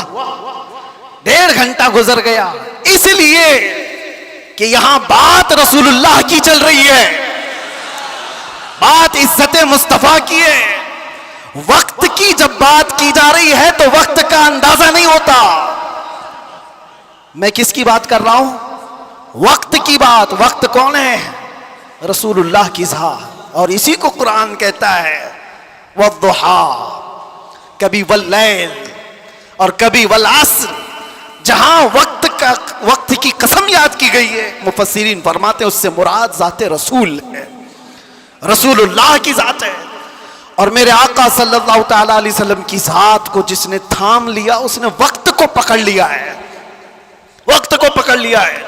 1.5 گھنٹہ گزر گیا, اس لیے کہ یہاں بات رسول اللہ کی چل رہی ہے, بات عزت مصطفیٰ کی ہے. وقت کی جب بات کی جا رہی ہے تو وقت کا اندازہ نہیں ہوتا. میں کس کی بات کر رہا ہوں؟ وقت کی بات. وقت کون ہے؟ رسول اللہ کی ذات. اور اسی کو قرآن کہتا ہے والضحیٰ, کبھی واللیل اور کبھی والعصر. جہاں وقت کی قسم یاد کی گئی ہے, مفسرین فرماتے ہیں اس سے مراد ذات رسول ہے, رسول اللہ کی ذات ہے. اور میرے آقا صلی اللہ تعالی علیہ وسلم کی ذات کو جس نے تھام لیا اس نے وقت کو پکڑ لیا ہے, وقت کو پکڑ لیا ہے.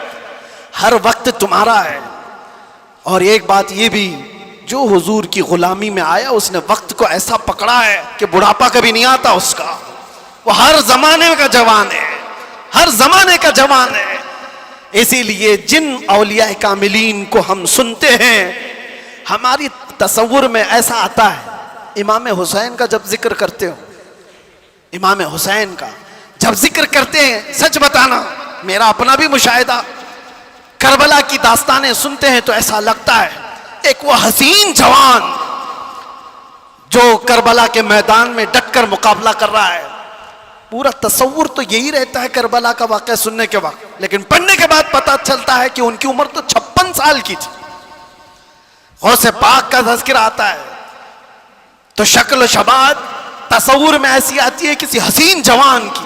ہر وقت تمہارا ہے. اور ایک بات یہ بھی, جو حضور کی غلامی میں آیا اس نے وقت کو ایسا پکڑا ہے کہ بڑھاپا کبھی نہیں آتا اس کا. وہ ہر زمانے کا جوان ہے, ہر زمانے کا جوان ہے. اسی لیے جن اولیاء کاملین کو ہم سنتے ہیں, ہماری تصور میں ایسا آتا ہے, امام حسین کا جب ذکر کرتے ہو, امام حسین کا جب ذکر کرتے ہیں, سچ بتانا میرا اپنا بھی مشاہدہ, کربلا کی داستانیں سنتے ہیں تو ایسا لگتا ہے ایک وہ حسین جوان جو کربلا کے میدان میں ڈٹ کر مقابلہ کر رہا ہے. پورا تصور تو یہی رہتا ہے کربلا کا واقعہ سننے کے وقت, لیکن پڑھنے کے بعد پتہ چلتا ہے کہ ان کی عمر تو 56 سال کی تھی. غوث پاک کا تذکرہ آتا ہے تو شکل و شباب تصور میں ایسی آتی ہے کسی حسین جوان کی.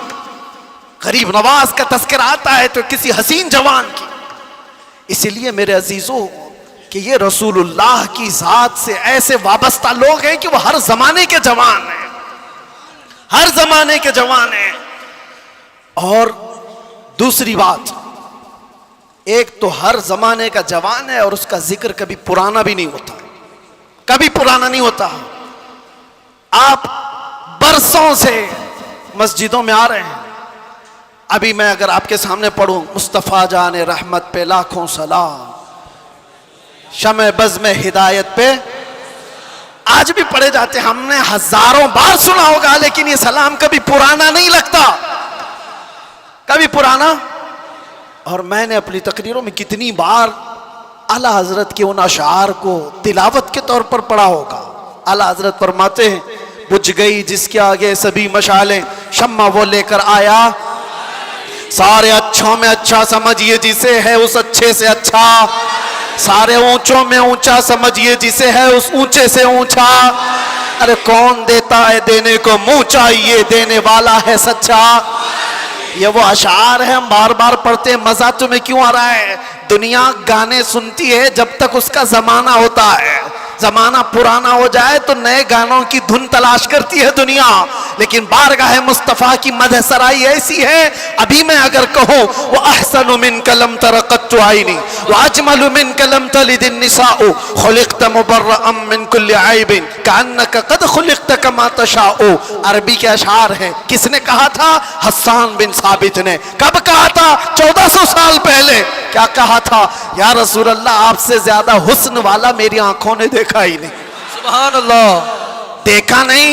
غریب نواز کا تذکرہ آتا ہے تو کسی حسین جوان کی. اس لیے میرے عزیزو کہ یہ رسول اللہ کی ذات سے ایسے وابستہ لوگ ہیں کہ وہ ہر زمانے کے جوان ہیں, ہر زمانے کے جوان ہیں. اور دوسری بات, ایک تو ہر زمانے کا جوان ہے اور اس کا ذکر کبھی پرانا بھی نہیں ہوتا, کبھی پرانا نہیں ہوتا. آپ برسوں سے مسجدوں میں آ رہے ہیں. ابھی میں اگر آپ کے سامنے پڑھوں مصطفیٰ جان رحمت پہ لاکھوں سلام, شمع بزم ہدایت پہ, آج بھی پڑھے جاتے ہیں, ہم نے ہزاروں بار سنا ہوگا, لیکن یہ سلام کبھی پرانا نہیں لگتا, کبھی پرانا. اور میں نے اپنی تقریروں میں کتنی بار اعلیٰ حضرت کے ان اشعار کو تلاوت کے طور پر پڑھا ہوگا. اعلیٰ حضرت فرماتے ہیں بجھ گئی جس کے آگے سبھی مشعلیں, شمع وہ لے کر آیا, سارے اچھوں میں اچھا سمجھیے جسے ہے اس اچھے سے اچھا, سارے اونچوں میں اونچا سمجھیے جسے ہے اس اونچے سے اونچا. ارے کون دیتا ہے دینے کو منہ چاہیے, دینے والا ہے سچا. یہ وہ اشعار ہیں, ہم بار بار پڑھتے ہیں. مزہ تمہیں کیوں آ رہا ہے؟ دنیا گانے سنتی ہے جب تک اس کا زمانہ ہوتا ہے, زمانہ پرانا ہو جائے تو نئے گانوں کی دھن تلاش کرتی ہے دنیا، لیکن بارگاہ مصطفیٰ کی مدح سرائی ایسی ہے، ابھی میں اگر کہوں وَأَحْسَنُ مِنْكَ لَمْ تَرَ قَطُّ عَيْنِي وَأَجْمَلُ مِنْكَ لَمْ تَلِدِ النِّسَاءُ خُلِقْتَ مُبَرَّأً مِنْ كُلِّ عَيْبٍ كَأَنَّكَ قَدْ خُلِقْتَ كَمَا تَشَاءُ۔ عربی کے اشعار ہیں، کس نے کہا تھا؟ حسان بن ثابت نے۔ کب کہا تھا؟ 1400 سال پہلے۔ کیا کہا تھا؟ یا رسول اللہ آپ سے زیادہ حسن والا میری آنکھوں نے دیکھا ہی نہیں۔ سبحان اللہ۔ دیکھا نہیں،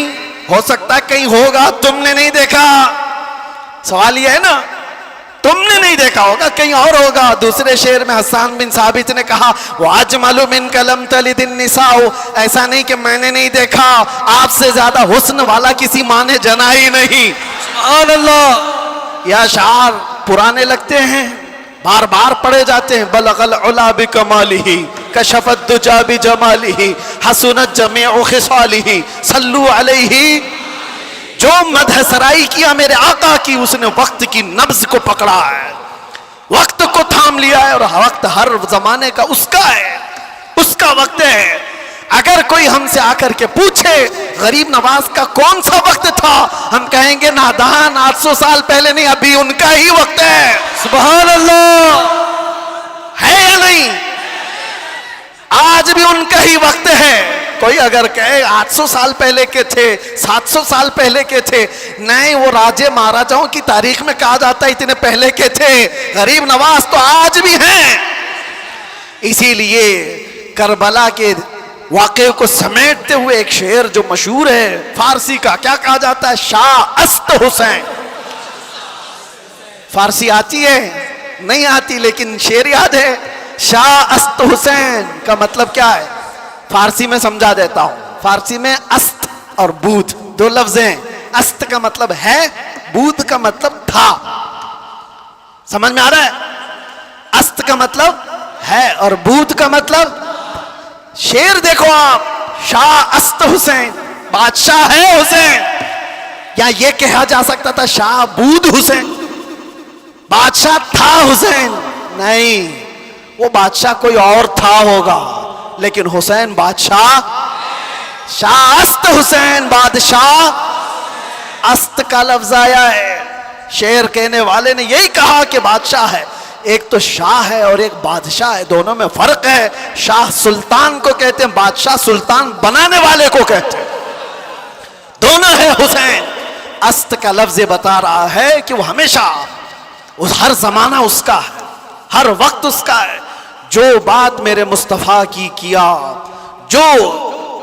ہو سکتا ہے کہیں ہوگا، تم نے نہیں دیکھا۔ سوال یہ ہے نا، تم نے نہیں دیکھا ہوگا، کہیں اور ہوگا۔ دوسرے شعر میں حسان بن ثابت نے کہا وَأَجْمَلُ مِنْكَ لَمْ تَلِدِ النِّسَاءُ، ایسا نہیں کہ میں نے نہیں دیکھا، آپ سے زیادہ حسن والا کسی ماں نے جنا ہی نہیں۔ سبحان اللہ۔ یہ اشعار پرانے لگتے ہیں، بار بار پڑھے جاتے ہیں۔ بلغ العلا بکمالہ کشف الدجا بجمالہ حسنت جمیع خصالہ صلوا علیہ۔ جو مدح سرائی کیا میرے آقا کی، اس نے وقت کی نبض کو پکڑا ہے، وقت کو تھام لیا ہے، اور وقت ہر زمانے کا اس کا ہے، اس کا وقت ہے۔ اگر کوئی ہم سے آ کر کے پوچھے غریب نواز کا کون سا وقت تھا، ہم کہیں گے نادان 800 سال پہلے نہیں، ابھی ان کا ہی وقت ہے۔ سبحان اللہ۔ ہے یا نہیں؟ آج بھی ان کا ہی وقت ہے۔ کوئی اگر کہے 800 سال پہلے کے تھے، 700 سال پہلے کے تھے، نہیں، وہ راجے مہاراجاؤں کی تاریخ میں کہا جاتا ہے اتنے پہلے کے تھے۔ غریب نواز تو آج بھی ہیں۔ اسی لیے کربلا کے واقعے کو سمیٹتے ہوئے ایک شعر جو مشہور ہے فارسی کا، کیا کہا جاتا ہے؟ شاہ است حسین۔ فارسی آتی ہے؟ نہیں آتی، لیکن شعر یاد ہے۔ شاہ است حسین کا مطلب کیا ہے؟ فارسی میں سمجھا دیتا ہوں۔ فارسی میں است اور بود دو لفظ ہیں۔ است کا مطلب ہے، بود کا مطلب تھا۔ سمجھ میں آ رہا ہے؟ است کا مطلب ہے اور بود کا مطلب، شعر دیکھو آپ، شاہ است حسین، بادشاہ ہے حسین، یا یہ کہا جا سکتا تھا شاہ بود حسین، بادشاہ تھا حسین؟ نہیں، وہ بادشاہ کوئی اور تھا ہوگا، لیکن حسین بادشاہ، شاہ است حسین بادشاہ۔ است کا لفظ آیا ہے، شعر کہنے والے نے یہی کہا کہ بادشاہ ہے، ایک تو شاہ ہے اور ایک بادشاہ ہے، دونوں میں فرق ہے۔ شاہ سلطان کو کہتے ہیں، بادشاہ سلطان بنانے والے کو کہتے ہیں، دونوں ہے حسین۔ است کا لفظ بتا رہا ہے کہ وہ ہمیشہ، ہر زمانہ اس کا ہے، ہر وقت اس کا ہے۔ جو بات میرے مصطفیٰ کی کیا، جو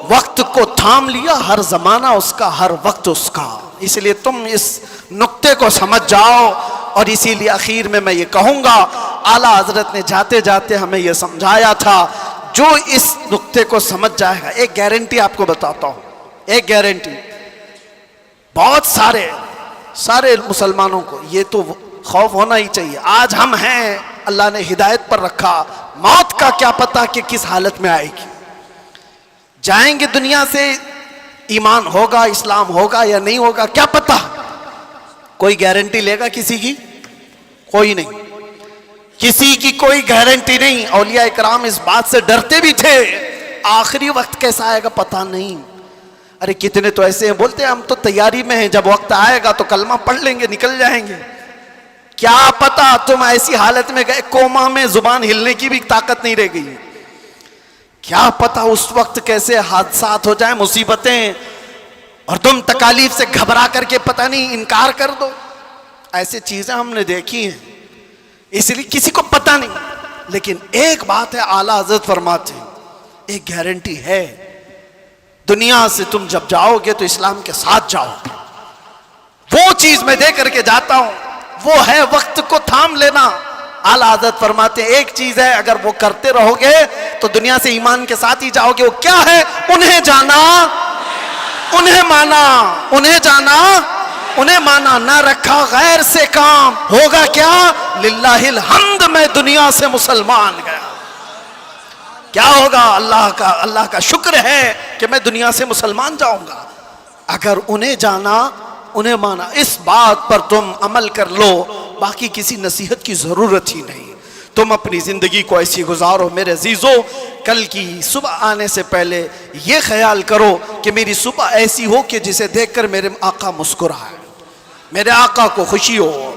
وقت کو تھام لیا، ہر زمانہ اس کا، ہر وقت اس کا۔ اس لیے تم اس نقطے کو سمجھ جاؤ، اور اسی لیے اخیر میں یہ کہوں گا، اعلیٰ حضرت نے جاتے جاتے ہمیں یہ سمجھایا تھا، جو اس نقطے کو سمجھ جائے گا، ایک گارنٹی آپ کو بتاتا ہوں، ایک گارنٹی، بہت سارے مسلمانوں کو یہ تو خوف ہونا ہی چاہیے۔ آج ہم ہیں، اللہ نے ہدایت پر رکھا، موت کا کیا پتہ کہ کس حالت میں آئے گی، جائیں گے دنیا سے، ایمان ہوگا، اسلام ہوگا یا نہیں ہوگا، کیا پتہ؟ کوئی گارنٹی لے گا کسی کی؟ کوئی نہیں، کسی کی کوئی گارنٹی نہیں۔ اولیاء اکرام اس بات سے ڈرتے بھی تھے، آخری وقت کیسا آئے گا پتہ نہیں۔ ارے کتنے تو ایسے ہیں بولتے ہیں ہم تو تیاری میں ہیں، جب وقت آئے گا تو کلمہ پڑھ لیں گے، نکل جائیں گے۔ کیا پتہ تم ایسی حالت میں گئے، کوما میں زبان ہلنے کی بھی طاقت نہیں رہ گئی، کیا پتہ اس وقت کیسے حادثات ہو جائیں، مصیبتیں، اور تم تکالیف سے گھبرا کر کے پتہ نہیں انکار کر دو۔ ایسے چیزیں ہم نے دیکھی ہیں، اس لیے کسی کو پتہ نہیں۔ لیکن ایک بات ہے، اعلیٰ حضرت فرماتے ہیں، ایک گارنٹی ہے، دنیا سے تم جب جاؤ گے تو اسلام کے ساتھ جاؤ گے۔ وہ چیز میں دے کر کے جاتا ہوں، وہ ہے وقت کو تھام لینا۔ اعلیٰ حضرت فرماتے ہیں ایک چیز ہے، اگر وہ کرتے رہو گے تو دنیا سے ایمان کے ساتھ ہی جاؤ گے۔ وہ کیا ہے؟ انہیں جانا، انہیں مانا، انہیں جانا، انہیں مانا، نہ رکھا غیر سے کام، ہوگا کیا؟ للہ الحمد میں دنیا سے مسلمان گیا۔ کیا ہوگا؟ اللہ کا شکر ہے کہ میں دنیا سے مسلمان جاؤں گا۔ اگر انہیں جانا، انہیں مانا، اس بات پر تم عمل کر لو، باقی کسی نصیحت کی ضرورت ہی نہیں۔ تم اپنی زندگی کو ایسی گزارو میرے عزیزو، کل کی صبح آنے سے پہلے یہ خیال کرو کہ میری صبح ایسی ہو کہ جسے دیکھ کر میرے آقا مسکرائے، میرے آقا کو خوشی ہو۔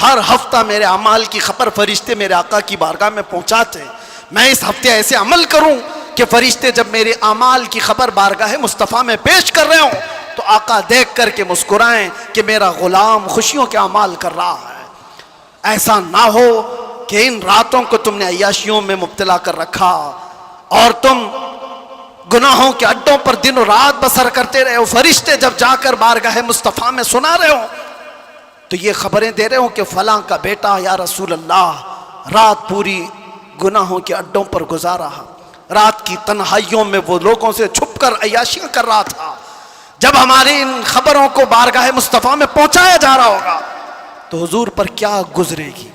ہر ہفتہ میرے اعمال کی خبر فرشتے میرے آقا کی بارگاہ میں پہنچاتے ہیں، میں اس ہفتے ایسے عمل کروں کہ فرشتے جب میرے اعمال کی خبر بارگاہ مصطفیٰ میں پیش کر رہے ہوں تو آقا دیکھ کر کے مسکرائیں کہ میرا غلام خوشیوں کے اعمال کر رہا ہے۔ ایسا نہ ہو کہ ان راتوں کو تم نے عیاشیوں میں مبتلا کر رکھا اور تم گناہوں کے اڈوں پر دن و رات بسر کرتے رہے ہو، فرشتے جب جا کر بارگاہ مصطفیٰ میں سنا رہے ہو تو یہ خبریں دے رہے ہو کہ فلاں کا بیٹا یا رسول اللہ رات پوری گناہوں کے اڈوں پر گزارا، رات کی تنہائیوں میں وہ لوگوں سے چھپ کر عیاشیاں کر رہا تھا۔ جب ہماری ان خبروں کو بارگاہ مصطفیٰ میں پہنچایا جا رہا ہوگا تو حضور پر کیا گزرے گی؟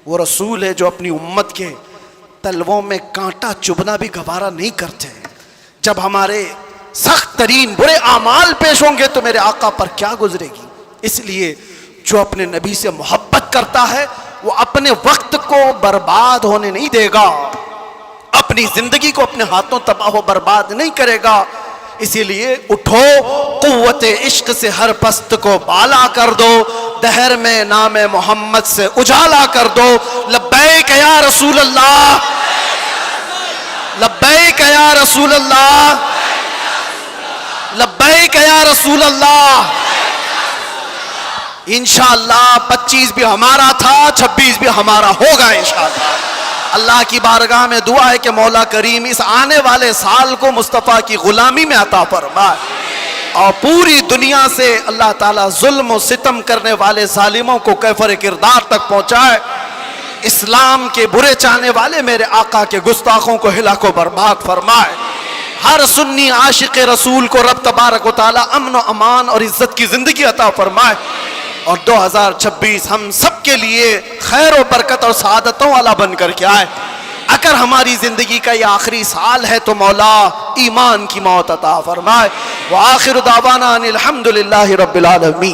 وہ رسول ہے جو اپنی امت کے تلووں میں کانٹا چبھنا بھی گوارا نہیں کرتے۔ جب ہمارے سخت ترین برے اعمال پیش ہوں گے تو میرے آقا پر کیا گزرے گی؟ اس لیے جو اپنے نبی سے محبت کرتا ہے وہ اپنے وقت کو برباد ہونے نہیں دے گا، اپنی زندگی کو اپنے ہاتھوں تباہ و برباد نہیں کرے گا۔ اسی لیے اٹھو، قوت عشق سے ہر پست کو بالا کر دو، دہر میں نام محمد سے اجالا کر دو۔ لبیک یا رسول اللہ، لبیک یا رسول اللہ، لبیک یا رسول اللہ۔ انشاءاللہ 25 بھی ہمارا تھا، 26 بھی ہمارا ہوگا انشاءاللہ۔ اللہ کی بارگاہ میں دعا ہے کہ مولا کریم اس آنے والے سال کو مصطفیٰ کی غلامی میں عطا فرمائے اور پوری دنیا سے اللہ تعالیٰ ظلم و ستم کرنے والے ظالموں کو کیفر کردار تک پہنچائے، اسلام کے برے چاہنے والے میرے آقا کے گستاخوں کو ہلاک و برباد فرمائے۔ ہر سنی عاشق رسول کو رب تبارک و تعالیٰ امن و امان اور عزت کی زندگی عطا فرمائے، اور 2026 ہم سب کے لیے خیر و برکت اور سعادتوں والا بن کر کے آئے۔ اگر ہماری زندگی کا یہ آخری سال ہے تو مولا ایمان کی موت عطا فرمائے۔ وآخر دعوانا ان الحمدللہ رب العالمین۔